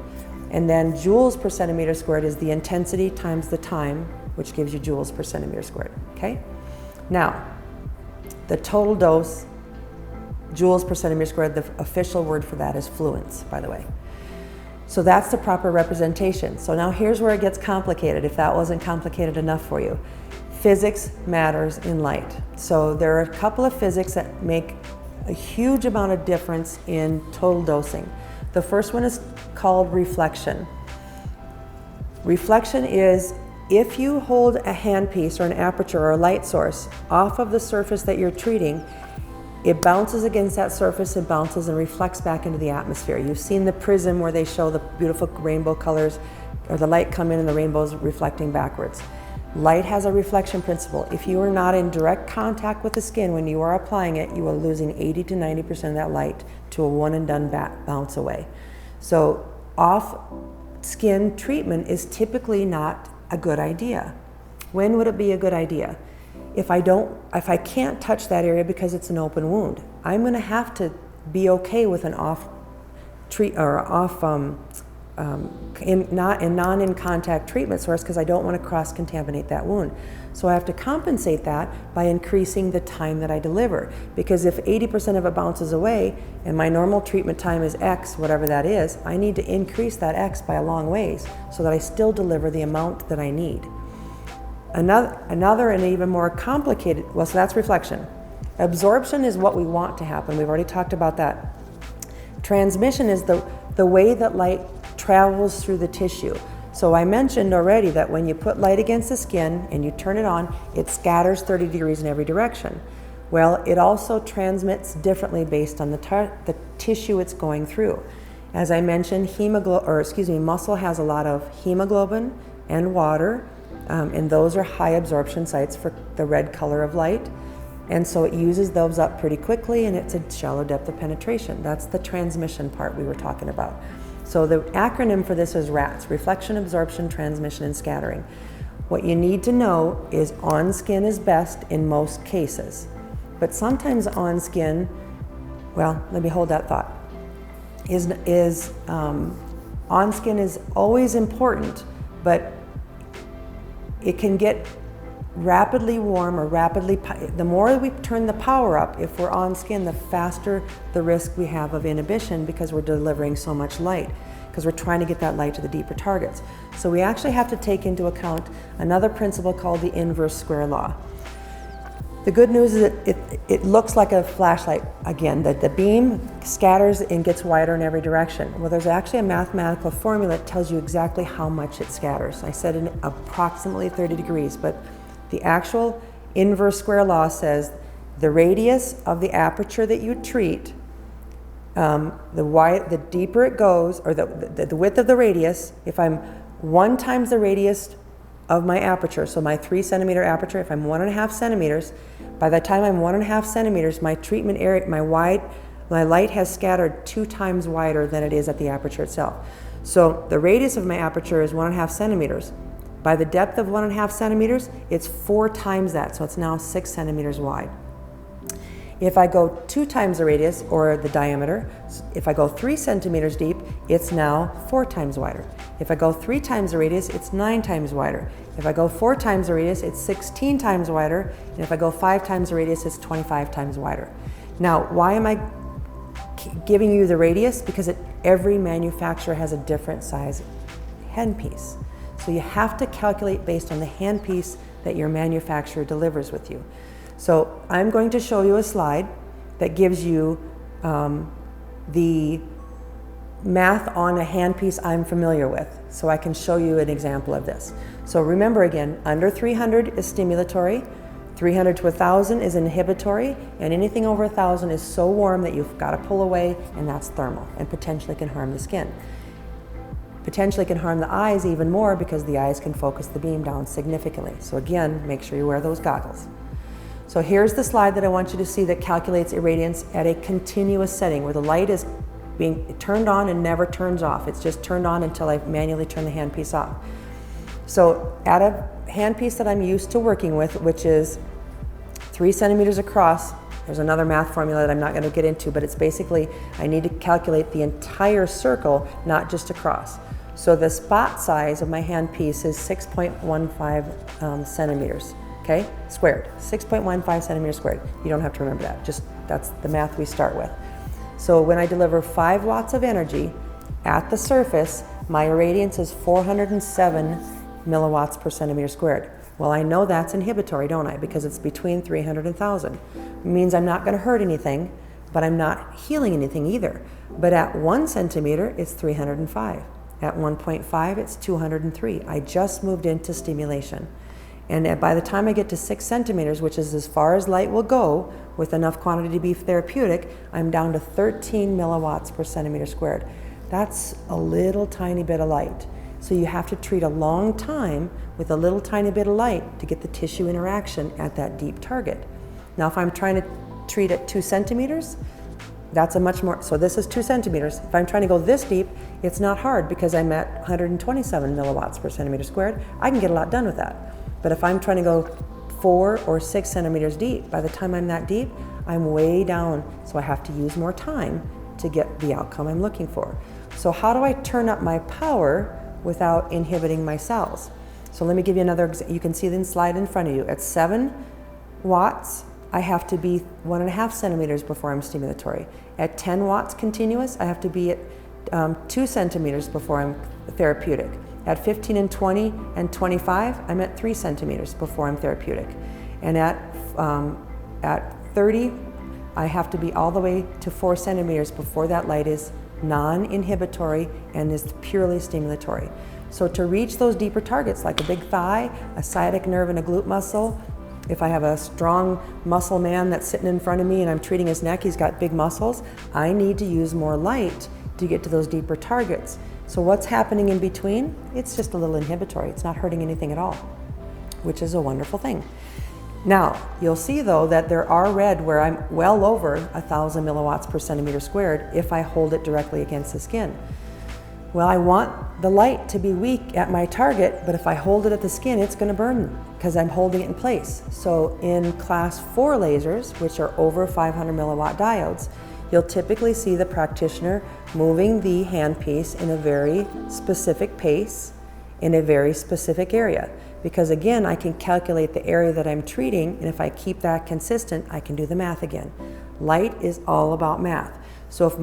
Speaker 1: And then joules per centimeter squared is the intensity times the time, which gives you joules per centimeter squared, okay? Now, the total dose, joules per centimeter squared, the official word for that is fluence, by the way. So that's the proper representation. So now here's where it gets complicated, if that wasn't complicated enough for you. Physics matters in light. So there are a couple of physics that make a huge amount of difference in total dosing. The first one is called reflection. Reflection is if you hold a handpiece or an aperture or a light source off of the surface that you're treating, it bounces against that surface, it bounces and reflects back into the atmosphere. You've seen the prism where they show the beautiful rainbow colors, or the light come in and the rainbow's reflecting backwards. Light has a reflection principle. If you are not in direct contact with the skin when you are applying it, you are losing 80 to 90% of that light to a one and done bounce away. So off skin treatment is typically not a good idea. When would it be a good idea? If I can't touch that area because it's an open wound, I'm going to have to be okay with an non-in-contact treatment source because I don't want to cross-contaminate that wound. So I have to compensate that by increasing the time that I deliver. Because if 80% of it bounces away and my normal treatment time is X, whatever that is, I need to increase that X by a long ways so that I still deliver the amount that I need. Another and even more complicated, well, so that's reflection. Absorption is what we want to happen. We've already talked about that. Transmission is the way that light travels through the tissue. So I mentioned already that when you put light against the skin and you turn it on, it scatters 30 degrees in every direction. Well, it also transmits differently based on the tissue it's going through. As I mentioned, muscle has a lot of hemoglobin and water, and those are high absorption sites for the red color of light. And so it uses those up pretty quickly, and it's a shallow depth of penetration. That's the transmission part we were talking about. So the acronym for this is RATS, reflection, absorption, transmission, and scattering. What you need to know is on skin is best in most cases. But sometimes on skin, well, let me hold that thought, on skin is always important, but it can get rapidly warm or the more we turn the power up, if we're on skin, the faster the risk we have of inhibition because we're delivering so much light, because we're trying to get that light to the deeper targets. So we actually have to take into account another principle called the inverse square law. The good news is that it looks like a flashlight again, that the beam scatters and gets wider in every direction. Well, there's actually a mathematical formula that tells you exactly how much it scatters. I said in approximately 30 degrees, but the actual inverse square law says the radius of the aperture that you treat, the deeper it goes, or the width of the radius, if I'm 1 times the radius of my aperture, so my 3 centimeter aperture, if I'm 1.5 centimeters, by the time I'm 1.5 centimeters, my treatment area, my light has scattered 2 times wider than it is at the aperture itself. So the radius of my aperture is 1.5 centimeters. By the depth of 1.5 centimeters, it's 4 times that, so it's now 6 centimeters wide. If I go 2 times the radius, or the diameter, if I go 3 centimeters deep, it's now 4 times wider. If I go 3 times the radius, it's 9 times wider. If I go 4 times the radius, it's 16 times wider. And if I go 5 times the radius, it's 25 times wider. Now, why am I giving you the radius? Because every manufacturer has a different size handpiece. So you have to calculate based on the handpiece that your manufacturer delivers with you. So I'm going to show you a slide that gives you the math on a handpiece I'm familiar with, so I can show you an example of this. So remember again, under 300 is stimulatory, 300 to 1,000 is inhibitory, and anything over 1,000 is so warm that you've got to pull away, and that's thermal, and potentially can harm the skin. Potentially can harm the eyes even more because the eyes can focus the beam down significantly. So again, make sure you wear those goggles. So here's the slide that I want you to see that calculates irradiance at a continuous setting where the light is being turned on and never turns off. It's just turned on until I manually turn the handpiece off. So at a handpiece that I'm used to working with, which is 3 centimeters across, there's another math formula that I'm not going to get into, but it's basically I need to calculate the entire circle, not just across. So the spot size of my handpiece is 6.15 centimeters, okay, squared, 6.15 centimeters squared. You don't have to remember that, just that's the math we start with. So when I deliver 5 watts of energy at the surface, my irradiance is 407 milliwatts per centimeter squared. Well, I know that's inhibitory, don't I? Because it's between 300 and 1,000. It means I'm not going to hurt anything, but I'm not healing anything either. But at 1 centimeter, it's 305. At 1.5, it's 203. I just moved into stimulation. And by the time I get to 6 centimeters, which is as far as light will go, with enough quantity to be therapeutic, I'm down to 13 milliwatts per centimeter squared. That's a little tiny bit of light. So you have to treat a long time with a little tiny bit of light to get the tissue interaction at that deep target. Now, if I'm trying to treat at 2 centimeters, that's a much more, so this is 2 centimeters. If I'm trying to go this deep, it's not hard because I'm at 127 milliwatts per centimeter squared. I can get a lot done with that. But if I'm trying to go 4 or 6 centimeters deep, by the time I'm that deep, I'm way down. So I have to use more time to get the outcome I'm looking for. So how do I turn up my power without inhibiting my cells? So let me give you another example. You can see the slide in front of you. At 7 watts, I have to be 1.5 centimeters before I'm stimulatory. At 10 watts continuous, I have to be at 2 centimeters before I'm therapeutic. At 15 and 20 and 25, I'm at 3 centimeters before I'm therapeutic. And at 30, I have to be all the way to 4 centimeters before that light is non-inhibitory and is purely stimulatory. So to reach those deeper targets like a big thigh, a sciatic nerve and a glute muscle, if I have a strong muscle man that's sitting in front of me and I'm treating his neck, he's got big muscles, I need to use more light to get to those deeper targets. So what's happening in between? It's just a little inhibitory. It's not hurting anything at all, which is a wonderful thing. Now, you'll see though that there are red where I'm well over 1,000 milliwatts per centimeter squared if I hold it directly against the skin. Well, I want the light to be weak at my target, but if I hold it at the skin, it's going to burn because I'm holding it in place. So in class 4 lasers, which are over 500 milliwatt diodes, you'll typically see the practitioner moving the handpiece in a very specific pace in a very specific area. Because again, I can calculate the area that I'm treating, and if I keep that consistent, I can do the math again. Light is all about math. So if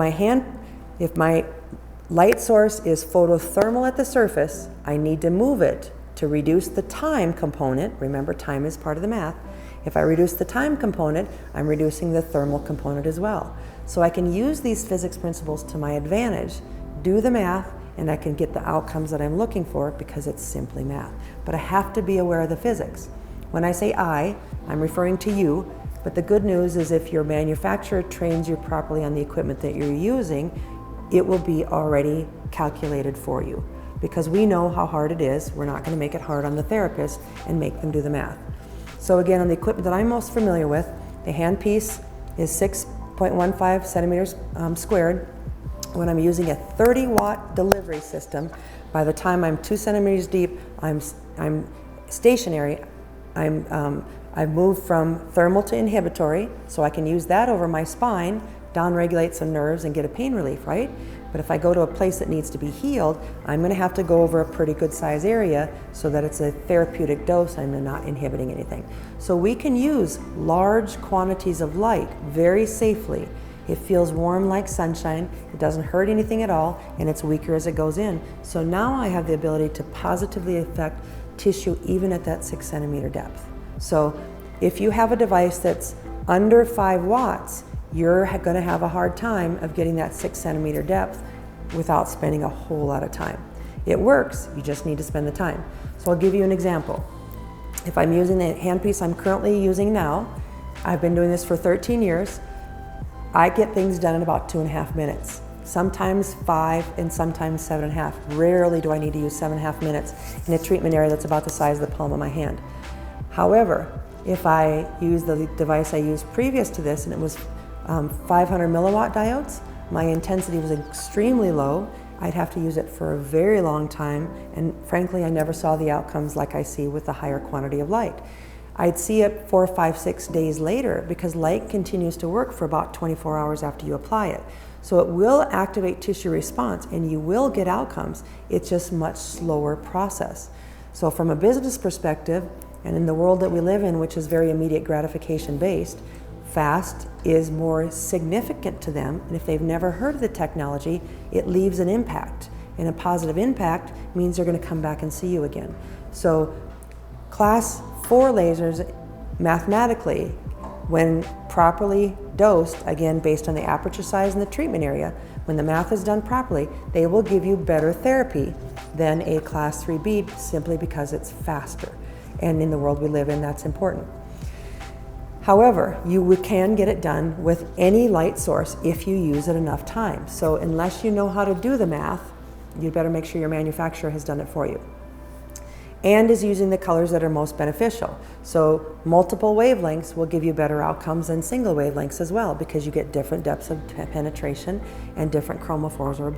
Speaker 1: my light source is photothermal at the surface, I need to move it to reduce the time component. Remember, time is part of the math. If I reduce the time component, I'm reducing the thermal component as well. So I can use these physics principles to my advantage, do the math, and I can get the outcomes that I'm looking for because it's simply math. But I have to be aware of the physics. When I say I'm referring to you, but the good news is if your manufacturer trains you properly on the equipment that you're using, it will be already calculated for you. Because we know how hard it is, we're not going to make it hard on the therapist and make them do the math. So again, on the equipment that I'm most familiar with, the handpiece is 6.15 centimeters squared. When I'm using a 30-watt delivery system, by the time I'm 2 centimeters deep, I'm stationary. I've moved from thermal to inhibitory, so I can use that over my spine, downregulate some nerves and get a pain relief, right? But if I go to a place that needs to be healed, I'm going to have to go over a pretty good size area so that it's a therapeutic dose and I'm not inhibiting anything. So we can use large quantities of light very safely. It feels warm like sunshine, it doesn't hurt anything at all, and it's weaker as it goes in. So now I have the ability to positively affect tissue even at that 6 centimeter depth. So If you have a device that's under 5 watts, you're going to have a hard time of getting that 6 centimeter depth without spending a whole lot of time. It works, you just need to spend the time. So I'll give you an example. If I'm using the handpiece I'm currently using now, I've been doing this for 13 years, I get things done in about 2.5 minutes. Sometimes 5 and sometimes 7.5. Rarely do I need to use 7.5 minutes in a treatment area that's about the size of the palm of my hand. However, if I use the device I used previous to this, and it was 500 milliwatt diodes, my intensity was extremely low. I'd have to use it for a very long time, and frankly, I never saw the outcomes like I see with the higher quantity of light. I'd see it 4, 5, 6 days later because light continues to work for about 24 hours after you apply it. So it will activate tissue response and you will get outcomes. It's just much slower process. So from a business perspective, and in the world that we live in, which is very immediate gratification based, fast is more significant to them. And if they've never heard of the technology, it leaves an impact. And a positive impact means they're going to come back and see you again. So class 4 lasers, mathematically, when properly dosed, again based on the aperture size and the treatment area, when the math is done properly, they will give you better therapy than a class 3B simply because it's faster. And in the world we live in, that's important. However, you can get it done with any light source if you use it enough times. So unless you know how to do the math, you better make sure your manufacturer has done it for you and is using the colors that are most beneficial. So multiple wavelengths will give you better outcomes than single wavelengths as well, because you get different depths of penetration and different chromophores are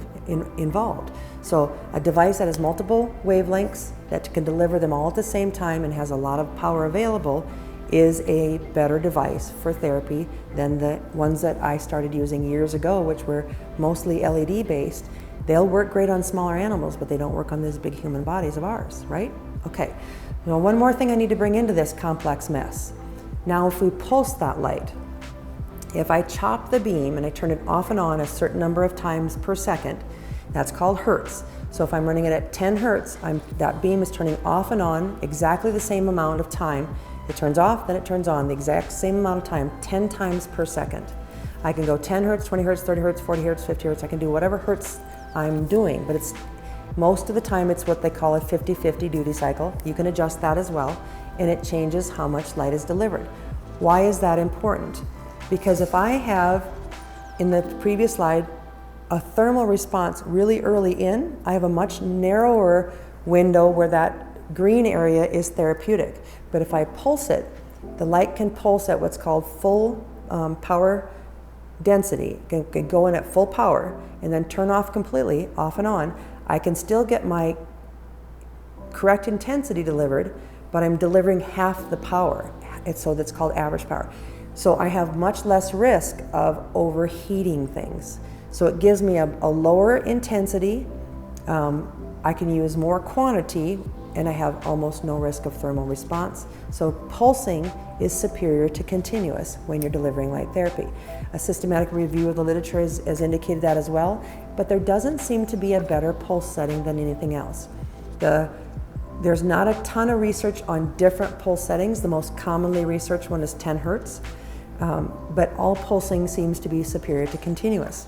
Speaker 1: involved. So a device that has multiple wavelengths that can deliver them all at the same time and has a lot of power available is a better device for therapy than the ones that I started using years ago, which were mostly LED based. They'll work great on smaller animals, but they don't work on these big human bodies of ours, right? Okay, now one more thing I need to bring into this complex mess. Now if we pulse that light, if I chop the beam and I turn it off and on a certain number of times per second, that's called hertz. So if I'm running it at 10 hertz, that beam is turning off and on exactly the same amount of time. It turns off, then it turns on the exact same amount of time, 10 times per second. I can go 10 hertz, 20 hertz, 30 hertz, 40 hertz, 50 hertz. I can do whatever hertz I'm doing, but it's most of the time it's what they call a 50-50 duty cycle. You can adjust that as well, and it changes how much light is delivered. Why is that important? Because if I have, in the previous slide, a thermal response really early in, I have a much narrower window where that green area is therapeutic. But if I pulse it, the light can pulse at what's called full power density. It can go in at full power and then turn off completely, off and on. I can still get my correct intensity delivered, but I'm delivering half the power. So that's called average power. So I have much less risk of overheating things. So it gives me a lower intensity. I can use more quantity, and I have almost no risk of thermal response. So pulsing is superior to continuous when you're delivering light therapy. A systematic review of the literature has indicated that as well, but there doesn't seem to be a better pulse setting than anything else. There's not a ton of research on different pulse settings. The most commonly researched one is 10 hertz, but all pulsing seems to be superior to continuous.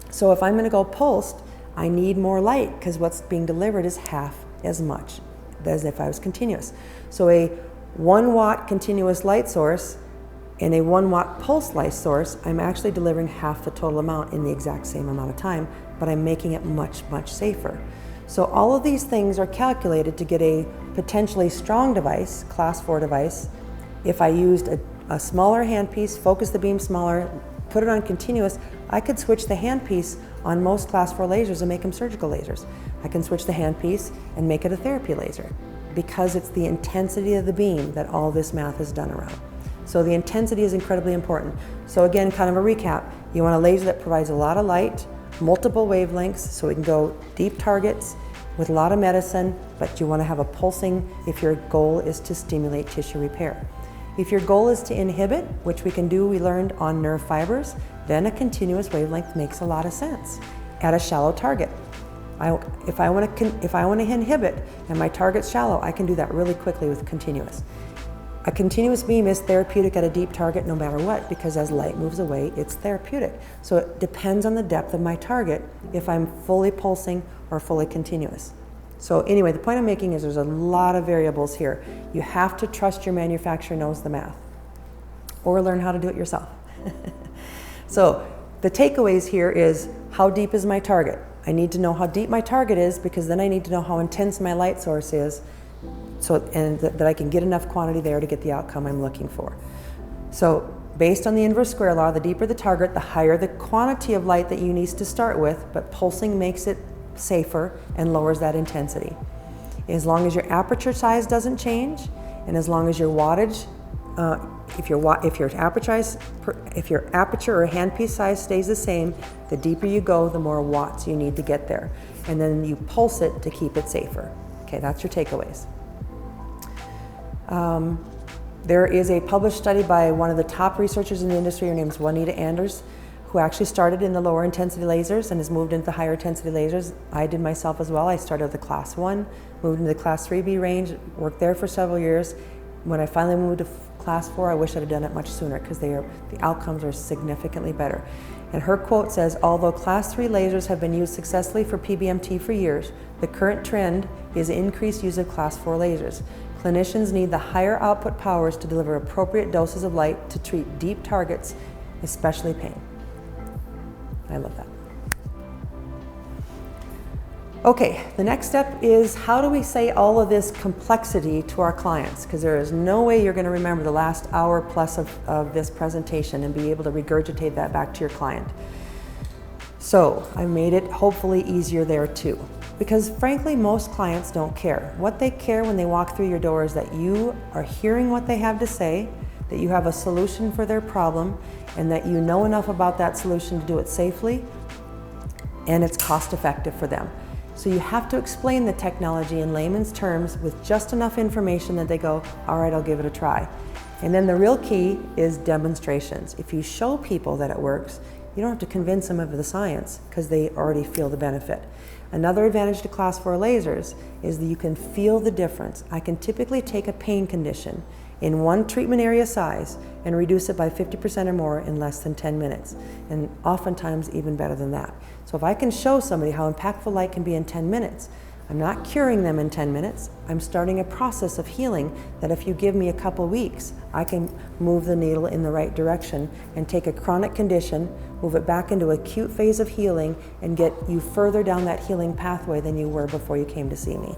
Speaker 1: So if I'm going to go pulsed, I need more light because what's being delivered is half as much as if I was continuous. So a 1 watt continuous light source and a 1 watt pulse light source, I'm actually delivering half the total amount in the exact same amount of time, but I'm making it much, much safer. So all of these things are calculated to get a potentially strong device, class 4 device. If I used a smaller handpiece, focus the beam smaller, put it on continuous, I could switch the handpiece on most class 4 lasers and make them surgical lasers. I can switch the handpiece and make it a therapy laser because it's the intensity of the beam that all this math is done around. So the intensity is incredibly important. So again, kind of a recap, you want a laser that provides a lot of light, multiple wavelengths, so we can go deep targets with a lot of medicine, but you want to have a pulsing if your goal is to stimulate tissue repair. If your goal is to inhibit, which we can do, we learned on nerve fibers, then a continuous wavelength makes a lot of sense at a shallow target. If I want to inhibit and my target's shallow, I can do that really quickly with continuous. a continuous beam is therapeutic at a deep target no matter what, because as light moves away, it's therapeutic. So it depends on the depth of my target if I'm fully pulsing or fully continuous. So anyway, the point I'm making is there's a lot of variables here. You have to trust your manufacturer knows the math, or learn how to do it yourself. So the takeaways here is, how deep is my target? I need to know how deep my target is, because then I need to know how intense my light source is, and that I can get enough quantity there to get the outcome I'm looking for. So based on the inverse square law, the deeper the target, the higher the quantity of light that you need to start with, but pulsing makes it safer and lowers that intensity. As long as your aperture size doesn't change, and as long as your wattage, if your aperture or handpiece size stays the same, the deeper you go, the more watts you need to get there. And then you pulse it to keep it safer. Okay, that's your takeaways. There is a published study by one of the top researchers in the industry. Her name is Juanita Anders, who actually started in the lower intensity lasers and has moved into the higher intensity lasers. I did myself as well. I started with the class 1, moved into the class 3B range, worked there for several years. When I finally moved to class 4, I wish I'd have done it much sooner, because the outcomes are significantly better. And her quote says, although class 3 lasers have been used successfully for PBMT for years, the current trend is increased use of class 4 lasers. Clinicians need the higher output powers to deliver appropriate doses of light to treat deep targets, especially pain. I love that. Okay, the next step is, how do we say all of this complexity to our clients? Because there is no way you're going to remember the last hour plus of this presentation and be able to regurgitate that back to your client. So I made it hopefully easier there too. Because frankly, most clients don't care. What they care when they walk through your door is that you are hearing what they have to say, that you have a solution for their problem, and that you know enough about that solution to do it safely, and it's cost effective for them. So you have to explain the technology in layman's terms with just enough information that they go, all right, I'll give it a try. And then the real key is demonstrations. If you show people that it works, you don't have to convince them of the science, because they already feel the benefit. Another advantage to class 4 lasers is that you can feel the difference. I can typically take a pain condition in one treatment area size and reduce it by 50% or more in less than 10 minutes, and oftentimes even better than that. So if I can show somebody how impactful light can be in 10 minutes, I'm not curing them in 10 minutes, I'm starting a process of healing that if you give me a couple weeks, I can move the needle in the right direction and take a chronic condition, move it back into an acute phase of healing, and get you further down that healing pathway than you were before you came to see me.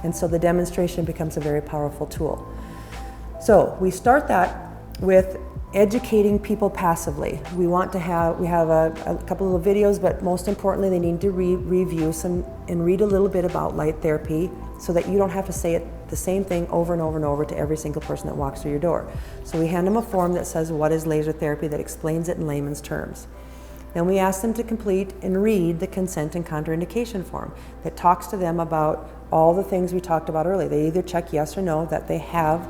Speaker 1: And so the demonstration becomes a very powerful tool. So we start that with educating people passively. We have a couple of videos, but most importantly, they need to review some and read a little bit about light therapy, so that you don't have to say it the same thing over and over and over to every single person that walks through your door. So we hand them a form that says, what is laser therapy, that explains it in layman's terms. Then we ask them to complete and read the consent and contraindication form that talks to them about all the things we talked about earlier. They either check yes or no that they have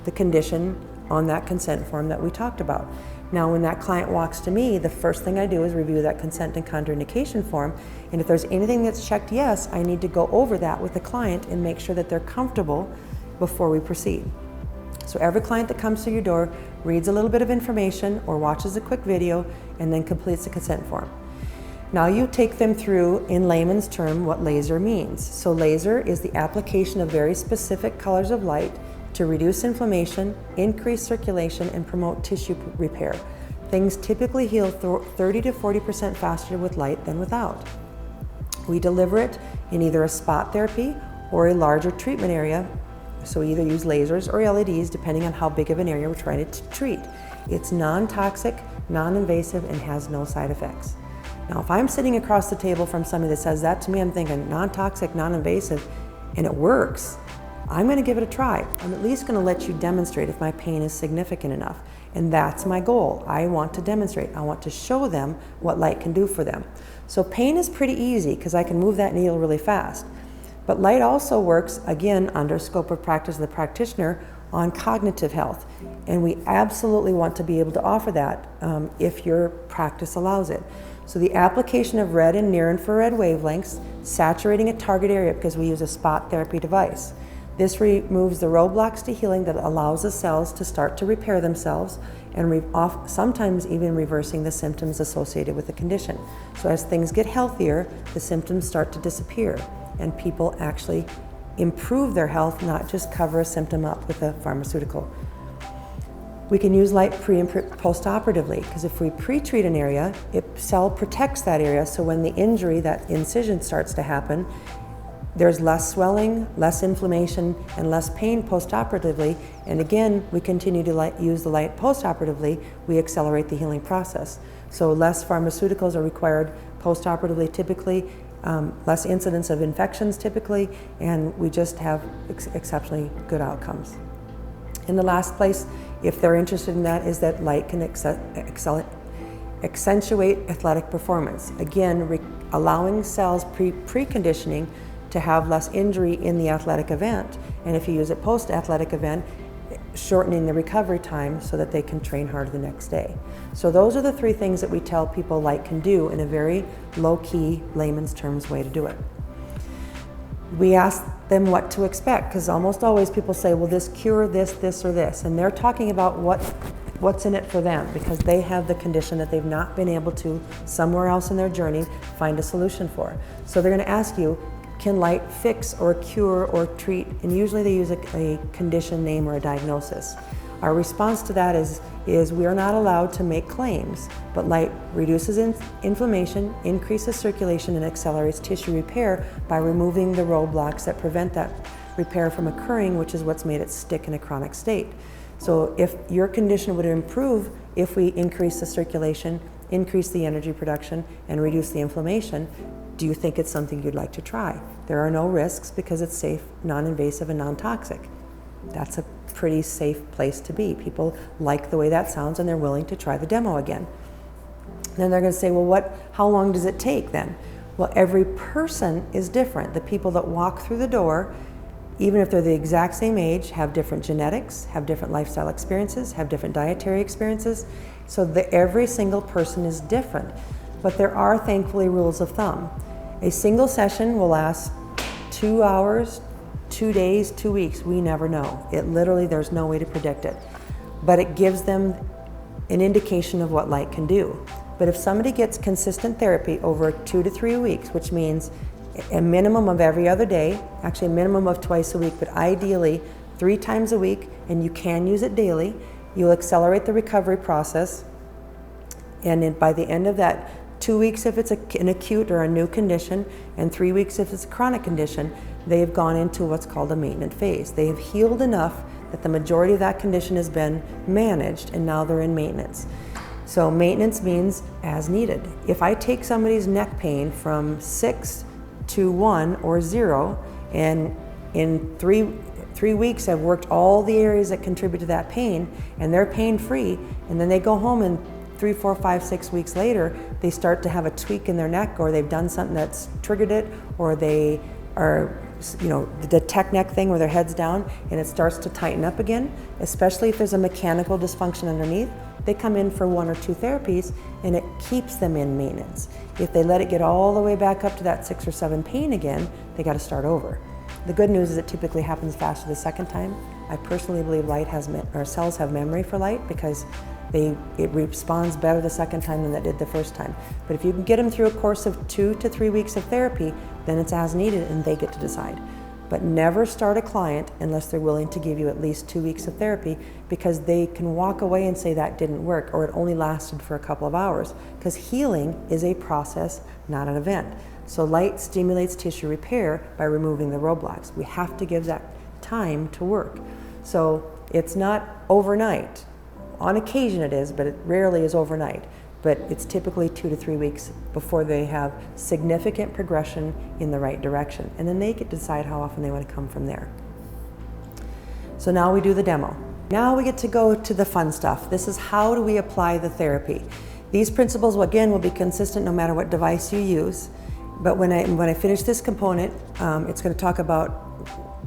Speaker 1: the condition on that consent form that we talked about. Now, when that client walks to me, the first thing I do is review that consent and contraindication form, and if there's anything that's checked yes, I need to go over that with the client and make sure that they're comfortable before we proceed. So every client that comes through your door reads a little bit of information or watches a quick video and then completes the consent form. Now you take them through, in layman's term, what laser means. So laser is the application of very specific colors of light to reduce inflammation, increase circulation, and promote tissue repair. Things typically heal 30 to 40% faster with light than without. We deliver it in either a spot therapy or a larger treatment area, so we either use lasers or LEDs depending on how big of an area we're trying to treat. It's non-toxic, non-invasive, and has no side effects. Now, if I'm sitting across the table from somebody that says that to me, I'm thinking non-toxic, non-invasive, and it works, I'm going to give it a try. I'm at least going to let you demonstrate if my pain is significant enough. And that's my goal. I want to demonstrate. I want to show them what light can do for them. So pain is pretty easy because I can move that needle really fast. But light also works, again, under scope of practice of the practitioner, on cognitive health. And we absolutely want to be able to offer that if your practice allows it. So the application of red and near infrared wavelengths, saturating a target area because we use a spot therapy device. This removes the roadblocks to healing that allows the cells to start to repair themselves, and sometimes even reversing the symptoms associated with the condition. So as things get healthier, the symptoms start to disappear, and people actually improve their health, not just cover a symptom up with a pharmaceutical. We can use light pre and post-operatively, because if we pre-treat an area, cell protects that area, so when the injury, that incision starts to happen, there's less swelling, less inflammation, and less pain post-operatively. And again, we continue to use the light post-operatively, we accelerate the healing process. So less pharmaceuticals are required post-operatively typically, less incidence of infections typically, and we just have exceptionally good outcomes. And the last place, if they're interested in that, is that light can accentuate athletic performance. Again, allowing cells preconditioning to have less injury in the athletic event, and if you use it post-athletic event, shortening the recovery time so that they can train harder the next day. So those are the three things that we tell people light can do in a very low-key, layman's terms way to do it. We ask them what to expect, because almost always people say, will this cure this, this, or this? And they're talking about what's in it for them, because they have the condition that they've not been able to, somewhere else in their journey, find a solution for. So they're going to ask you, can light fix or cure or treat? And usually they use a condition name or a diagnosis. Our response to that is we are not allowed to make claims, but light reduces inflammation, increases circulation, and accelerates tissue repair by removing the roadblocks that prevent that repair from occurring, which is what's made it stick in a chronic state. So if your condition would improve if we increase the circulation, increase the energy production, and reduce the inflammation, do you think it's something you'd like to try? There are no risks because it's safe, non-invasive, and non-toxic. That's a pretty safe place to be. People like the way that sounds and they're willing to try the demo again. Then they're going to say, well, how long does it take then? Well, every person is different. The people that walk through the door, even if they're the exact same age, have different genetics, have different lifestyle experiences, have different dietary experiences. So every single person is different. But there are, thankfully, rules of thumb. A single session will last 2 hours, 2 days, 2 weeks. We never know. There's no way to predict it. But it gives them an indication of what light can do. But if somebody gets consistent therapy over 2 to 3 weeks, which means a minimum of every other day, actually a minimum of twice a week, but ideally 3 times a week, and you can use it daily, you'll accelerate the recovery process. And by the end of that 2 weeks if it's an acute or a new condition, and 3 weeks if it's a chronic condition, they've gone into what's called a maintenance phase. They have healed enough that the majority of that condition has been managed, and now they're in maintenance. So maintenance means as needed. If I take somebody's neck pain from 6 to 1 or 0, and in three weeks I've worked all the areas that contribute to that pain, and they're pain-free, and then they go home and 3, 4, 5, 6 weeks later, they start to have a tweak in their neck, or they've done something that's triggered it, or they are, the tech neck thing where their head's down and it starts to tighten up again, especially if there's a mechanical dysfunction underneath, they come in for 1 or 2 therapies and it keeps them in maintenance. If they let it get all the way back up to that 6 or 7 pain again, they got to start over. The good news is it typically happens faster the second time. I personally believe cells have memory for light, because it responds better the second time than it did the first time. But if you can get them through a course of 2 to 3 weeks of therapy, then it's as needed and they get to decide. But never start a client unless they're willing to give you at least 2 weeks of therapy, because they can walk away and say that didn't work, or it only lasted for a couple of hours, because healing is a process, not an event. So light stimulates tissue repair by removing the roadblocks. We have to give that time to work. So it's not overnight. On occasion it is, but it rarely is overnight. But it's typically 2 to 3 weeks before they have significant progression in the right direction. And then they get to decide how often they want to come from there. So now we do the demo. Now we get to go to the fun stuff. This is how do we apply the therapy. These principles, again, will be consistent no matter what device you use. But when I finish this component, it's going to talk about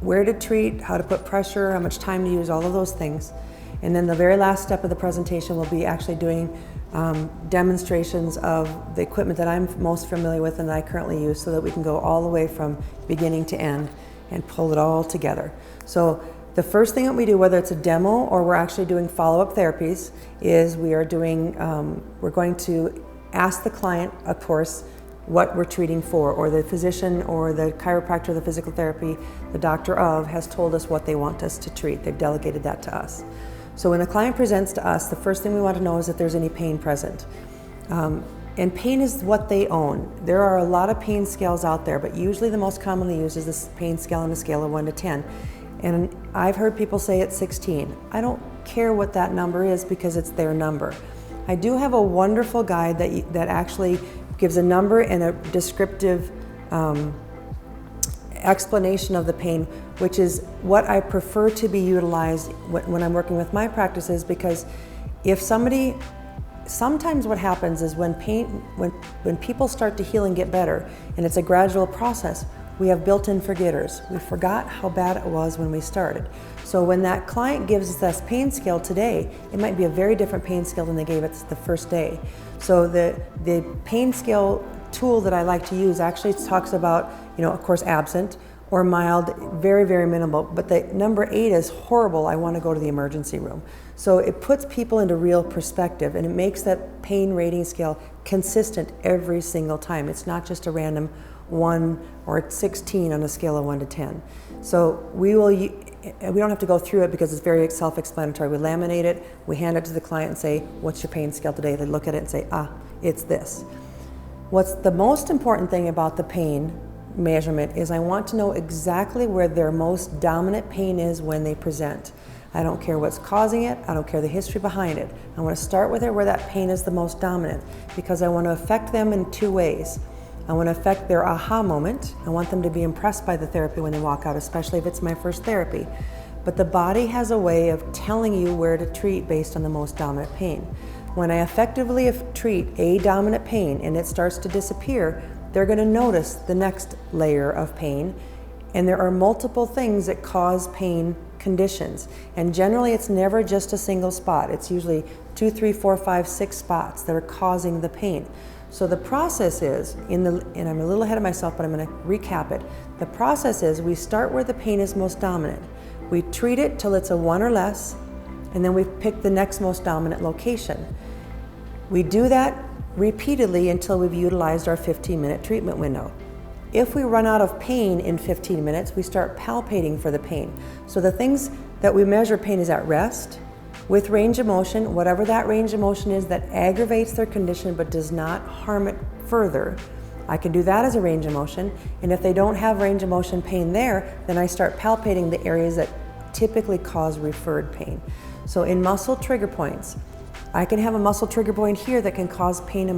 Speaker 1: where to treat, how to put pressure, how much time to use, all of those things. And then the very last step of the presentation will be actually doing demonstrations of the equipment that I'm most familiar with and that I currently use, so that we can go all the way from beginning to end and pull it all together. So the first thing that we do, whether it's a demo or we're actually doing follow-up therapies, is we're going to ask the client, of course, what we're treating for, or the physician or the chiropractor, the physical therapy, the doctor of has told us what they want us to treat. They've delegated that to us. So when a client presents to us, the first thing we want to know is if there's any pain present. And pain is what they own. There are a lot of pain scales out there, but usually the most commonly used is this pain scale on a scale of 1 to 10. And I've heard people say it's 16. I don't care what that number is because it's their number. I do have a wonderful guide that actually gives a number and a descriptive explanation of the pain, which is what I prefer to be utilized when I'm working with my practices, because sometimes what happens is when people start to heal and get better, and it's a gradual process, we have built-in forgetters. We forgot how bad it was when we started. So when that client gives us this pain scale today, it might be a very different pain scale than they gave us the first day. So the pain scale tool that I like to use actually talks about, of course, absent or mild, very, very minimal. But the number 8 is horrible. I want to go to the emergency room. So it puts people into real perspective, and it makes that pain rating scale consistent every single time. It's not just a random 1 or 16 on a scale of 1 to 10. So we don't have to go through it because it's very self-explanatory. We laminate it, we hand it to the client and say, what's your pain scale today? They look at it and say, it's this. What's the most important thing about the pain measurement is I want to know exactly where their most dominant pain is when they present. I don't care what's causing it, I don't care the history behind it. I want to start with it where that pain is the most dominant, because I want to affect them in 2 ways. I want to affect their aha moment. I want them to be impressed by the therapy when they walk out, especially if it's my first therapy. But the body has a way of telling you where to treat based on the most dominant pain. When I effectively treat a dominant pain and it starts to disappear, they're going to notice the next layer of pain. And there are multiple things that cause pain conditions. And generally it's never just a single spot. It's usually 2, 3, 4, 5, 6 spots that are causing the pain. So the process is, and I'm a little ahead of myself, but I'm going to recap it. The process is we start where the pain is most dominant. We treat it till it's a 1 or less, and then we pick the next most dominant location. We do that repeatedly until we've utilized our 15-minute treatment window. If we run out of pain in 15 minutes, we start palpating for the pain. So the things that we measure pain is at rest, with range of motion, whatever that range of motion is that aggravates their condition but does not harm it further. I can do that as a range of motion, and if they don't have range of motion pain there, then I start palpating the areas that typically cause referred pain. So in muscle trigger points, I can have a muscle trigger point here that can cause pain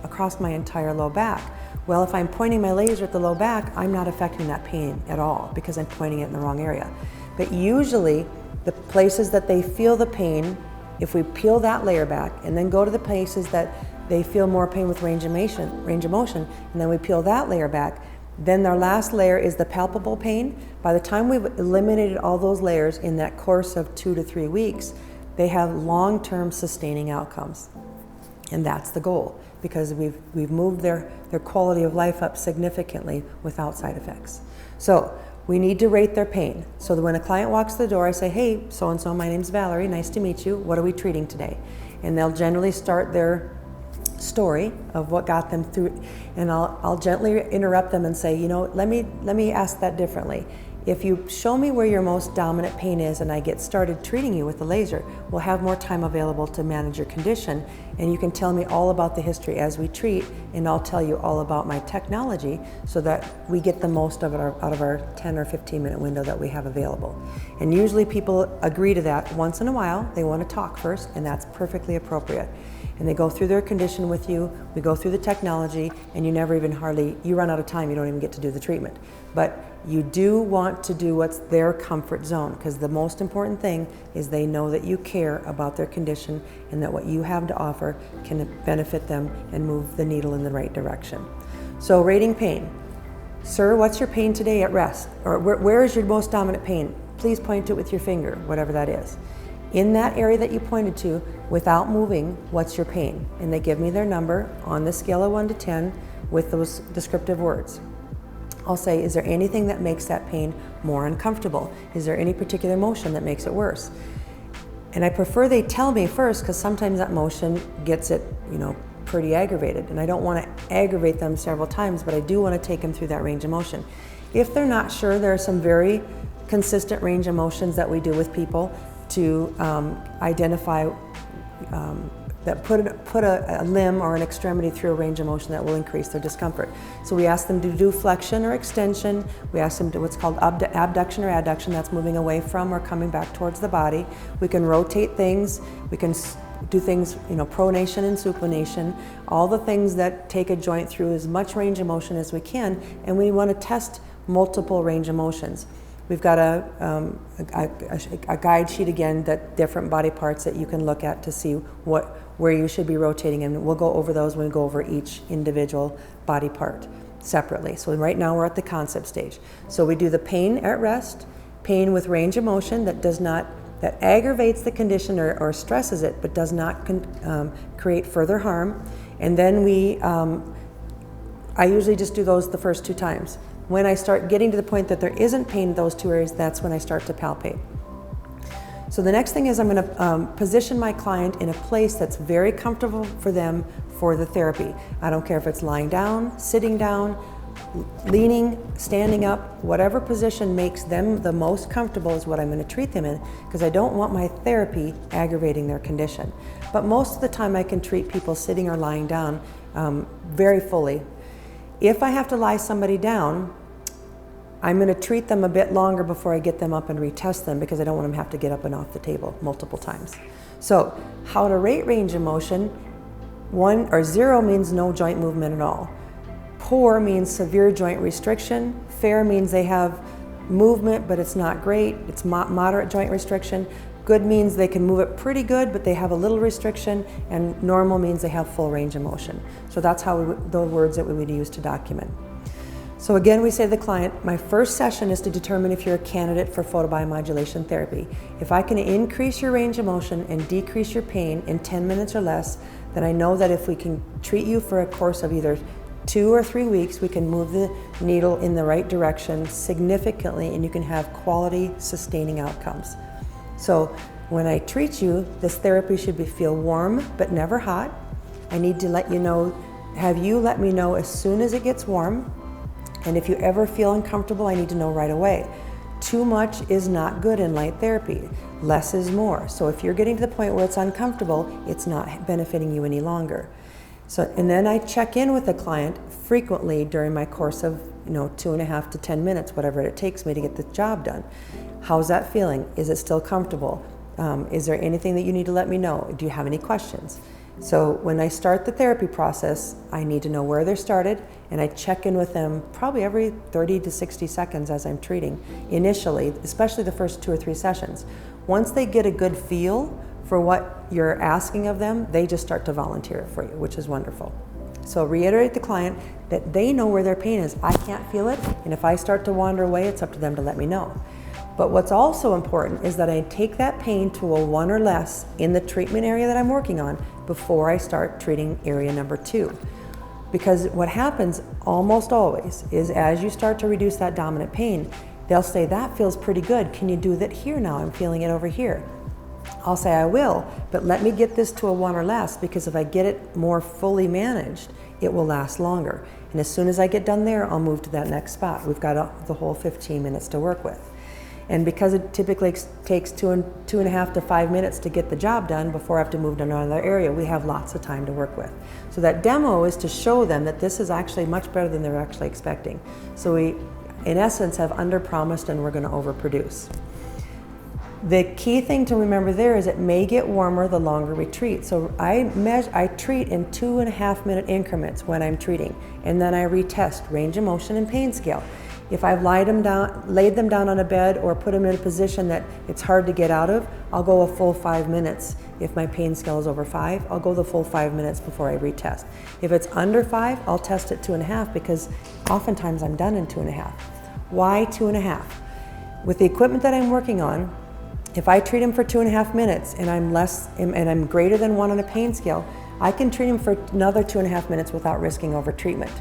Speaker 1: across my entire low back. Well, if I'm pointing my laser at the low back, I'm not affecting that pain at all because I'm pointing it in the wrong area. But usually, the places that they feel the pain, if we peel that layer back and then go to the places that they feel more pain with range of motion, and then we peel that layer back, then their last layer is the palpable pain. By the time we've eliminated all those layers in that course of 2 to 3 weeks, they have long-term sustaining outcomes. And that's the goal, because we've moved their quality of life up significantly without side effects. So we need to rate their pain. So that when a client walks through the door, I say, hey, so-and-so, my name's Valerie, nice to meet you. What are we treating today? And they'll generally start their story of what got them through, and I'll gently interrupt them and say, let me ask that differently. If you show me where your most dominant pain is and I get started treating you with the laser, we'll have more time available to manage your condition, and you can tell me all about the history as we treat, and I'll tell you all about my technology so that we get the most of it out of our 10 or 15 minute window that we have available. And usually people agree to that. Once in a while, they want to talk first, and that's perfectly appropriate. And they go through their condition with you, we go through the technology, and you run out of time, you don't even get to do the treatment. But you do want to do what's their comfort zone, because the most important thing is they know that you care about their condition and that what you have to offer can benefit them and move the needle in the right direction. So rating pain. Sir, what's your pain today at rest? Or where is your most dominant pain? Please point to it with your finger, whatever that is. In that area that you pointed to, without moving, what's your pain? And they give me their number on the scale of 1 to 10 with those descriptive words. I'll say, is there anything that makes that pain more uncomfortable? Is there any particular motion that makes it worse? And I prefer they tell me first, because sometimes that motion gets it, pretty aggravated, and I don't want to aggravate them several times, but I do want to take them through that range of motion. If they're not sure, there are some very consistent range of motions that we do with people to identify that put a limb or an extremity through a range of motion that will increase their discomfort. So we ask them to do flexion or extension. We ask them to do what's called abduction or adduction, that's moving away from or coming back towards the body. We can rotate things. We can do things, pronation and supination, all the things that take a joint through as much range of motion as we can, and we want to test multiple range of motions. We've got a guide sheet again, that different body parts that you can look at to see where you should be rotating, and we'll go over those when we go over each individual body part separately. So right now we're at the concept stage. So we do the pain at rest, pain with range of motion that aggravates the condition or stresses it, but does not create further harm. And then I usually just do those the first 2 times. When I start getting to the point that there isn't pain in those 2 areas, that's when I start to palpate. So the next thing is I'm going to position my client in a place that's very comfortable for them for the therapy. I don't care if it's lying down, sitting down, leaning, standing up, whatever position makes them the most comfortable is what I'm going to treat them in, because I don't want my therapy aggravating their condition. But most of the time I can treat people sitting or lying down very fully. If I have to lie somebody down, I'm going to treat them a bit longer before I get them up and retest them, because I don't want them to have to get up and off the table multiple times. So how to rate range of motion: 1 or 0 means no joint movement at all. Poor means severe joint restriction. Fair means they have movement, but it's not great. It's moderate joint restriction. Good means they can move it pretty good, but they have a little restriction. And normal means they have full range of motion. So that's how the words that we would use to document. So again, we say to the client, my first session is to determine if you're a candidate for photobiomodulation therapy. If I can increase your range of motion and decrease your pain in 10 minutes or less, then I know that if we can treat you for a course of either 2 or 3 weeks, we can move the needle in the right direction significantly, and you can have quality, sustaining outcomes. So when I treat you, this therapy should feel warm but never hot. I need to have you let me know as soon as it gets warm. And if you ever feel uncomfortable, I need to know right away. Too much is not good in light therapy. Less is more. So if you're getting to the point where it's uncomfortable, it's not benefiting you any longer. So, and then I check in with the client frequently during my course of 2.5 to 10 minutes, whatever it takes me to get the job done. How's that feeling? Is it still comfortable? Is there anything that you need to let me know? Do you have any questions? So when I start the therapy process, I need to know where they're started, and I check in with them probably every 30 to 60 seconds as I'm treating initially, especially the first 2 or 3 sessions. Once they get a good feel for what you're asking of them, they just start to volunteer it for you, which is wonderful. So reiterate the client that they know where their pain is. I can't feel it, and if I start to wander away, it's up to them to let me know. But what's also important is that I take that pain to a 1 or less in the treatment area that I'm working on before I start treating area number 2. Because what happens almost always is as you start to reduce that dominant pain, they'll say, that feels pretty good. Can you do that here now? I'm feeling it over here. I'll say, I will, but let me get this to a 1 or less, because if I get it more fully managed, it will last longer. And as soon as I get done there, I'll move to that next spot. We've got the whole 15 minutes to work with. And because it typically takes 2.5 to 5 minutes to get the job done before I have to move to another area, we have lots of time to work with. So that demo is to show them that this is actually much better than they're actually expecting. So we, in essence, have under-promised and we're going to overproduce. The key thing to remember there is it may get warmer the longer we treat. So I treat in 2.5 minute increments when I'm treating, and then I retest range of motion and pain scale. If I've laid them down on a bed or put them in a position that it's hard to get out of, I'll go a full 5 minutes. If my pain scale is over 5, I'll go the full 5 minutes before I retest. If it's under 5, I'll test at 2.5, because oftentimes I'm done in 2.5. Why 2.5? With the equipment that I'm working on, if I treat him for 2.5 minutes and I'm greater than 1 on a pain scale, I can treat him for another 2.5 minutes without risking over treatment.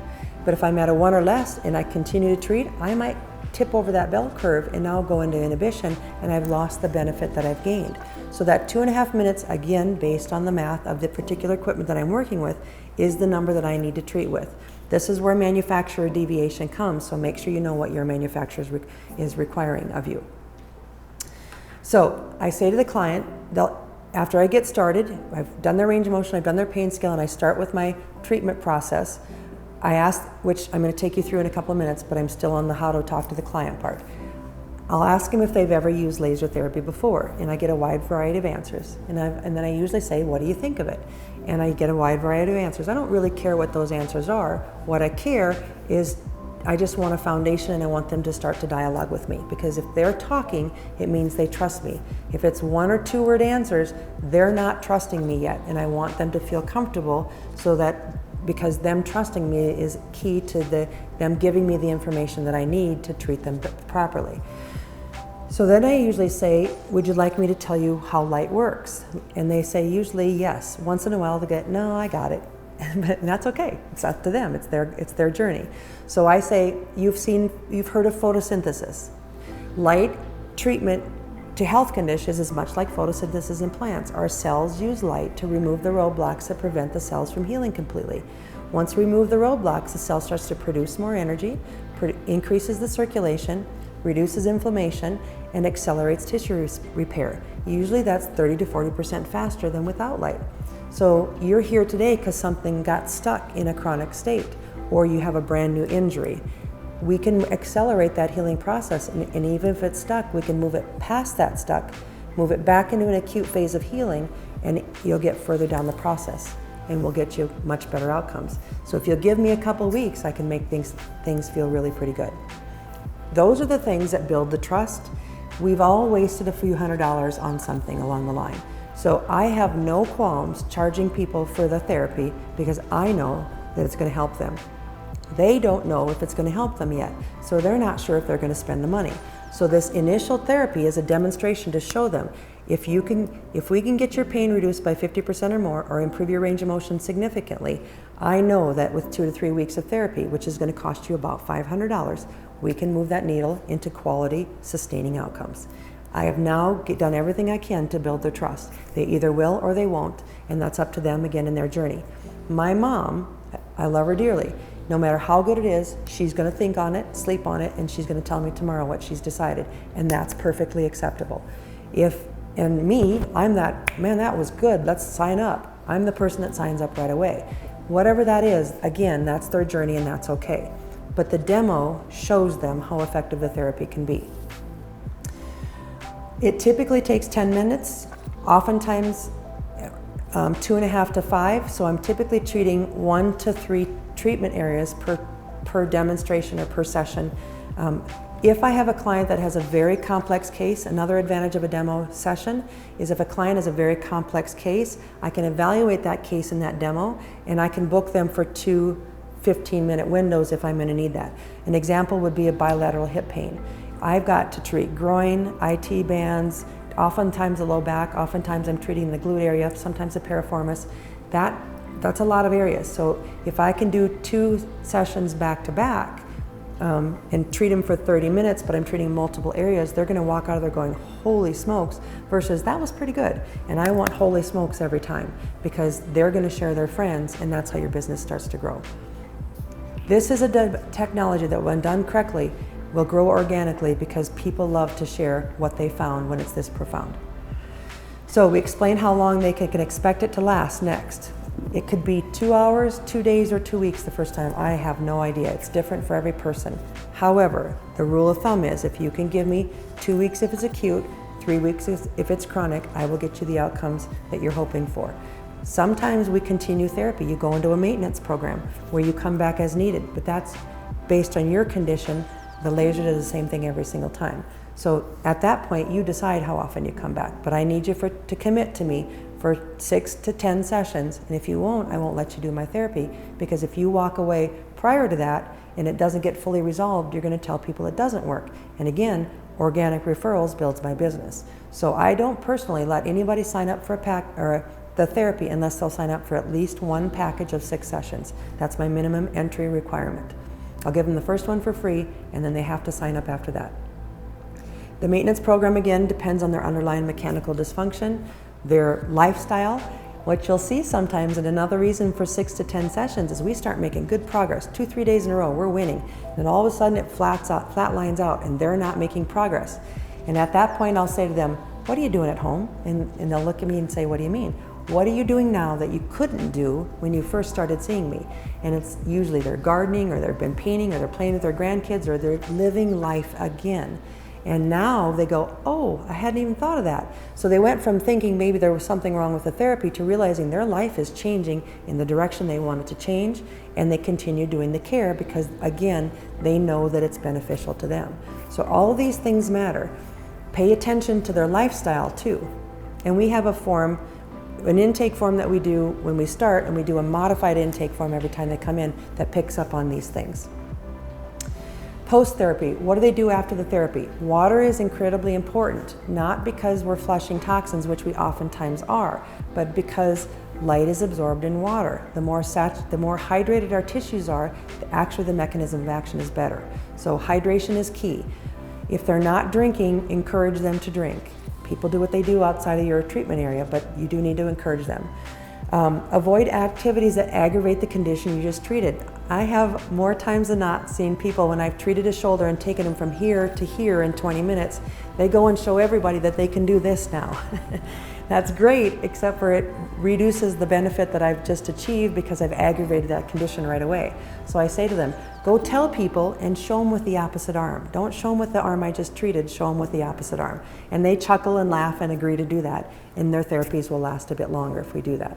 Speaker 1: But if I'm at a 1 or less and I continue to treat, I might tip over that bell curve and now go into inhibition, and I've lost the benefit that I've gained. So that 2.5 minutes, again, based on the math of the particular equipment that I'm working with, is the number that I need to treat with. This is where manufacturer deviation comes, so make sure you know what your manufacturer is requiring of you. So I say to the client, after I get started, I've done their range of motion, I've done their pain scale, and I start with my treatment process. I ask, which I'm going to take you through in a couple of minutes, but I'm still on the how to talk to the client part. I'll ask them if they've ever used laser therapy before, and I get a wide variety of answers. And then I usually say, what do you think of it? And I get a wide variety of answers. I don't really care what those answers are. What I care is I just want a foundation, and I want them to start to dialogue with me, because if they're talking, it means they trust me. If it's 1 or 2 word answers, they're not trusting me yet, and I want them to feel comfortable, so that because them trusting me is key to them giving me the information that I need to treat them properly. So then I usually say, would you like me to tell you how light works? And they say usually yes. Once in a while they get, no, I got it. But that's okay. It's up to them. It's their journey. So I say, you've heard of photosynthesis. Light treatment to health conditions is much like photosynthesis in plants. Our cells use light to remove the roadblocks that prevent the cells from healing completely. Once we remove the roadblocks, the cell starts to produce more energy, increases the circulation, reduces inflammation, and accelerates tissue repair. Usually that's 30 to 40% faster than without light. So you're here today because something got stuck in a chronic state, or you have a brand new injury. We can accelerate that healing process, and even if it's stuck, we can move it past that stuck, move it back into an acute phase of healing, and you'll get further down the process, and we'll get you much better outcomes. So if you'll give me a couple weeks, I can make things feel really pretty good. Those are the things that build the trust. We've all wasted a few $100s on something along the line. So I have no qualms charging people for the therapy, because I know that it's going to help them. They don't know if it's going to help them yet, so they're not sure if they're going to spend the money. So this initial therapy is a demonstration to show them, if we can get your pain reduced by 50% or more, or improve your range of motion significantly, I know that with 2 to 3 weeks of therapy, which is going to cost you about $500, we can move that needle into quality, sustaining outcomes. I have now done everything I can to build their trust. They either will or they won't, and that's up to them again in their journey. My mom, I love her dearly. No matter how good it is, she's going to think on it, sleep on it, and she's going to tell me tomorrow what she's decided, and that's perfectly acceptable. And me, I'm that, man, that was good, let's sign up. I'm the person that signs up right away. Whatever that is, again, that's their journey, and that's okay. But the demo shows them how effective the therapy can be. It typically takes 10 minutes, oftentimes 2.5 to 5, so I'm typically treating 1 to 3 treatment areas per demonstration or per session. If I have a client that has a very complex case, another advantage of a demo session is if a client has a very complex case, I can evaluate that case in that demo, and I can book them for 2 15-minute windows if I'm going to need that. An example would be a bilateral hip pain. I've got to treat groin, IT bands, oftentimes the low back, oftentimes I'm treating the glute area, sometimes the piriformis. That's a lot of areas. So if I can do 2 sessions back to back and treat them for 30 minutes, but I'm treating multiple areas, they're going to walk out of there going, holy smokes, versus that was pretty good. And I want holy smokes every time, because they're going to share their friends, and that's how your business starts to grow. This is a technology that, when done correctly, will grow organically, because people love to share what they found when it's this profound. So we explain how long they can expect it to last next. It could be 2 hours, 2 days, or 2 weeks the first time. I have no idea. It's different for every person. However, the rule of thumb is, if you can give me 2 weeks if it's acute, 3 weeks if it's chronic, I will get you the outcomes that you're hoping for. Sometimes we continue therapy. You go into a maintenance program where you come back as needed, but that's based on your condition. The laser does the same thing every single time. So at that point, you decide how often you come back. But I need you to commit to me for 6 to 10 sessions. And if you won't, I won't let you do my therapy. Because if you walk away prior to that and it doesn't get fully resolved, you're going to tell people it doesn't work. And again, organic referrals builds my business. So I don't personally let anybody sign up for a the therapy unless they'll sign up for at least one package of 6 sessions. That's my minimum entry requirement. I'll give them the first one for free, and then they have to sign up after that. The maintenance program, again, depends on their underlying mechanical dysfunction, their lifestyle. What you'll see sometimes, and another reason for 6 to 10 sessions, is we start making good progress. 2-3 days in a row, we're winning. Then all of a sudden it flatlines out, and they're not making progress. And at that point, I'll say to them, what are you doing at home? And they'll look at me and say, what do you mean? What are you doing now that you couldn't do when you first started seeing me? And it's usually they're gardening, or they've been painting, or they're playing with their grandkids, or they're living life again. And now they go, oh, I hadn't even thought of that. So they went from thinking maybe there was something wrong with the therapy to realizing their life is changing in the direction they wanted to change, and they continue doing the care because, again, they know that it's beneficial to them. So all of these things matter. Pay attention to their lifestyle too. And we have a form, an intake form that we do when we start, and we do a modified intake form every time they come in that picks up on these things. Post-therapy, what do they do after the therapy? Water is incredibly important, not because we're flushing toxins, which we oftentimes are, but because light is absorbed in water. The more hydrated our tissues are, actually the mechanism of action is better. So hydration is key. If they're not drinking, encourage them to drink. People do what they do outside of your treatment area, but you do need to encourage them. Avoid activities that aggravate the condition you just treated. I have more times than not seen people, when I've treated a shoulder and taken them from here to here in 20 minutes, they go and show everybody that they can do this now. That's great, except for it reduces the benefit that I've just achieved because I've aggravated that condition right away. So I say to them, go tell people and show them with the opposite arm. Don't show them with the arm I just treated, show them with the opposite arm. And they chuckle and laugh and agree to do that. And their therapies will last a bit longer if we do that.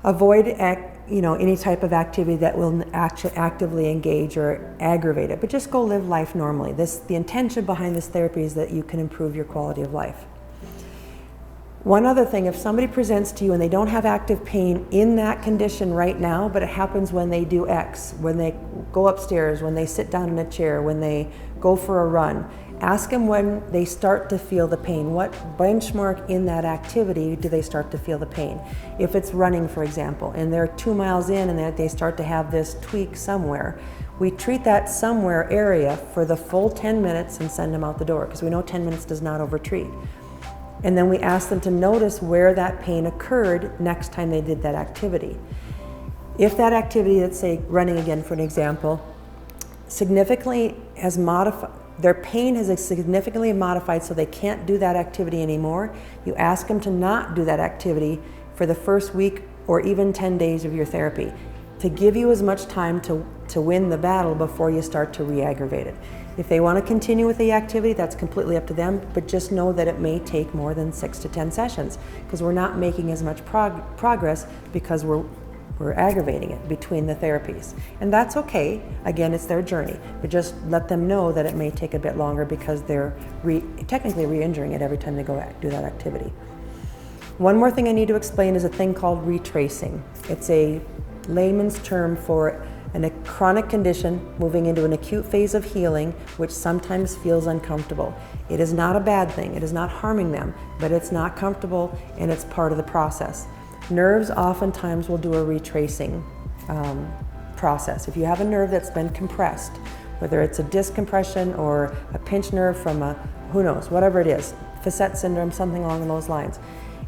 Speaker 1: Avoid any type of activity that will actively engage or aggravate it, but just go live life normally. The intention behind this therapy is that you can improve your quality of life. One other thing, if somebody presents to you and they don't have active pain in that condition right now, but it happens when they do X, when they go upstairs, when they sit down in a chair, when they go for a run, ask them when they start to feel the pain. What benchmark in that activity do they start to feel the pain? If it's running, for example, and they're 2 miles in and they start to have this tweak somewhere, we treat that somewhere area for the full 10 minutes and send them out the door, because we know 10 minutes does not over-treat. And then we ask them to notice where that pain occurred next time they did that activity. If that activity, let's say running again for an example, significantly has modified, their pain has significantly modified so they can't do that activity anymore, you ask them to not do that activity for the first week or even 10 days of your therapy, to give you as much time to win the battle before you start to re-aggravate it. If they want to continue with the activity, that's completely up to them, but just know that it may take more than 6 to 10 sessions, because we're not making as much progress because we're aggravating it between the therapies. And that's okay. Again, it's their journey, but just let them know that it may take a bit longer because they're technically re-injuring it every time they go do that activity. One more thing I need to explain is a thing called retracing. It's a layman's term for a chronic condition moving into an acute phase of healing, which sometimes feels uncomfortable. It is not a bad thing. It is not harming them, but it's not comfortable, and it's part of the process. Nerves oftentimes will do a retracing process. If you have a nerve that's been compressed, whether it's a disc compression or a pinched nerve from who knows, whatever it is, facet syndrome, something along those lines.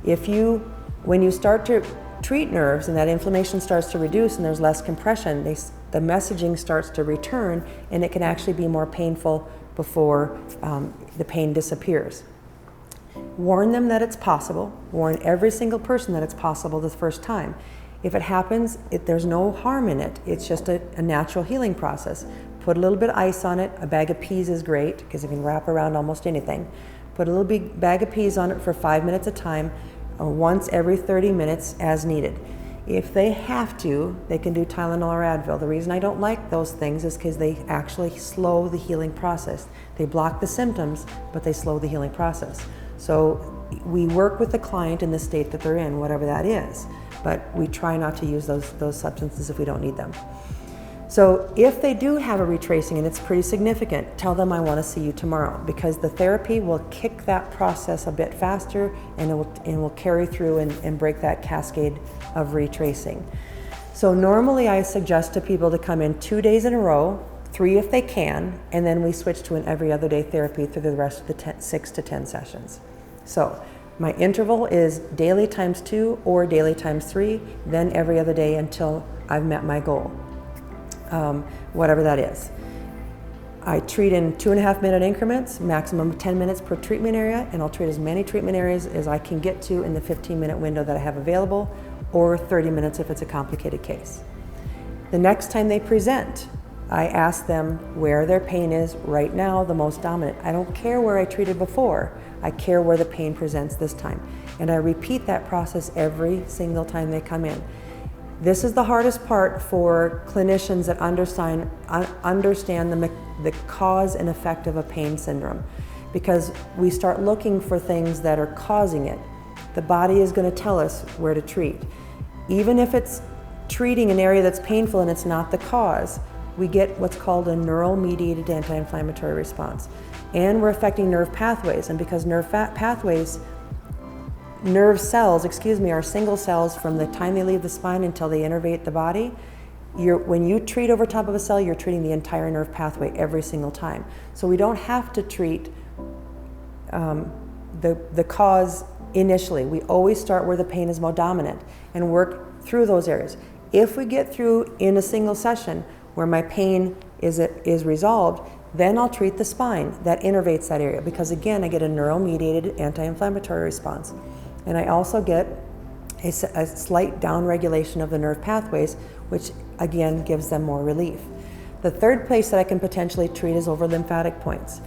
Speaker 1: When you start to treat nerves and that inflammation starts to reduce and there's less compression, the messaging starts to return, and it can actually be more painful before the pain disappears. Warn them that it's possible. Warn every single person that it's possible the first time. If it happens, there's no harm in it. It's just a natural healing process. Put a little bit of ice on it. A bag of peas is great because it can wrap around almost anything. Put a little big bag of peas on it for 5 minutes at a time, once every 30 minutes as needed. If they have to, they can do Tylenol or Advil. The reason I don't like those things is because they actually slow the healing process. They block the symptoms, but they slow the healing process. So we work with the client in the state that they're in, whatever that is, but we try not to use those substances if we don't need them. So if they do have a retracing and it's pretty significant, tell them I want to see you tomorrow, because the therapy will kick that process a bit faster, and it will carry through and break that cascade of retracing. So normally I suggest to people to come in 2 days in a row, 3 if they can, and then we switch to an every other day therapy through the rest of the 6 to 10 sessions. So my interval is daily times 2 or daily times 3, then every other day until I've met my goal. Whatever that is. I treat in 2.5 minute increments, maximum of 10 minutes per treatment area, and I'll treat as many treatment areas as I can get to in the 15-minute window that I have available, or 30 minutes if it's a complicated case. The next time they present, I ask them where their pain is right now, the most dominant. I don't care where I treated before, I care where the pain presents this time. And I repeat that process every single time they come in. This is the hardest part for clinicians that understand the cause and effect of a pain syndrome, because we start looking for things that are causing it. The body is going to tell us where to treat. Even if it's treating an area that's painful and it's not the cause, we get what's called a neural-mediated anti-inflammatory response. And we're affecting nerve pathways, and because nerve cells, are single cells from the time they leave the spine until they innervate the body. When you treat over top of a cell, you're treating the entire nerve pathway every single time. So we don't have to treat the cause initially. We always start where the pain is more dominant and work through those areas. If we get through in a single session where my pain is resolved, then I'll treat the spine that innervates that area, because again, I get a neural-mediated anti-inflammatory response. And I also get a slight downregulation of the nerve pathways, which again gives them more relief. The third place that I can potentially treat is over lymphatic points.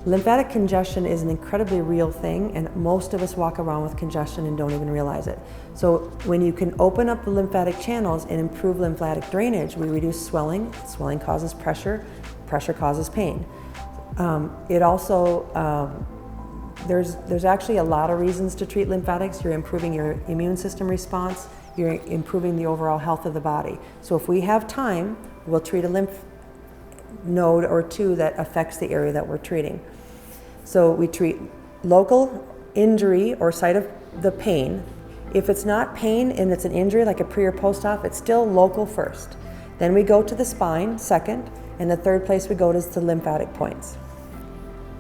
Speaker 1: Lymphatic congestion is an incredibly real thing, and most of us walk around with congestion and don't even realize it. So when you can open up the lymphatic channels and improve lymphatic drainage, we reduce swelling. Swelling causes pressure. Pressure causes pain. It also there's actually a lot of reasons to treat lymphatics. You're improving your immune system response, you're improving the overall health of the body. So if we have time, we'll treat a lymph node or two that affects the area that we're treating. So we treat local injury or site of the pain. If it's not pain and it's an injury like a pre or post-op, it's still local first. Then we go to the spine second, and the third place we go is to lymphatic points.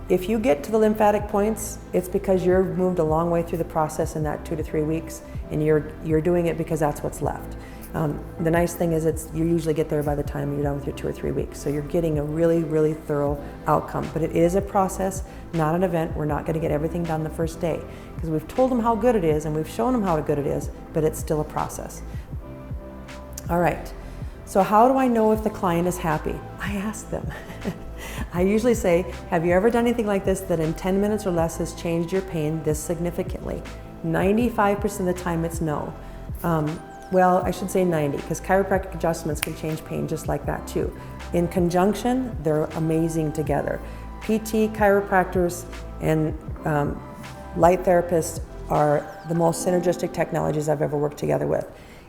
Speaker 1: If you get to the lymphatic points, it's because you're moved a long way through the process in that 2 to 3 weeks, and you're doing it because that's what's left. The nice thing is you usually get there by the time you're done with your 2 or 3 weeks, so you're getting a really, really thorough outcome. But it is a process, not an event. We're not going to get everything done the first day, because we've told them how good it is and we've shown them how good it is, but it's still a process. All right, so how do I know if the client is happy? I ask them. I usually say, have you ever done anything like this that in 10 minutes or less has changed your pain this significantly? 95% of the time it's no. Well, I should say 90, because chiropractic adjustments can change pain just like that too. In conjunction, they're amazing together. PT, chiropractors, and light therapists are the most synergistic technologies I've ever worked together with.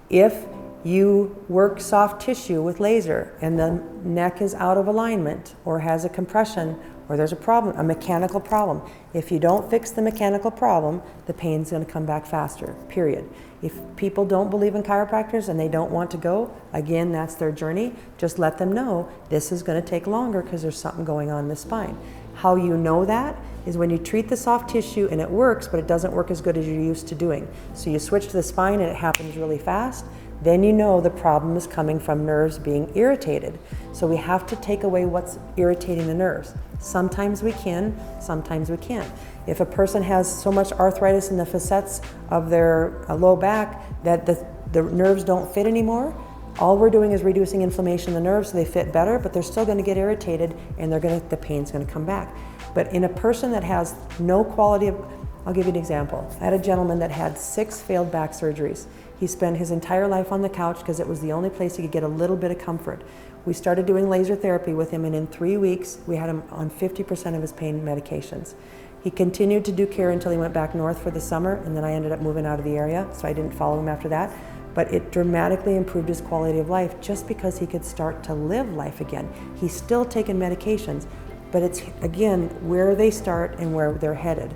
Speaker 1: If you work soft tissue with laser and the neck is out of alignment or has a compression or there's a problem, a mechanical problem, if you don't fix the mechanical problem, the pain's going to come back faster, period. If people don't believe in chiropractors and they don't want to go, again, that's their journey. Just let them know this is going to take longer because there's something going on in the spine. How you know that is when you treat the soft tissue and it works, but it doesn't work as good as you're used to doing. So you switch to the spine and it happens really fast. Then you know the problem is coming from nerves being irritated. So we have to take away what's irritating the nerves. Sometimes we can, sometimes we can't. If a person has so much arthritis in the facets of their low back that the nerves don't fit anymore, all we're doing is reducing inflammation in the nerves so they fit better, but they're still going to get irritated and the pain's going to come back. But in a person that has no quality of, I'll give you an example. I had a gentleman that had 6 failed back surgeries. He spent his entire life on the couch because it was the only place he could get a little bit of comfort. We started doing laser therapy with him, and in 3 weeks, we had him on 50% of his pain medications. He continued to do care until he went back north for the summer, and then I ended up moving out of the area, so I didn't follow him after that. but it dramatically improved his quality of life just because he could start to live life again. He's still taking medications, but it's, again, where they start and where they're headed.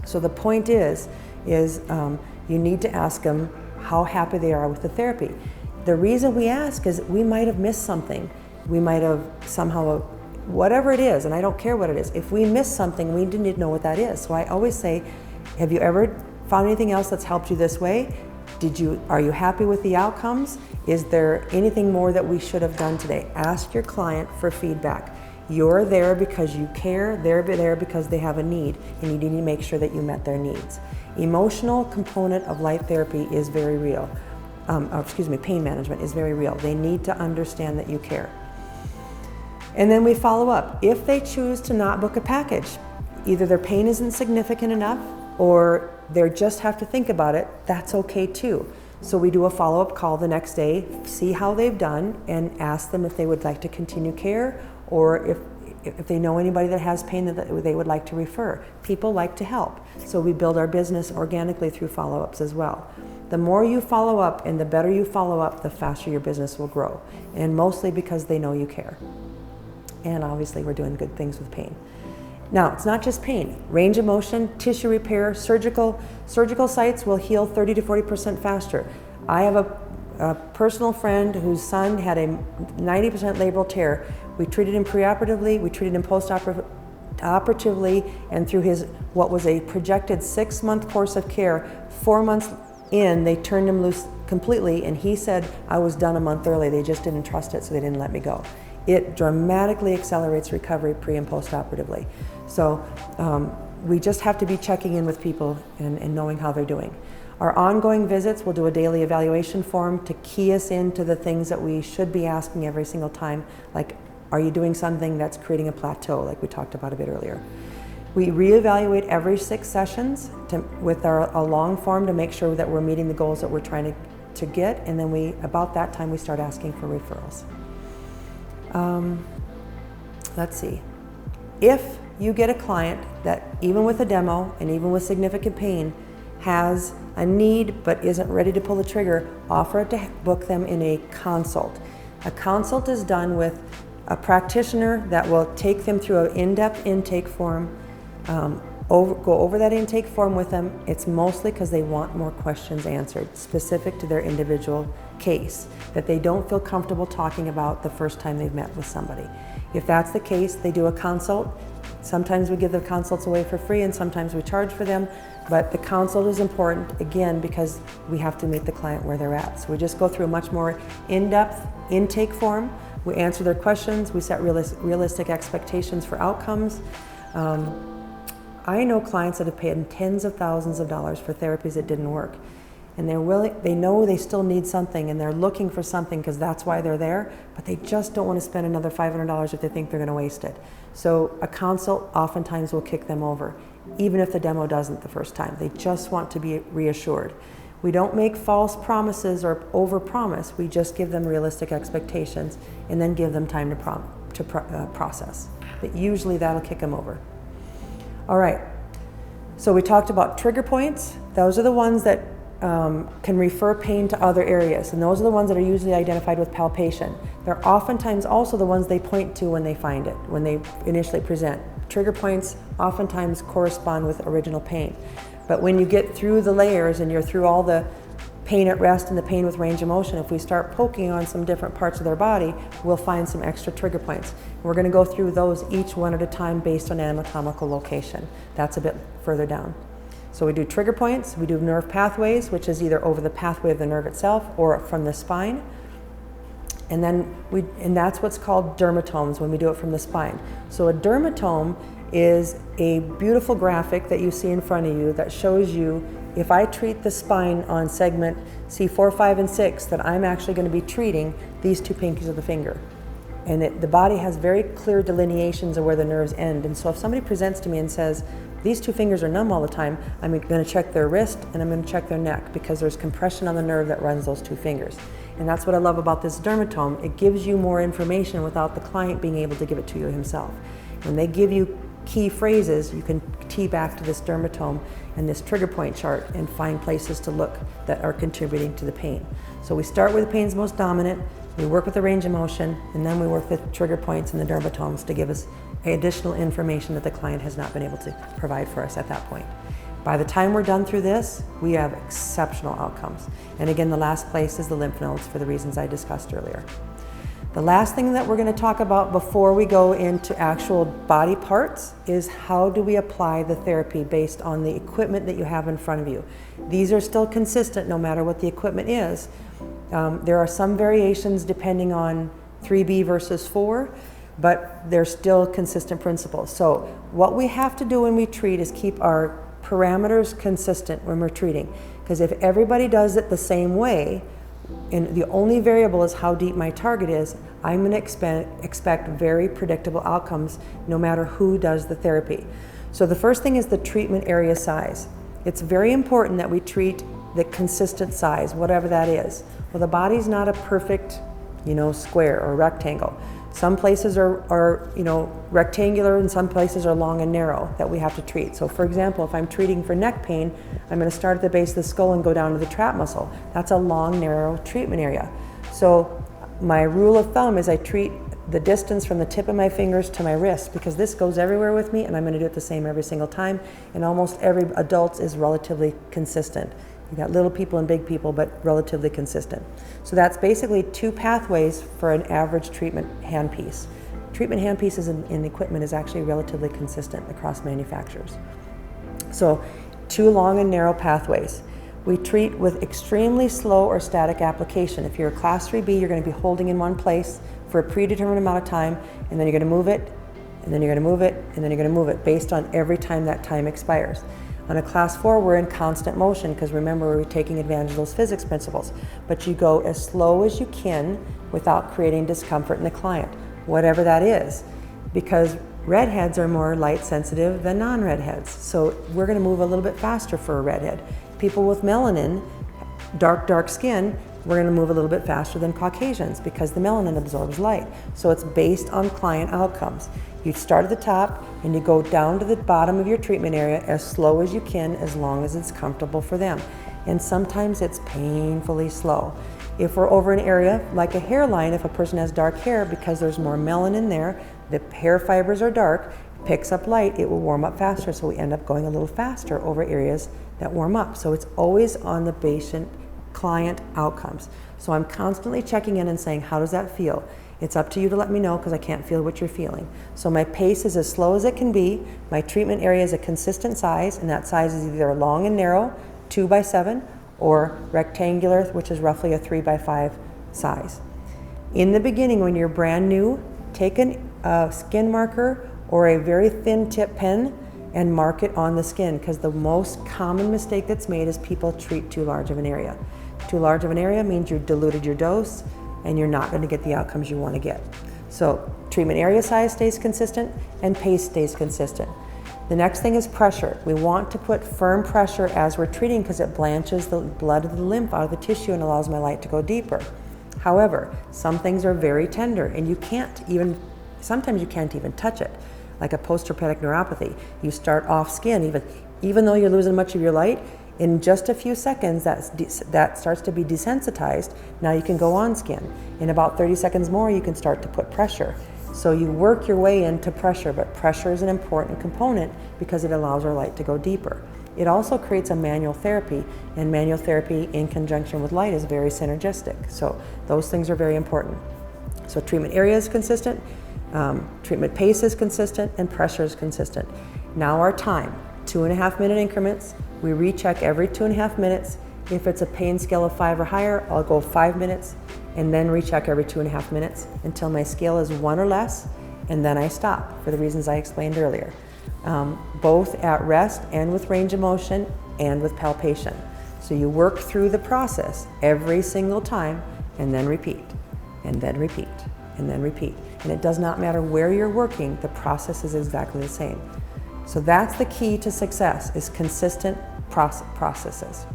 Speaker 1: So the point is you need to ask them how happy they are with the therapy. The reason we ask is we might have missed something. We might have somehow, whatever it is, and I don't care what it is, if we miss something, we need to know what that is. So I always say, have you ever found anything else that's helped you this way? Are you happy with the outcomes? Is there anything more that we should have done today? Ask your client for feedback. You're there because you care, they're there because they have a need, and you need to make sure that you met their needs. Emotional component of light therapy is very real. Pain management is very real. They need to understand that you care. And then we follow up. If they choose to not book a package, either their pain isn't significant enough or they just have to think about it, that's okay too. So we do a follow-up call the next day, see how they've done, and ask them if they would like to continue care or if they know anybody that has pain that they would like to refer. People like to help. So we build our business organically through follow-ups as well. The more you follow up and the better you follow up, the faster your business will grow. And mostly because they know you care. And obviously we're doing good things with pain. Now, it's not just pain. Range of motion, tissue repair, surgical sites will heal 30 to 40% faster. I have a personal friend whose son had a 90% labral tear. We treated him preoperatively, we treated him postoperatively, and through his, what was a projected 6-month course of care, 4 months in, they turned him loose completely, and he said, I was done a month early. They just didn't trust it, so they didn't let me go. It dramatically accelerates recovery pre and post-operatively. So we just have to be checking in with people and knowing how they're doing. Our ongoing visits, we'll do a daily evaluation form to key us into the things that we should be asking every single time, like, are you doing something that's creating a plateau, like we talked about a bit earlier. We reevaluate every 6 sessions with a long form to make sure that we're meeting the goals that we're trying to get, and then about that time, we start asking for referrals. Let's see. If you get a client that, even with a demo and even with significant pain, has a need but isn't ready to pull the trigger, offer to book them in a consult. A consult is done with a practitioner that will take them through an in-depth intake form, go over that intake form with them. It's mostly because they want more questions answered, specific to their individual case, that they don't feel comfortable talking about the first time they've met with somebody. If that's the case, they do a consult. Sometimes we give the consults away for free and sometimes we charge for them, but the consult is important, again, because we have to meet the client where they're at. So we just go through a much more in-depth intake form. We answer their questions, we set realistic expectations for outcomes. I know clients that have paid tens of thousands of dollars for therapies that didn't work. And they know they still need something and they're looking for something because that's why they're there, but they just don't want to spend another $500 if they think they're going to waste it. So a consult oftentimes will kick them over, even if the demo doesn't the first time. They just want to be reassured. We don't make false promises or overpromise. We just give them realistic expectations and then give them time to process. But usually that'll kick them over. All right, so we talked about trigger points. Those are the ones that can refer pain to other areas, and those are the ones that are usually identified with palpation. They're oftentimes also the ones they point to when they find it, when they initially present. Trigger points oftentimes correspond with original pain. But when you get through the layers and you're through all the pain at rest and the pain with range of motion, if we start poking on some different parts of their body, we'll find some extra trigger points. We're going to go through those each one at a time based on anatomical location. That's a bit further down. So we do trigger points, we do nerve pathways, which is either over the pathway of the nerve itself or from the spine. And then that's what's called dermatomes when we do it from the spine. So a dermatome is a beautiful graphic that you see in front of you that shows you if I treat the spine on segment C4, 5, and 6, that I'm actually going to be treating these 2 pinkies of the finger. And the body has very clear delineations of where the nerves end. And so if somebody presents to me and says, these 2 fingers are numb all the time, I'm going to check their wrist and I'm going to check their neck because there's compression on the nerve that runs those 2 fingers. And that's what I love about this dermatome. It gives you more information without the client being able to give it to you himself. When they give you key phrases, you can key back to this dermatome and this trigger point chart and find places to look that are contributing to the pain. So we start where the pain's most dominant, we work with the range of motion, and then we work with trigger points and the dermatomes to give us additional information that the client has not been able to provide for us at that point. By the time we're done through this, we have exceptional outcomes. And again, the last place is the lymph nodes for the reasons I discussed earlier. The last thing that we're going to talk about before we go into actual body parts is how do we apply the therapy based on the equipment that you have in front of you. These are still consistent no matter what the equipment is. There are some variations depending on 3B versus 4, but they're still consistent principles. So what we have to do when we treat is keep our parameters consistent when we're treating, because if everybody does it the same way, and the only variable is how deep my target is, I'm going to expect very predictable outcomes no matter who does the therapy. So the first thing is the treatment area size. It's very important that we treat the consistent size, whatever that is. Well, the body's not a perfect, square or rectangle. Some places are rectangular and some places are long and narrow that we have to treat. So for example, if I'm treating for neck pain, I'm going to start at the base of the skull and go down to the trap muscle. That's a long, narrow treatment area. So my rule of thumb is I treat the distance from the tip of my fingers to my wrist, because this goes everywhere with me and I'm going to do it the same every single time, and almost every adult is relatively consistent. You got little people and big people, but relatively consistent. So that's basically 2 pathways for an average treatment handpiece. Treatment handpieces in equipment is actually relatively consistent across manufacturers. So 2 long and narrow pathways. We treat with extremely slow or static application. If you're a class 3B, you're going to be holding in one place for a predetermined amount of time, and then you're going to move it, and then you're going to move it, and then you're going to move it based on every time that time expires. On a class 4, we're in constant motion because remember, we're taking advantage of those physics principles. But you go as slow as you can without creating discomfort in the client, whatever that is, because redheads are more light sensitive than non-redheads. So we're going to move a little bit faster for a redhead. People with melanin, dark skin, we're going to move a little bit faster than Caucasians because the melanin absorbs light. So it's based on client outcomes. You start at the top and you go down to the bottom of your treatment area as slow as you can, as long as it's comfortable for them. And sometimes it's painfully slow. If we're over an area like a hairline, if a person has dark hair, because there's more melanin there, the hair fibers are dark, picks up light, it will warm up faster. So we end up going a little faster over areas that warm up. So it's always on the patient client outcomes. So I'm constantly checking in and saying, how does that feel? It's up to you to let me know because I can't feel what you're feeling. So my pace is as slow as it can be. My treatment area is a consistent size, and that size is either long and narrow, 2x7, or rectangular, which is roughly a 3x5 size. In the beginning, when you're brand new, take a skin marker or a very thin tip pen and mark it on the skin, because the most common mistake that's made is people treat too large of an area. Too large of an area means you've diluted your dose and you're not going to get the outcomes you want to get. So treatment area size stays consistent and pace stays consistent. The next thing is pressure. We want to put firm pressure as we're treating because it blanches the blood of the lymph out of the tissue and allows my light to go deeper. However, some things are very tender and sometimes you can't even touch it. Like a post-herpetic neuropathy, you start off skin, even though you're losing much of your light, in just a few seconds that starts to be desensitized. Now you can go on skin. In about 30 seconds more, you can start to put pressure. So you work your way into pressure, but pressure is an important component because it allows our light to go deeper. It also creates a manual therapy, and manual therapy in conjunction with light is very synergistic. So those things are very important. So treatment area is consistent, treatment pace is consistent, and pressure is consistent. Now our time, 2.5 minute increments. We recheck every 2.5 minutes. If it's a pain scale of 5 or higher, I'll go 5 minutes and then recheck every 2.5 minutes until my scale is 1 or less, and then I stop for the reasons I explained earlier, both at rest and with range of motion and with palpation. So you work through the process every single time and then repeat, and then repeat, and then repeat. And it does not matter where you're working, the process is exactly the same. So that's the key to success, is consistent processes.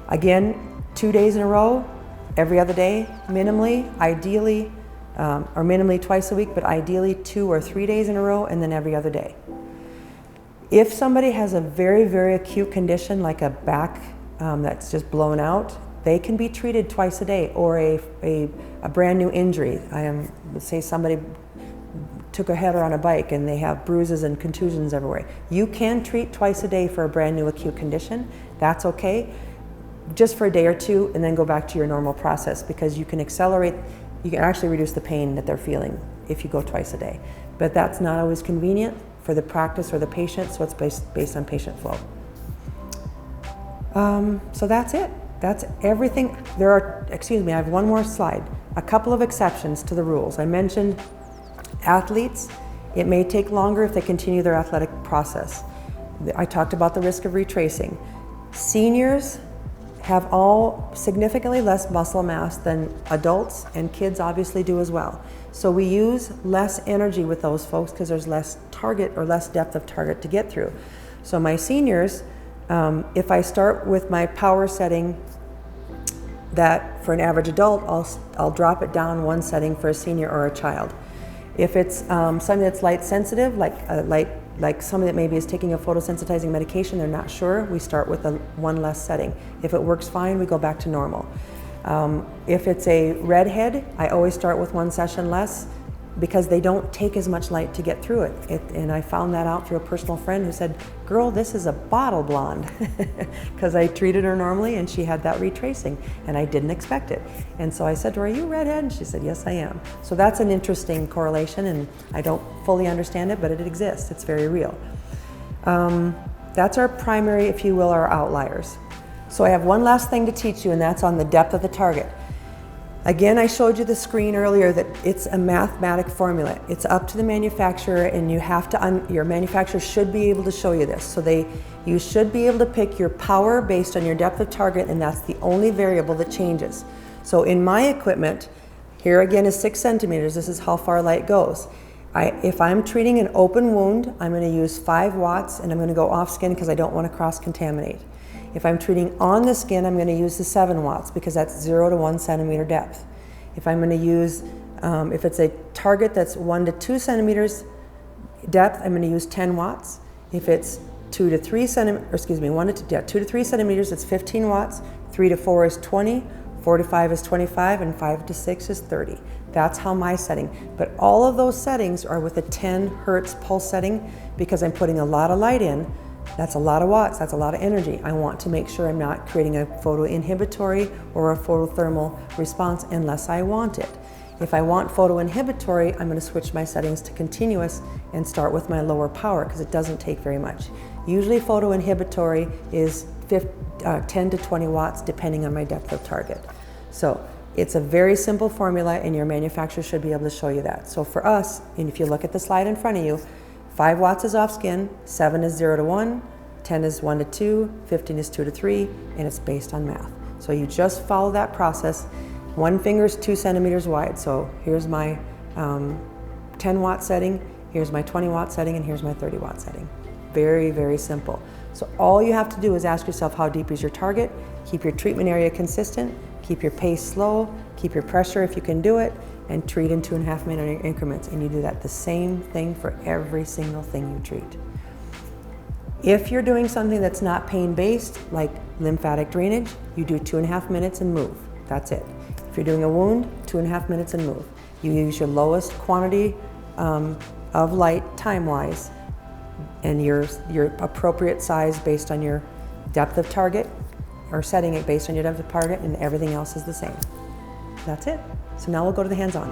Speaker 1: Again, 2 days in a row, every other day, minimally, ideally, or minimally twice a week, but ideally 2 or 3 days in a row, and then every other day. If somebody has a very, very acute condition like a back that's just blown out, they can be treated twice a day, or a brand new injury. Let's say somebody took a header on a bike and they have bruises and contusions everywhere. You can treat twice a day for a brand new acute condition. That's okay, just for a day or two, and then go back to your normal process, because you can actually reduce the pain that they're feeling if you go twice a day. But that's not always convenient for the practice or the patient, so it's based on patient flow. So that's it. That's everything. I have one more slide. A couple of exceptions to the rules. I mentioned athletes. It may take longer if they continue their athletic process. I talked about the risk of retracing. Seniors have all significantly less muscle mass than adults, and kids obviously do as well. So we use less energy with those folks because there's less target or less depth of target to get through. So my seniors, if I start with my power setting that for an average adult, I'll drop it down one setting for a senior or a child. If it's something that's light sensitive, like somebody that maybe is taking a photosensitizing medication, they're not sure, we start with one less setting. If it works fine, we go back to normal. If it's a redhead, I always start with one session less, because they don't take as much light to get through it. And I found that out through a personal friend who said, girl, this is a bottle blonde, because I treated her normally and she had that retracing and I didn't expect it. And so I said to her, are you redhead? And she said, yes, I am. So that's an interesting correlation, and I don't fully understand it, but it exists. It's very real. That's our primary, if you will, our outliers. So I have one last thing to teach you, and that's on the depth of the target. Again, I showed you the screen earlier that it's a mathematic formula. It's up to the manufacturer, and you have to, your manufacturer should be able to show you this. So you should be able to pick your power based on your depth of target, and that's the only variable that changes. So in my equipment, here again is 6 centimeters. This is how far light goes. If I'm treating an open wound, I'm going to use 5 watts, and I'm going to go off skin because I don't want to cross-contaminate. If I'm treating on the skin, I'm going to use the 7 watts because that's 0 to 1 centimeter depth. If I'm going to use, if it's a target that's 1 to 2 centimeters depth, I'm going to use 10 watts. If it's 2 to 3 centimeters, 2 to 3 centimeters, it's 15 watts. 3 to 4 is 20, 4 to 5 is 25, and 5 to 6 is 30. That's how my setting. But all of those settings are with a 10 hertz pulse setting because I'm putting a lot of light in. That's a lot of watts, that's a lot of energy. I want to make sure I'm not creating a photoinhibitory or a photothermal response unless I want it. If I want photoinhibitory, I'm going to switch my settings to continuous and start with my lower power because it doesn't take very much. Usually photoinhibitory is 10 to 20 watts depending on my depth of target. So it's a very simple formula, and your manufacturer should be able to show you that. So for us, and if you look at the slide in front of you, 5 watts is off skin, 7 is 0 to 1, 10 is 1 to 2, 15 is 2 to 3, and it's based on math. So you just follow that process. One finger is 2 centimeters wide. So here's my 10 watt setting, here's my 20 watt setting, and here's my 30 watt setting. Very, very simple. So all you have to do is ask yourself, how deep is your target? Keep your treatment area consistent, keep your pace slow, keep your pressure if you can do it, and treat in 2.5 minute increments. And you do that the same thing for every single thing you treat. If you're doing something that's not pain-based, like lymphatic drainage, you do 2.5 minutes and move. That's it. If you're doing a wound, 2.5 minutes and move. You use your lowest quantity of light time-wise, and your appropriate size based on your depth of target, or setting it based on your depth of target, and everything else is the same. That's it. So now we'll go to the hands-on.